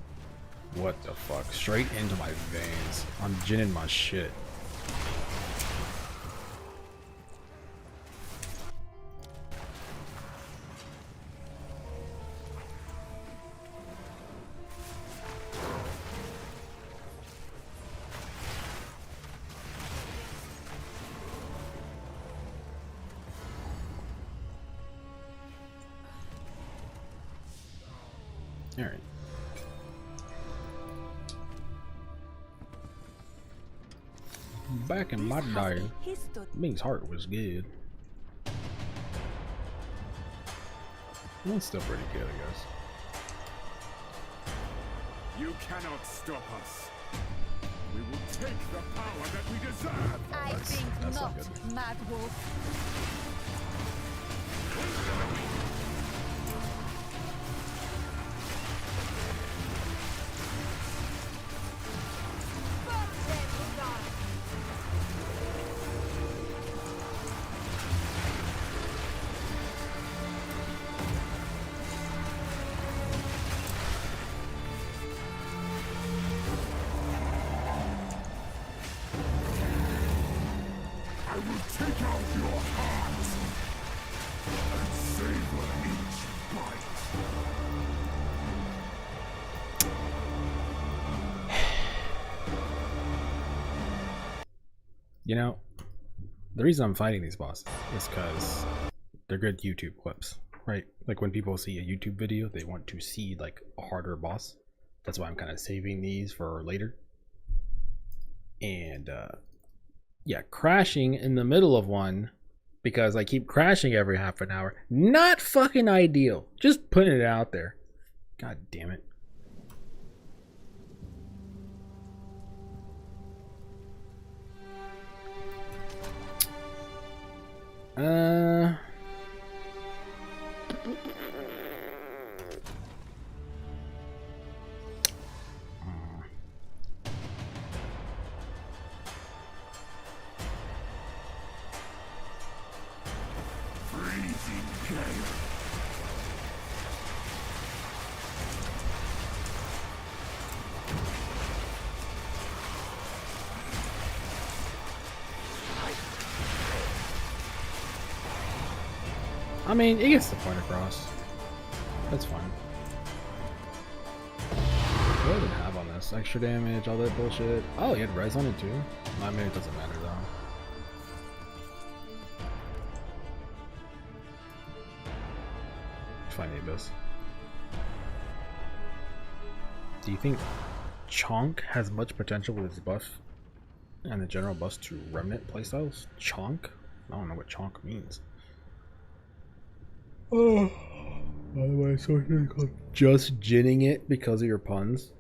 what the fuck? Straight into my veins. I'm ginning my shit. Alright. Back in my day, Ming's heart was good. It's still pretty good, I guess. You cannot stop us. We will take the power that we deserve. I think that's not, not good. Mad Wolf. I will take out your heart and savor each bite. You know, the reason I'm fighting these bosses is because they're good YouTube clips, right? Like when people see a YouTube video, they want to see like a harder boss. That's why I'm kind of saving these for later. And yeah, crashing in the middle of one because I keep crashing every half an hour. Not fucking ideal. Just putting it out there. God damn it. Freezing gale. I mean, it gets the point across. That's fine. What did it have on this? Extra damage, all that bullshit. Oh, he had res on it too. I mean, it doesn't matter though. If I need this. Do you think Chonk has much potential with his buff and the general buffs to Remnant playstyles? Chonk? I don't know what Chonk means. Oh, by the way, so here called just ginning it because of your puns.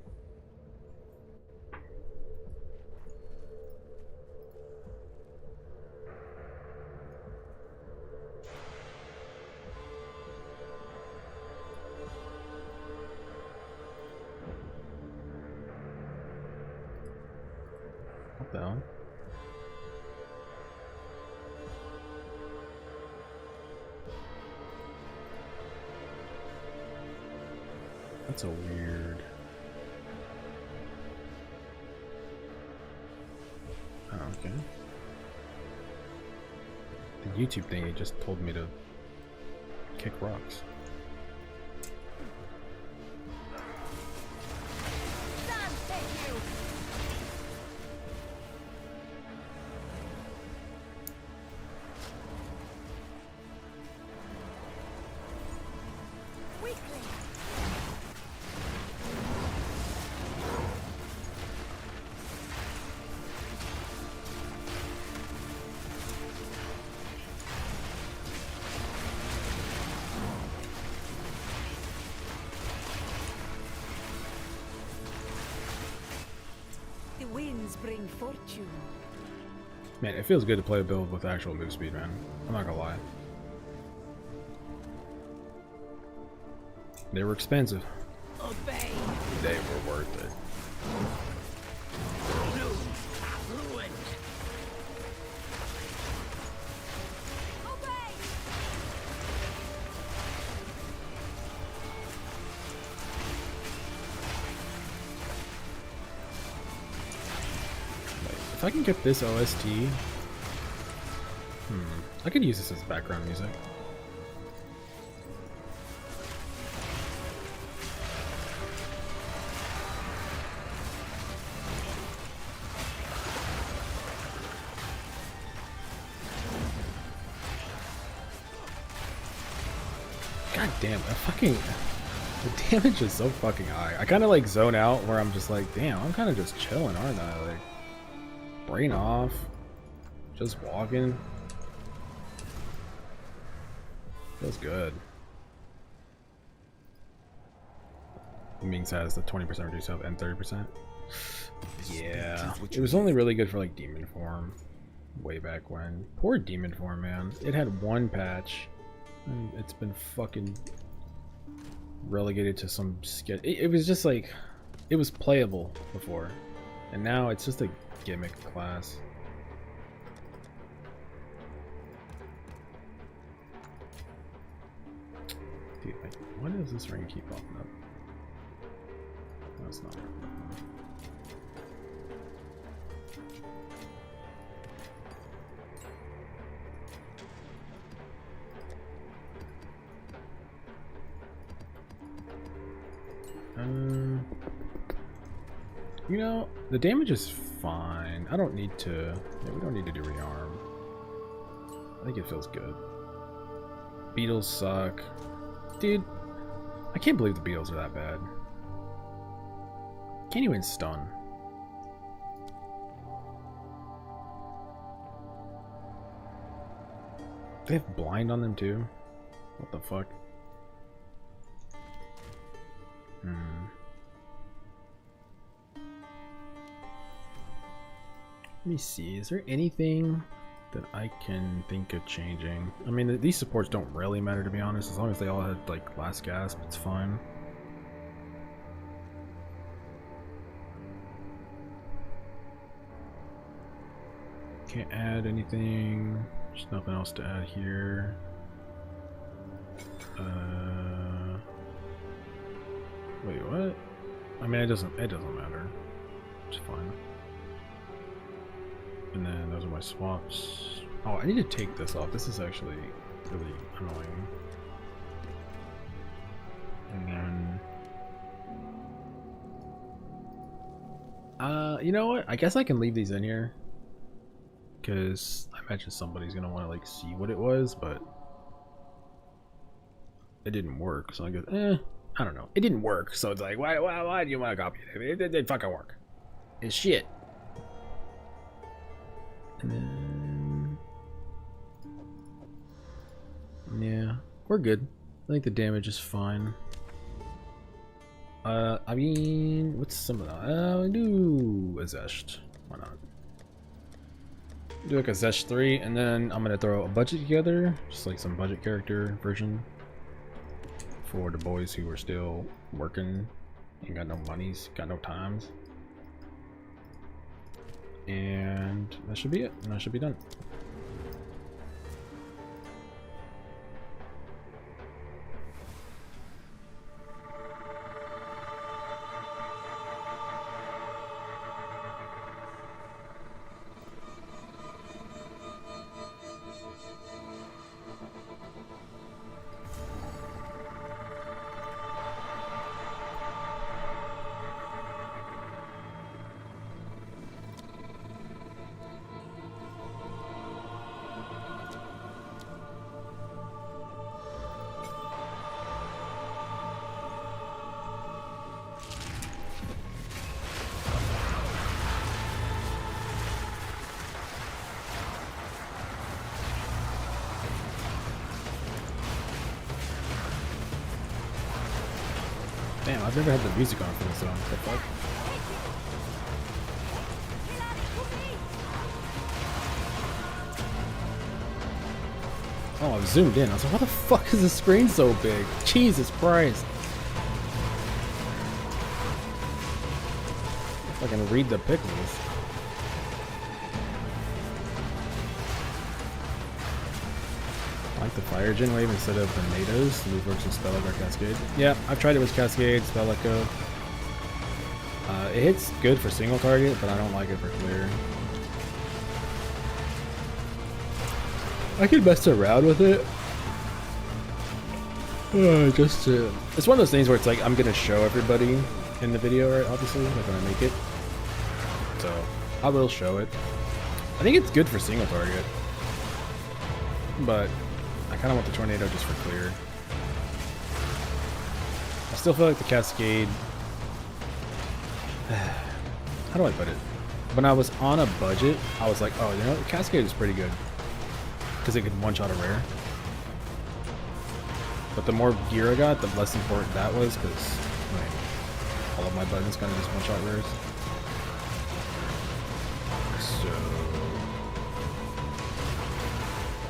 That's a weird. Oh, okay. The YouTube thing, it just told me to kick rocks. Stand, thank you. Weakling. The winds bring fortune. Man, it feels good to play a build with actual move speed, man. I'm not gonna lie. They were expensive. Obey. They were worth it. Ruined. Obey. If I can get this OST, I could use this as background music. God damn, the damage is so fucking high. I kind of like zone out where I'm just like, damn, I'm kind of just chilling, aren't I? Like, brain off, just walking. Feels good. Being sad is the 20% reduce health and 30%. Yeah, it was only really good for like demon form way back when. Poor demon form, man. It had one patch and it's been fucking relegated to some skit. It was just like, it was playable before, and now it's just a gimmick class. Dude, like, why does this ring keep popping up? No, it's not. You know, the damage is fine. I don't need to. Yeah, we don't need to do rearm. I think it feels good. Beetles suck. Dude, I can't believe the Beetles are that bad. Can't even stun. They have blind on them too? What the fuck? Let me see, is there anything that I can think of changing? I mean, these supports don't really matter, to be honest. As long as they all had, like, last gasp, it's fine. Can't add anything. There's nothing else to add here. Wait, what? I mean, it doesn't matter. It's fine. And then those are my swaps. Oh, I need to take this off. This is actually really annoying. And then you know what? I guess I can leave these in here, because I imagine somebody's gonna want to like see what it was, but it didn't work. So I guess, I don't know. It didn't work, so it's like, why do you want to copy it? It didn't fucking work. It's shit. And then, yeah, we're good. I think the damage is fine. I mean, what's some of that? Do a Zesht. Why not? Do like a Zesht 3, and then I'm gonna throw a budget together, just like some budget character version for the boys who are still working, ain't got no monies, got no times. And that should be it, and I should be done. Damn, I've never had the music on for this song. What the fuck? Oh, I've zoomed in. I was like, why the fuck is the screen so big? Jesus Christ. If I can read the pixels. I like the fire Djinn wave instead of the NATOs. Move works with Spell Echo Cascade. Yeah, I've tried it with Cascade, Spell Echo. It hits good for single target, but I don't like it for clear. I could mess around with it. It's one of those things where it's like I'm gonna show everybody in the video, right? Obviously, like when I make it. So I will show it. I think it's good for single target, but I kind of want the tornado just for clear. I still feel like the Cascade. How do I put it? When I was on a budget, I was like, oh, you know, the Cascade is pretty good. Because it could one-shot a rare. But the more gear I got, the less important that was, because all of my buttons kind of just one-shot rares. So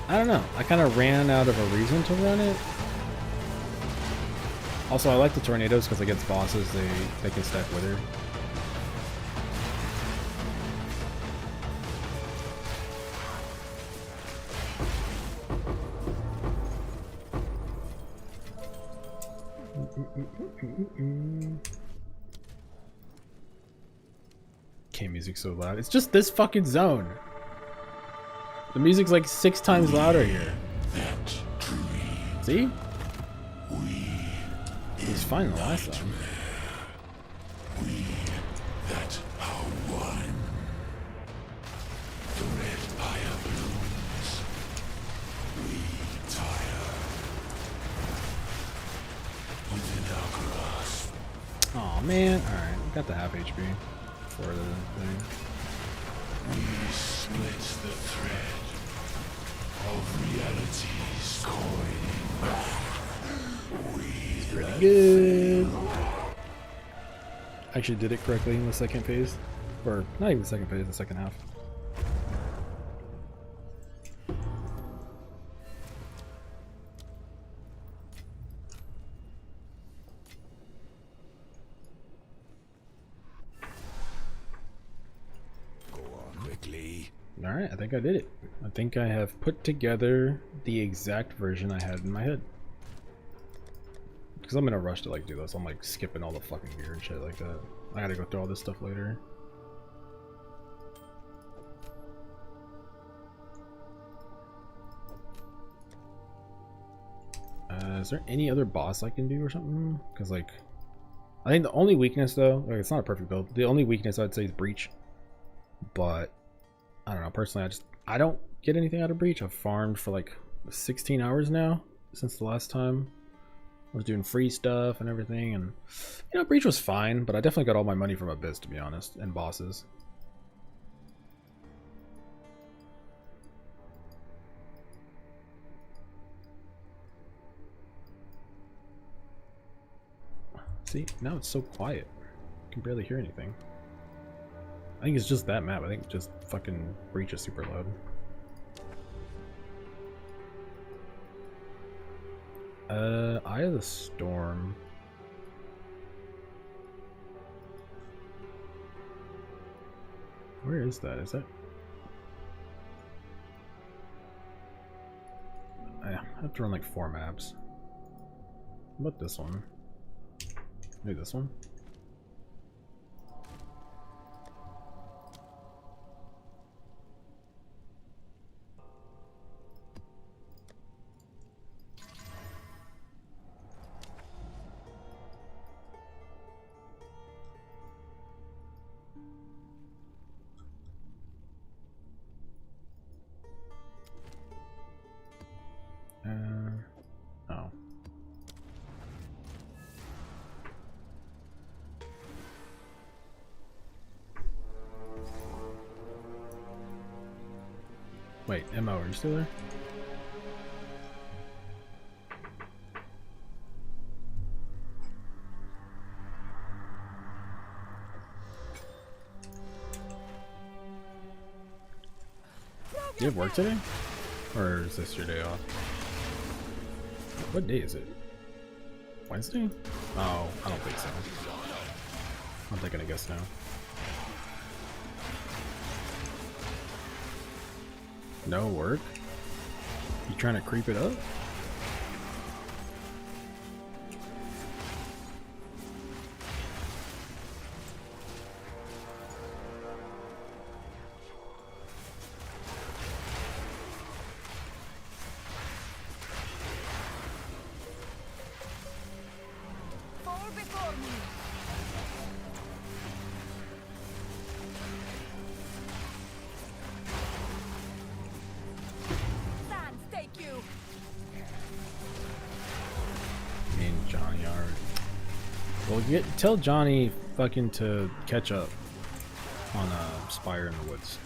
I don't know. I kind of ran out of a reason to run it. Also, I like the tornadoes because against bosses, they can stack Wither. Okay, music's so loud. It's just this fucking zone. The music's like 6 times louder here. See? It was fine the last time. We that are one. The red fire blooms. We tire. Within our grasp. Oh man, alright, we got the half HP for the thing. We split the thread of reality's coiling. We Pretty good. Actually did it correctly in the second phase. Or not even the second phase, the second half. Alright, I think I did it. I think I have put together the exact version I had in my head. Because I'm in a rush to like do this. I'm like skipping all the fucking gear and shit like that. I gotta go through all this stuff later. Is there any other boss I can do or something? Because like, I think the only weakness though, like it's not a perfect build. The only weakness I'd say is Breach. But I don't know, personally I don't get anything out of Breach. I've farmed for like 16 hours now since the last time. I was doing free stuff and everything, and you know, Breach was fine, but I definitely got all my money from Abyss, to be honest, and bosses. See, now it's so quiet. I can barely hear anything. I think it's just that map. I think just fucking Breach is super loud. Eye of the Storm. Where is that? Is that? I have to run like 4 maps. How about this one? Maybe this one? Oh. Wait, MO, are you still there? you have work today? Or is this your day off? What day is it? Wednesday? Oh, I don't think so. I'm taking a guess now. No work? You trying to creep it up? Fall before me. Stand, take you. Me and Johnny are. Well, tell Johnny fucking to catch up on Spire in the Woods.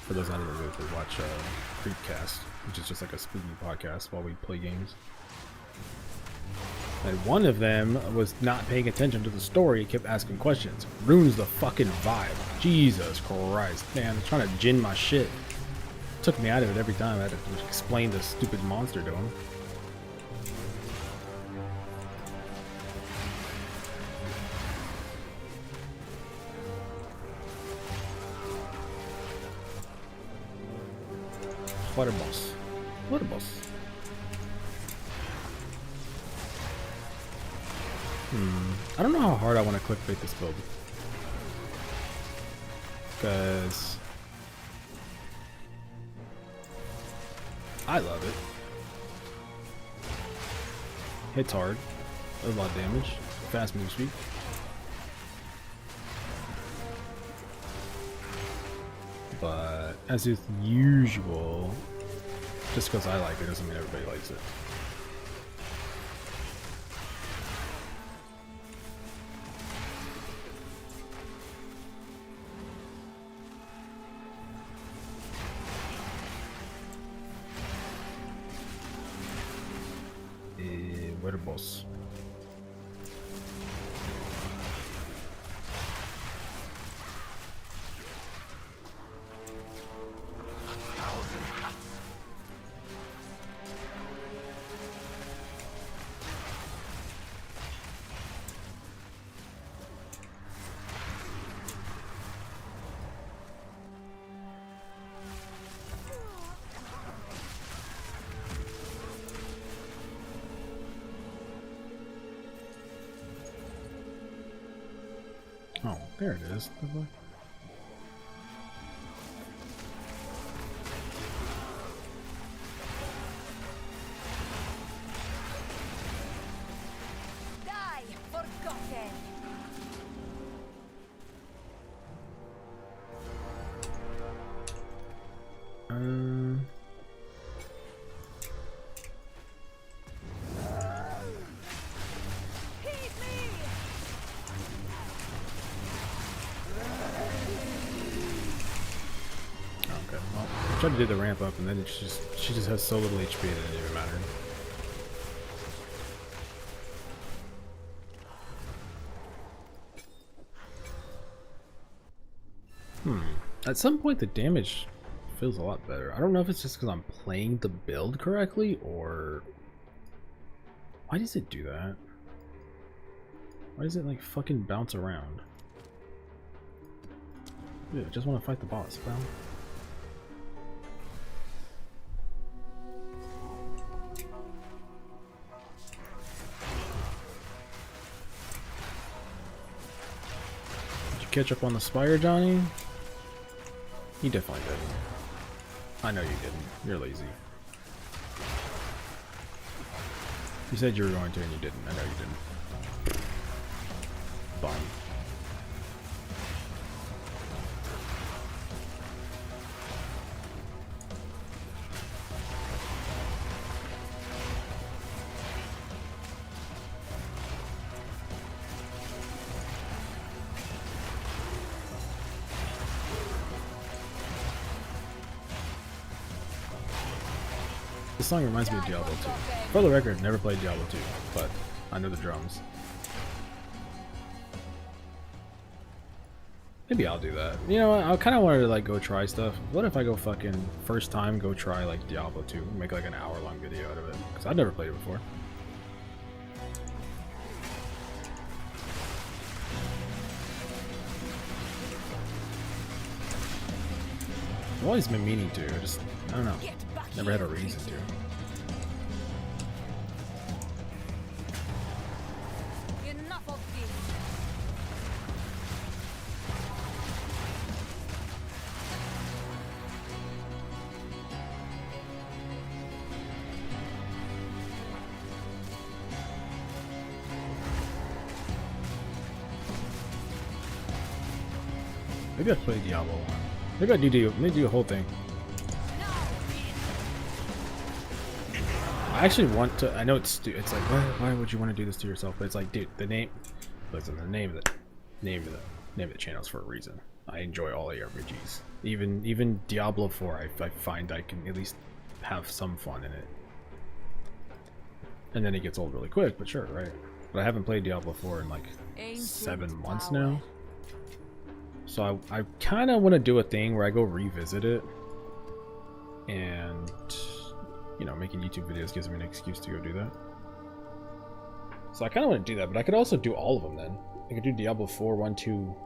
For those out of the way to watch Creepcast, which is just like a spooky podcast while we play games. And one of them was not paying attention to the story, kept asking questions. Ruins the fucking vibe. Jesus Christ, man, trying to Djinn my shit. Took me out of it every time. I had to explain the stupid monster to him. Water boss. Water boss. I don't know how hard I want to clickbait this build. Because I love it. Hits hard. Does a lot of damage. Fast move speed. But as is usual, just because I like it doesn't mean everybody likes it. Water boss. Oh, there it is. Die, forgotten. Hit me. Okay, well, I tried to do the ramp up and then it's just, she just has so little HP that it didn't even matter. At some point the damage feels a lot better. I don't know if it's just because I'm playing the build correctly or... Why does it do that? Why does it like fucking bounce around? Dude, I just want to fight the boss, bro. Did you catch up on the Spire, Johnny? You definitely didn't. I know you didn't. You're lazy. You said you were going to and you didn't. I know you didn't. Bum. This song reminds me of Diablo 2. For the record, never played Diablo 2, but I know the drums. Maybe I'll do that. You know, I kind of wanted to like go try stuff. What if I go fucking first time go try like Diablo 2, make like an hour-long video out of it? Because I've never played it before. I've always been meaning to. I don't know. Never had a reason to. Enough of this. Maybe I'll play Diablo 1. Maybe I maybe do a whole thing. I actually want to. I know it's like why would you want to do this to yourself? But it's like, dude, listen, the name of the channel is for a reason. I enjoy all ARPGs. Even Diablo 4, I find I can at least have some fun in it. And then it gets old really quick, but sure, right? But I haven't played Diablo 4 in like 7 months now. So I kind of want to do a thing where I go revisit it, and you know, making YouTube videos gives me an excuse to go do that. So I kind of want to do that, but I could also do all of them then. I could do Diablo 4, 1, 2.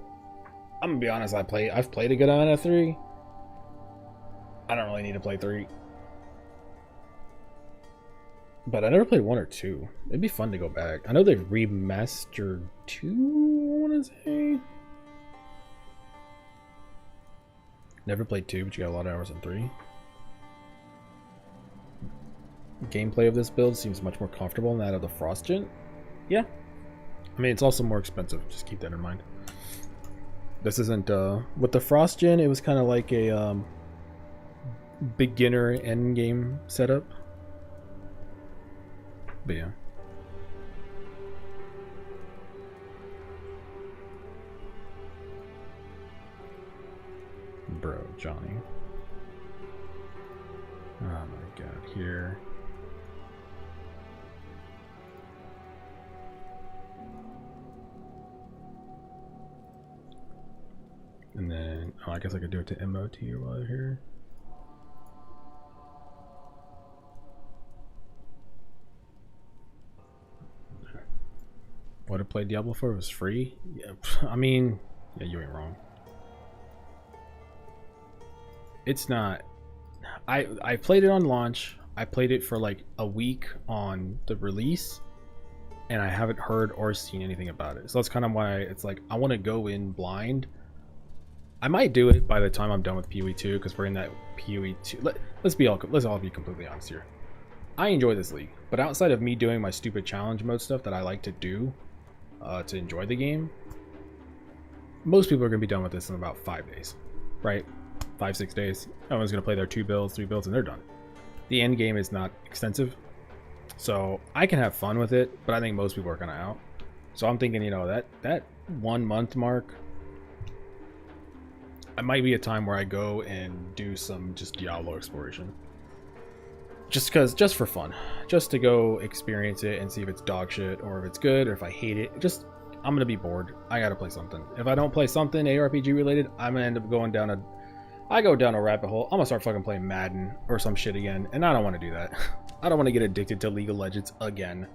I'm gonna be honest, I've played a good amount of 3. I don't really need to play 3. But I never played 1 or 2. It'd be fun to go back. I know they remastered 2, I want to say. Never played 2, but you got a lot of hours in 3. Gameplay of this build seems much more comfortable than that of the Frost Djinn. Yeah. I mean, it's also more expensive. Just keep that in mind. This isn't, with the Frost Djinn, it was kind of like a, beginner endgame setup. But yeah. Bro, Johnny. Oh my god, here. And then, oh, I guess I could do it to MOT while here. What I played Diablo 4 was free? Yeah, I mean, yeah, you ain't wrong. It's not. I played it on launch. I played it for like a week on the release, and I haven't heard or seen anything about it. So that's kind of why it's like I want to go in blind. I might do it by the time I'm done with PoE 2 because we're in that PoE 2. Let's all be completely honest here. I enjoy this league, but outside of me doing my stupid challenge mode stuff that I like to do to enjoy the game, most people are going to be done with this in about 5 days, right? 5-6 days. Everyone's going to play their 2 builds, 3 builds, and they're done. The end game is not extensive, so I can have fun with it, but I think most people are kind of out. So I'm thinking, you know, that 1 month mark, it might be a time where I go and do some just Diablo exploration. Just for fun. Just to go experience it and see if it's dog shit or if it's good or if I hate it. I'm gonna be bored. I gotta play something. If I don't play something ARPG related, I'm gonna end up going down a rabbit hole. I'm gonna start fucking playing Madden or some shit again, and I don't want to do that. I don't want to get addicted to League of Legends again.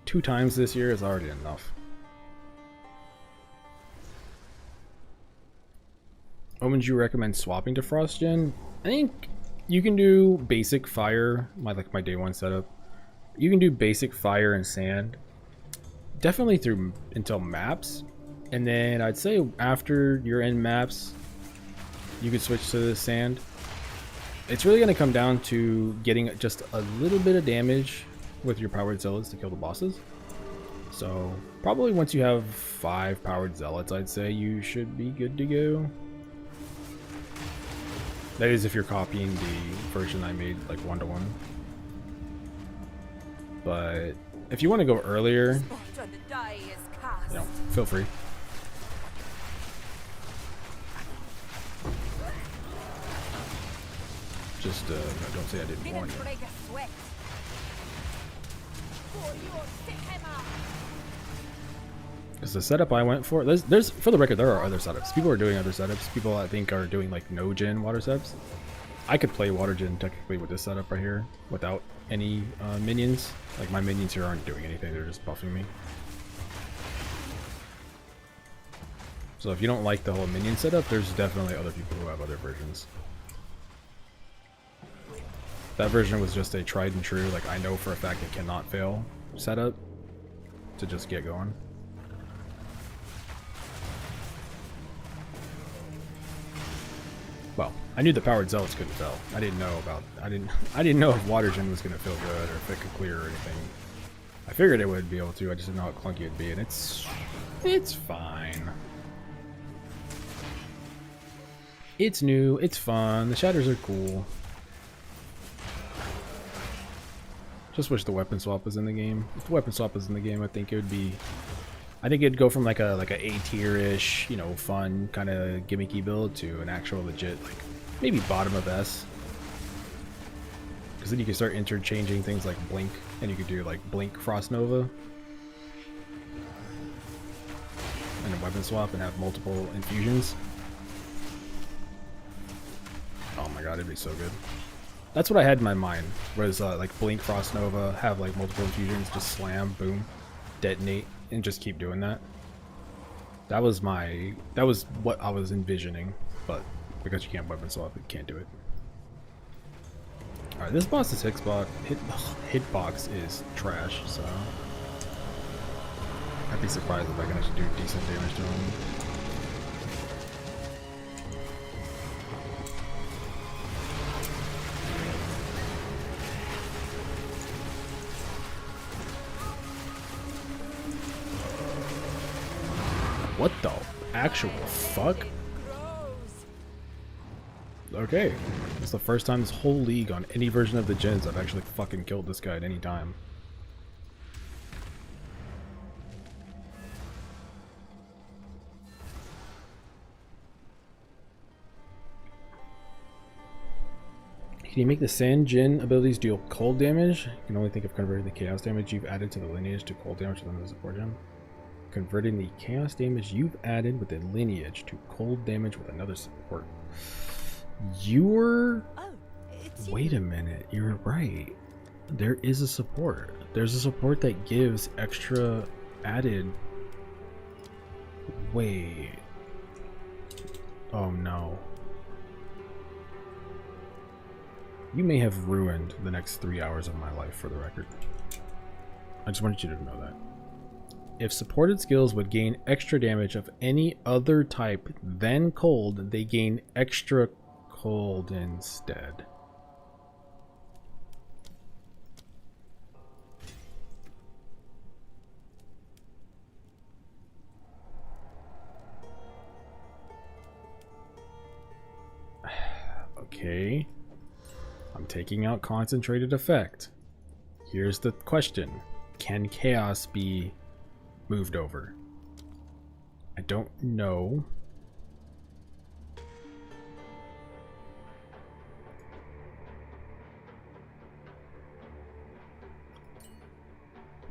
Two times this year is already enough. When would you recommend swapping to Frost Djinn? I think you can do basic fire, my day 1 setup. You can do basic fire and sand. Definitely until maps. And then I'd say after you're in maps, you could switch to the sand. It's really going to come down to getting just a little bit of damage with your powered zealots to kill the bosses. So probably once you have 5 powered zealots, I'd say you should be good to go. That is if you're copying the version I made like 1-to-1. But if you want to go earlier, you know, feel free. Just don't say I didn't warn you. Because the setup I went for, there's for the record, there are other setups. People are doing other setups. People I think are doing like no Djinn water setups. I could play water Djinn technically with this setup right here without any minions. Like my minions here aren't doing anything, they're just buffing me. So if you don't like the whole minion setup, there's definitely other people who have other versions. That version was just a tried and true, like I know for a fact it cannot fail setup to just get going. Well, I knew the powered zealots couldn't fail. I didn't know if water Djinn was gonna feel good or if it could clear or anything. I figured it would be able to, I just didn't know how clunky it'd be, and it's fine. It's new, it's fun, the shatters are cool. Just wish the weapon swap was in the game. If the weapon swap was in the game, I think it would be, I think it'd go from like a A tier-ish, you know, fun kind of gimmicky build to an actual legit, like maybe bottom of S. Because then you can start interchanging things like Blink, and you could do like Blink Frost Nova, and a weapon swap, and have multiple infusions. Oh my god, it'd be so good. That's what I had in my mind, was like Blink Frost Nova, have like multiple infusions, just slam, boom, detonate, and just keep doing that. That was what I was envisioning, but because you can't weapon swap, you can't do it. Alright, this boss's hitbox is trash, so I'd be surprised if I can actually do decent damage to him. What the actual fuck? Okay, it's the first time this whole league on any version of the Djinns I've actually fucking killed this guy at any time. Can you make the Sand Djinn abilities deal cold damage? You can only think of converting the chaos damage you've added to the lineage to cold damage with another support gem. Converting the chaos damage you've added with the lineage to cold damage with another support. Wait a minute, you're right. There is a support. There's a support that gives extra added. Wait. Oh no. You may have ruined the next 3 hours of my life, for the record. I just wanted you to know that. If supported skills would gain extra damage of any other type than cold, they gain extra cold instead. Okay. I'm taking out concentrated effect. Here's the question. Can chaos be moved over? I don't know.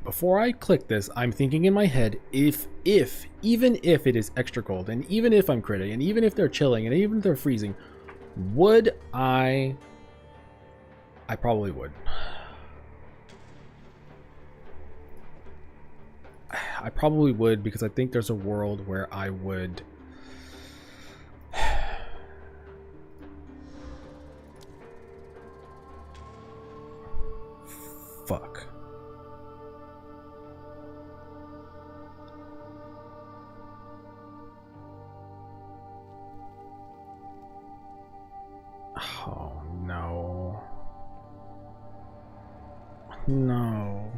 Before I click this, I'm thinking in my head, even if it is extra cold, and even if I'm critting, and even if they're chilling, and even if they're freezing, would I probably would. I probably would, because I think there's a world where I would fuck. Oh no. No.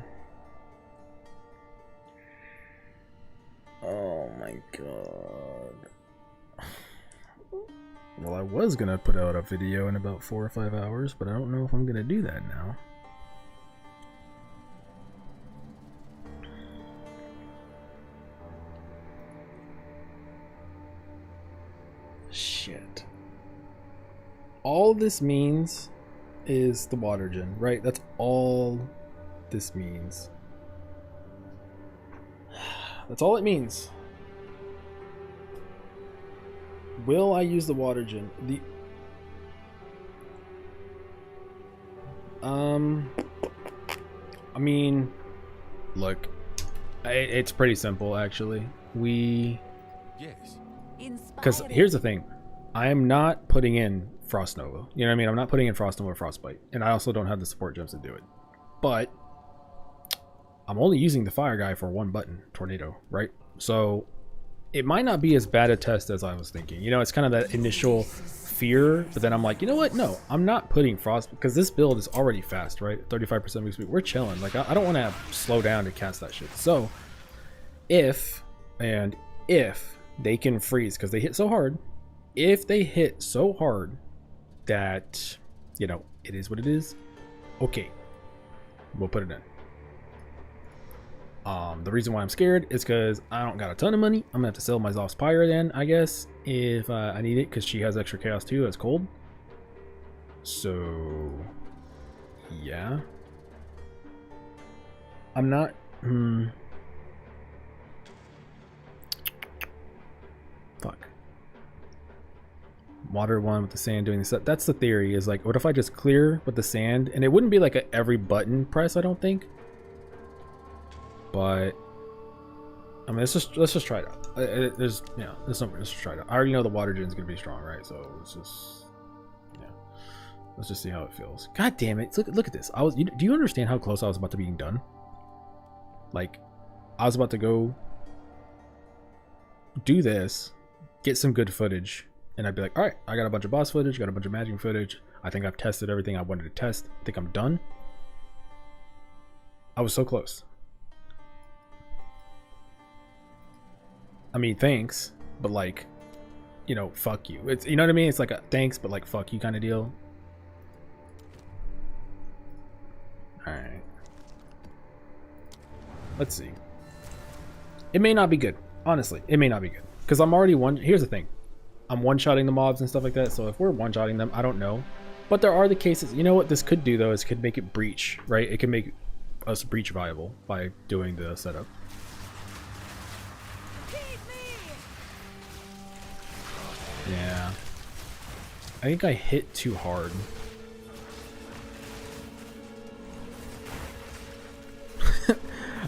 Oh my god. Well, I was gonna put out a video in about 4 or 5 hours, but I don't know if I'm gonna do that now. Shit. All this means is the water Djinn, right? That's all this means. That's all it means. Will I use the water Djinn? I mean, look, it's pretty simple actually. Yes. Because here's the thing, I am not putting in Frost Nova. You know what I mean? I'm not putting in Frost Nova or Frostbite, and I also don't have the support gems to do it. But I'm only using the fire guy for one button, Tornado, right? So it might not be as bad a test as I was thinking. You know, it's kind of that initial fear, but then I'm like, you know what? No, I'm not putting Frost, because this build is already fast, right? 35% move speed. We're chilling. Like, I don't want to slow down to cast that shit. So if they can freeze, because they hit so hard, if they hit so hard that, you know, it is what it is, okay, we'll put it in. The reason why I'm scared is because I don't got a ton of money. I'm gonna have to sell my Zoff's Pyre then, I guess, if I need it, because she has extra chaos too. It's cold. So yeah, I'm not. Fuck. Water one with the sand doing this. That's the theory. Is like, what if I just clear with the sand, and it wouldn't be like a every button press, I don't think. But I mean, let's just try it out. There's something. Let's just try it out. I already know the water Djinn's gonna be strong, right? So let's just see how it feels. God damn it! Look at this. Do you understand how close I was about to being done? Like, I was about to go do this, get some good footage, and I'd be like, all right, I got a bunch of boss footage, got a bunch of magic footage. I think I've tested everything I wanted to test. I think I'm done. I was so close. I mean, thanks, but like, you know, fuck you. It's, you know what I mean? It's like a thanks, but like fuck you kind of deal. All right. Let's see. It may not be good. Honestly, it may not be good. Because I'm already here's the thing. I'm one-shotting the mobs and stuff like that. So if we're one-shotting them, I don't know. But there are the cases. You know what this could do though is could make it breach, right? It can make us breach viable by doing the setup. Yeah. I think I hit too hard.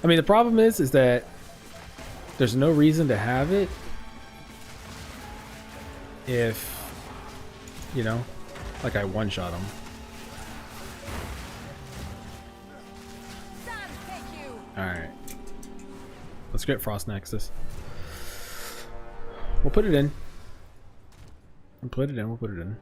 I mean, the problem is that there's no reason to have it if, you know, like I one-shot him. Alright. Let's get Frost Nexus. We'll put it in. We'll put it in. We'll put it in.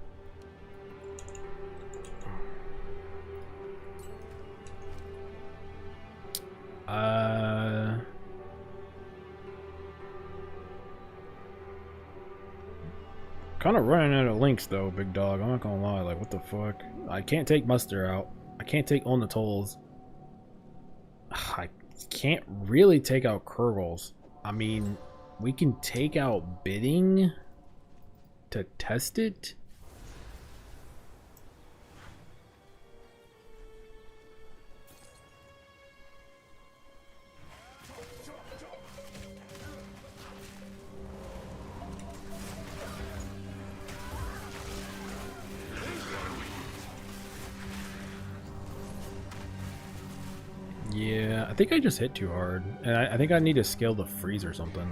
Kind of running out of links though, big dog. I'm not gonna lie. Like, what the fuck? I can't take Muster out. I can't take On the Tolls. I can't really take out Kurgles. I mean, we can take out Bidding to test it. Yeah, I think I just hit too hard, and I think I need to scale the freeze or something.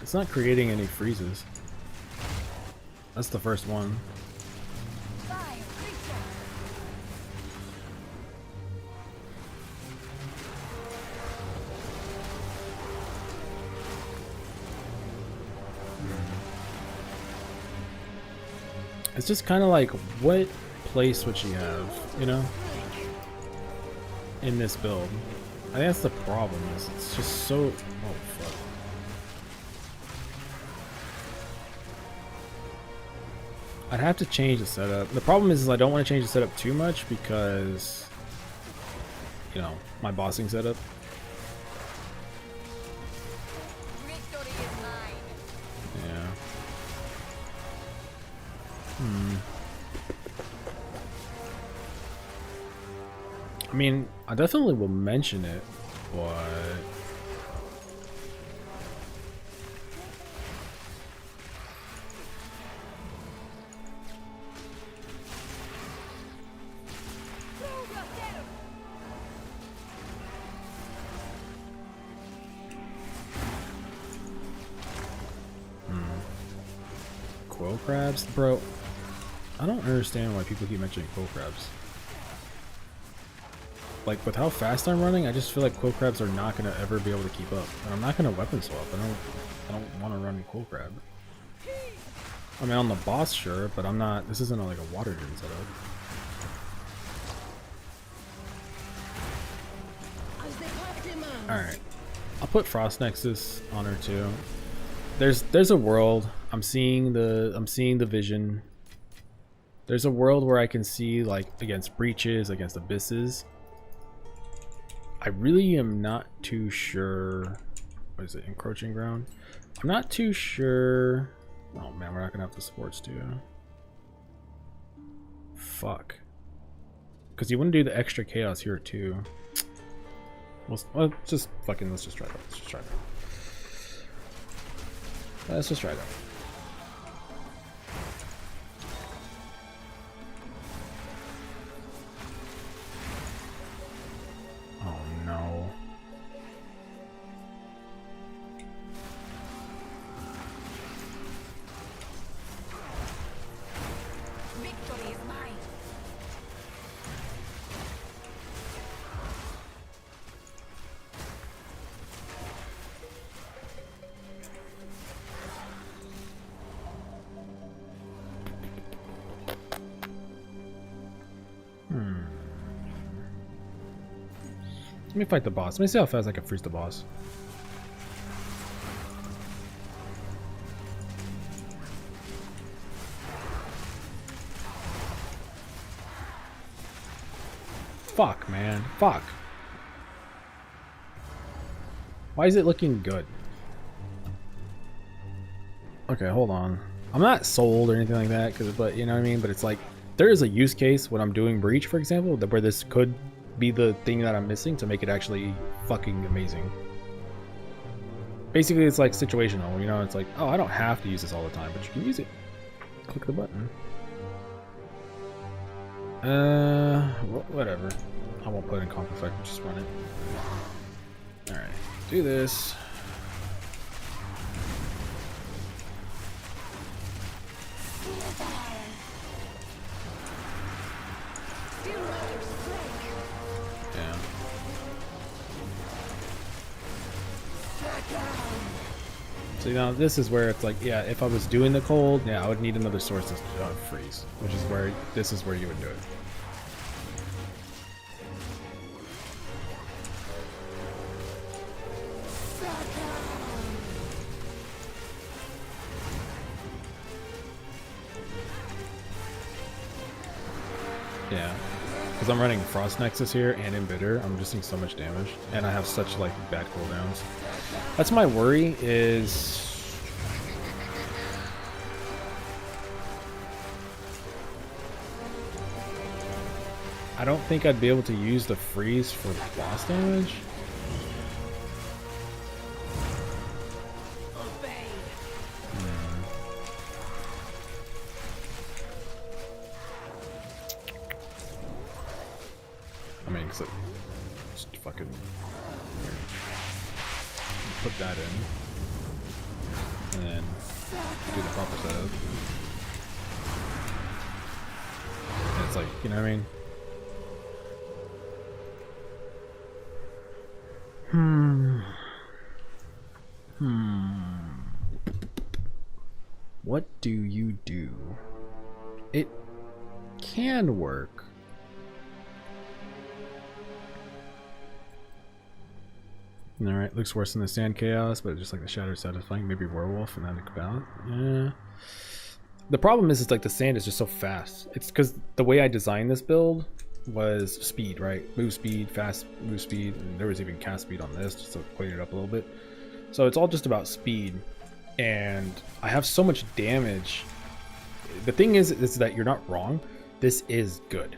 It's not creating any freezes. That's the first one. It's just kind of like, what place would she have, you know, in this build? I think that's the problem. Is it's just so. Oh fuck. I'd have to change the setup. The problem is I don't want to change the setup too much because, you know, my bossing setup. Victory is mine. Yeah. I mean, I definitely will mention it, but quill crabs, bro. I don't understand why people keep mentioning quill crabs. Like, with how fast I'm running, I just feel like quill crabs are not gonna ever be able to keep up. And I'm not gonna weapon swap. I don't want to run quill crab. I mean, on the boss, sure, but I'm not. This isn't like a water gym setup. All right, I'll put Frost Nexus on her too. There's a world. I'm seeing the vision. There's a world where I can see, like, against breaches, against abysses. I really am not too sure. What is it? Encroaching ground? I'm not too sure. Oh man, we're not gonna have the supports too. Fuck. Because you want to do the extra chaos here too. Well, just fucking, let's just try that. Let's just try that. Let's just try that. Oh no. Victory is mine. Let me fight the boss. Let me see how fast I can freeze the boss. Fuck, man. Fuck. Why is it looking good? Okay, hold on. I'm not sold or anything like that, but you know what I mean? But it's like, there is a use case when I'm doing Breach, for example, where this could be the thing that I'm missing to make it actually fucking amazing. Basically, it's like situational, you know? It's like, oh, I don't have to use this all the time, but you can use it. Click the button. Whatever. I won't put it in comp effect, just run it. Alright, do this. Yeah. So now this is where it's like, yeah, if I was doing the cold, yeah, I would need another source to freeze, which is where this is where you would do it. Yeah, because I'm running Frost Nexus here and Embitter, I'm just seeing so much damage, and I have such like bad cooldowns. That's my worry is I don't think I'd be able to use the freeze for boss damage. I mean, cause just fucking put that in, and then do the proper setup. And it's like, you know what I mean? What do you do? It can work. Alright, looks worse than the Sand Chaos, but just like the Shadow satisfying. Maybe Werewolf and then the Cabal. Yeah. The problem is, it's like the sand is just so fast. It's because the way I designed this build was speed, right? Move speed, fast move speed, and there was even cast speed on this, just to equate it up a little bit. So it's all just about speed, and I have so much damage the thing is that you're not wrong. This is good,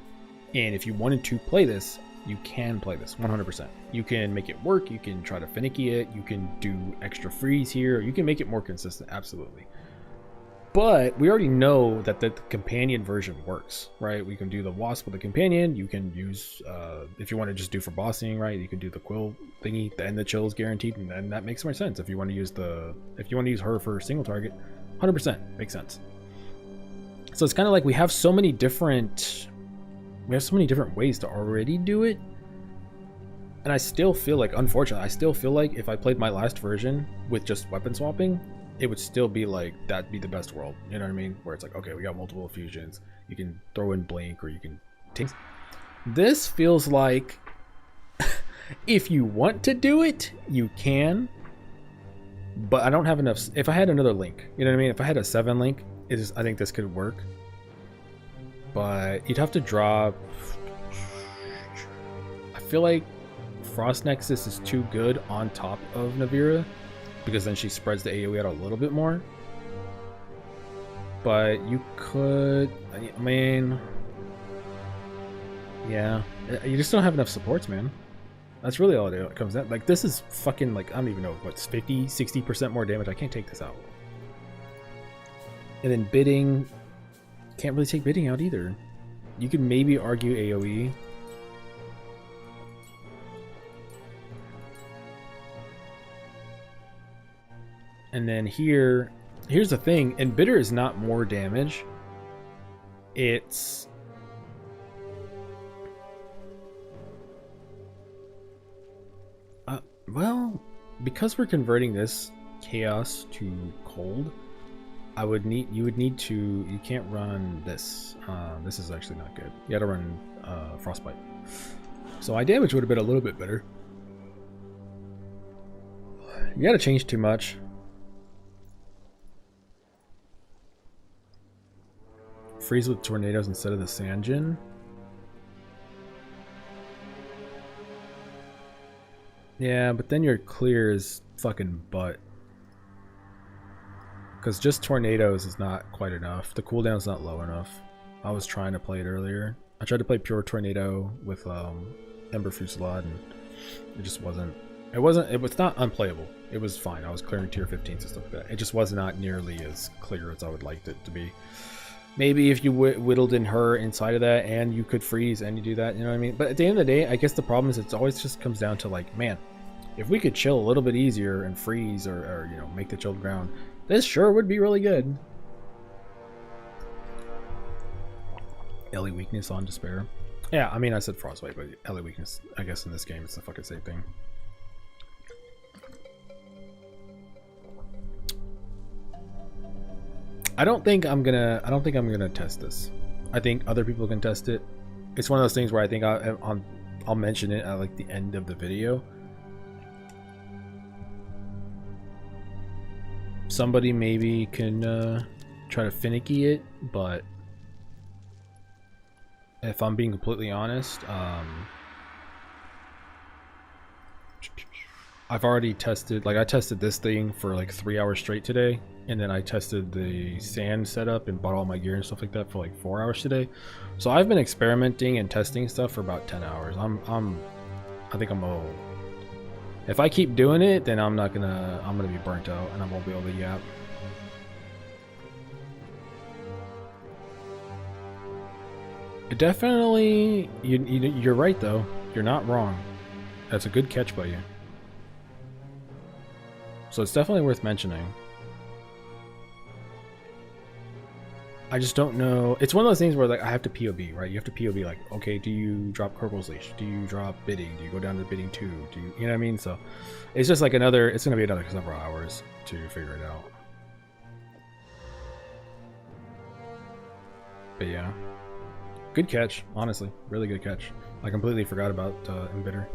and if you wanted to play this, you can play this 100%. You can make it work. You can try to finicky it. You can do extra freeze here. You can make it more consistent. Absolutely. But we already know that the companion version works, right? We can do the wasp with the companion. You can use, if you want to just do for bossing, right? You can do the quill thingy, and the chill is guaranteed, and then that makes more sense. If you want to use her for single target, 100% makes sense. So it's kind of like we have so many different ways to already do it, and I still feel like, unfortunately, if I played my last version with just weapon swapping, it would still be like, that'd be the best world, you know what I mean? Where it's like, okay, we got multiple fusions, you can throw in blink, or you can take. This feels like if you want to do it, you can, but I don't have enough. If I had another link, you know what I mean? If I had a 7 link, I think this could work, but you'd have to drop. I feel like Frost Nexus is too good on top of Navira, because then she spreads the AoE out a little bit more. But you could, I mean, yeah, you just don't have enough supports, man. That's really all it comes down. Like, this is fucking, like, I don't even know what's 50-60% more damage. I can't take this out. And then bidding, can't really take bidding out either. You could maybe argue AoE. And then here's the thing, and bitter is not more damage. It's well, because we're converting this chaos to cold, you would need to, you can't run this. This is actually not good. You gotta run frostbite. So my damage would have been a little bit better. You gotta change too much. Freeze with tornadoes instead of the sand Djinn. Yeah, but then your clear is fucking butt. Because just tornadoes is not quite enough. The cooldown's not low enough. I was trying to play it earlier. I tried to play pure tornado with Ember Fusillade, and it just wasn't. It was not unplayable. It was fine. I was clearing tier 15s and stuff like that. It just was not nearly as clear as I would like it to be. Maybe if you whittled in her inside of that, and you could freeze and you do that, you know what I mean? But at the end of the day, I guess the problem is it's always just comes down to, like, man, if we could chill a little bit easier and freeze or you know, make the chilled ground, this sure would be really good. Ellie weakness on despair. Yeah, I mean, I said frostbite, but Ellie weakness, I guess in this game it's the fucking same thing. I don't think I'm gonna test this. I think other people can test it. It's one of those things where I think I'll mention it at like the end of the video. Somebody maybe can try to finicky it, but if I'm being completely honest, I've already tested, like I tested this thing for like 3 hours straight today, and then I tested the sand setup and bought all my gear and stuff like that for like 4 hours today. So I've been experimenting and testing stuff for about 10 hours. I think I'm old. If I keep doing it, then I'm gonna be burnt out and I won't be able to yap. It definitely, you're right though. You're not wrong. That's a good catch by you. So it's definitely worth mentioning. I just don't know. It's one of those things where like I have to POB, right? You have to POB like, okay, do you drop Corporal's Leash? Do you drop bidding? Do you go down to bidding 2? Do you know what I mean? So it's just like it's gonna be another several hours to figure it out. But yeah. Good catch, honestly. Really good catch. I completely forgot about Embitter.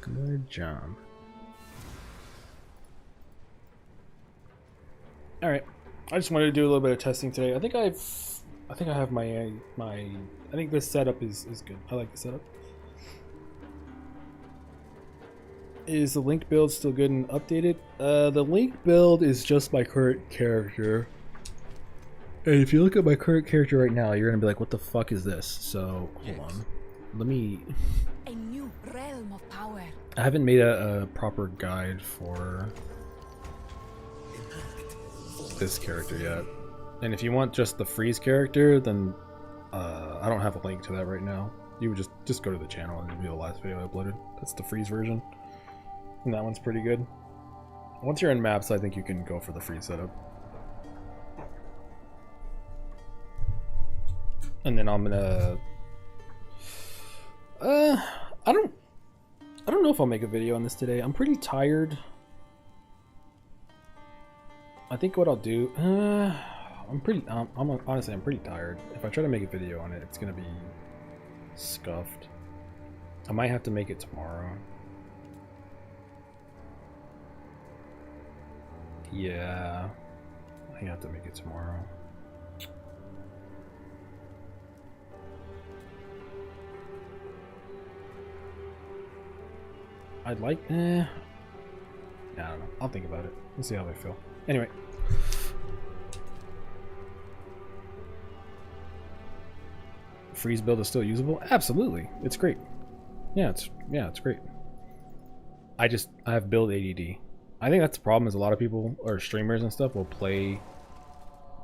Good job. All right, I just wanted to do a little bit of testing today. I think I have my I think this setup is good. I like the setup. Is the Link build still good and updated? The Link build is just my current character. And if you look at my current character right now, you're gonna be like, what the fuck is this? So, hold on. Let me... A new realm of power. I haven't made a proper guide for this character yet. And if you want just the freeze character, then I don't have a link to that right now. You would just go to the channel and it'll be the last video I uploaded. That's the freeze version. And that one's pretty good. Once you're in maps, I think you can go for the freeze setup. And then I'm gonna I don't know if I'll make a video on this today. I'm pretty tired. I think what I'll do, honestly, I'm pretty tired. If I try to make a video on it, it's gonna be scuffed. I might have to make it tomorrow. Yeah, I have to make it tomorrow. I'd like, I don't know. I'll think about it. We'll see how I feel. Anyway. Freeze build is still usable? Absolutely. It's great. Yeah, it's great. I have build ADD. I think that's the problem is a lot of people or streamers and stuff will play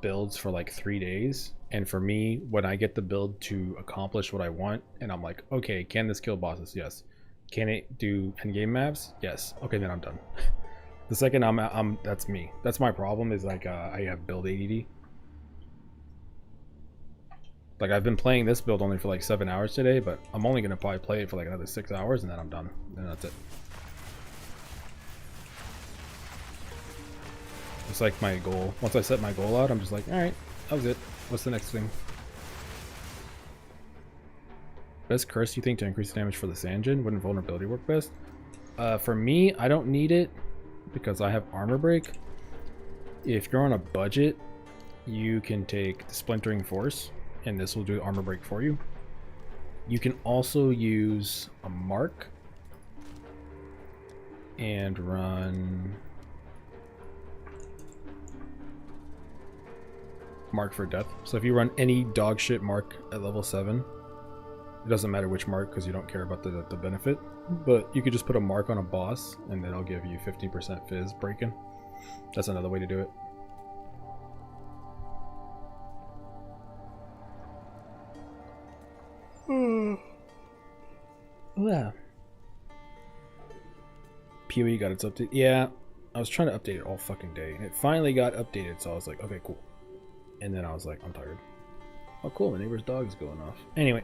builds for like 3 days. And for me, when I get the build to accomplish what I want, and I'm like, okay, can this kill bosses? Yes. Can it do endgame maps? Yes. Okay, then I'm done. The second that's me. That's my problem is like I have build ADD. Like I've been playing this build only for like 7 hours today, but I'm only gonna probably play it for like another 6 hours and then I'm done. And that's it. It's like my goal. Once I set my goal out, I'm just like, alright, that was it. What's the next thing? Best curse you think to increase damage for the Sanjin? Wouldn't vulnerability work best? For me, I don't need it because I have armor break. If you're on a budget, you can take the splintering force and this will do armor break for you. You can also use a mark and run mark for death. So if you run any dog shit mark at level 7, it doesn't matter which mark because you don't care about the benefit, but you could just put a mark on a boss and then it'll give you 15% fizz breaking. That's another way to do it. Yeah. PoE got its update. Yeah, I was trying to update it all fucking day and it finally got updated, so I was like, okay, cool. And then I was like, I'm tired. Oh cool, my neighbor's dog is going off. Anyway,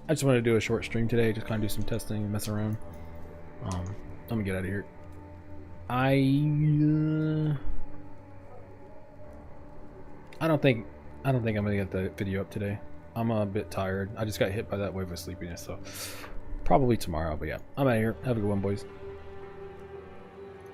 I just wanted to do a short stream today, just kind of do some testing and mess around. I'm gonna get out of here. I don't think I'm gonna get the video up today. I'm a bit tired. I just got hit by that wave of sleepiness, so probably tomorrow. But yeah, I'm out of here. Have a good one, boys.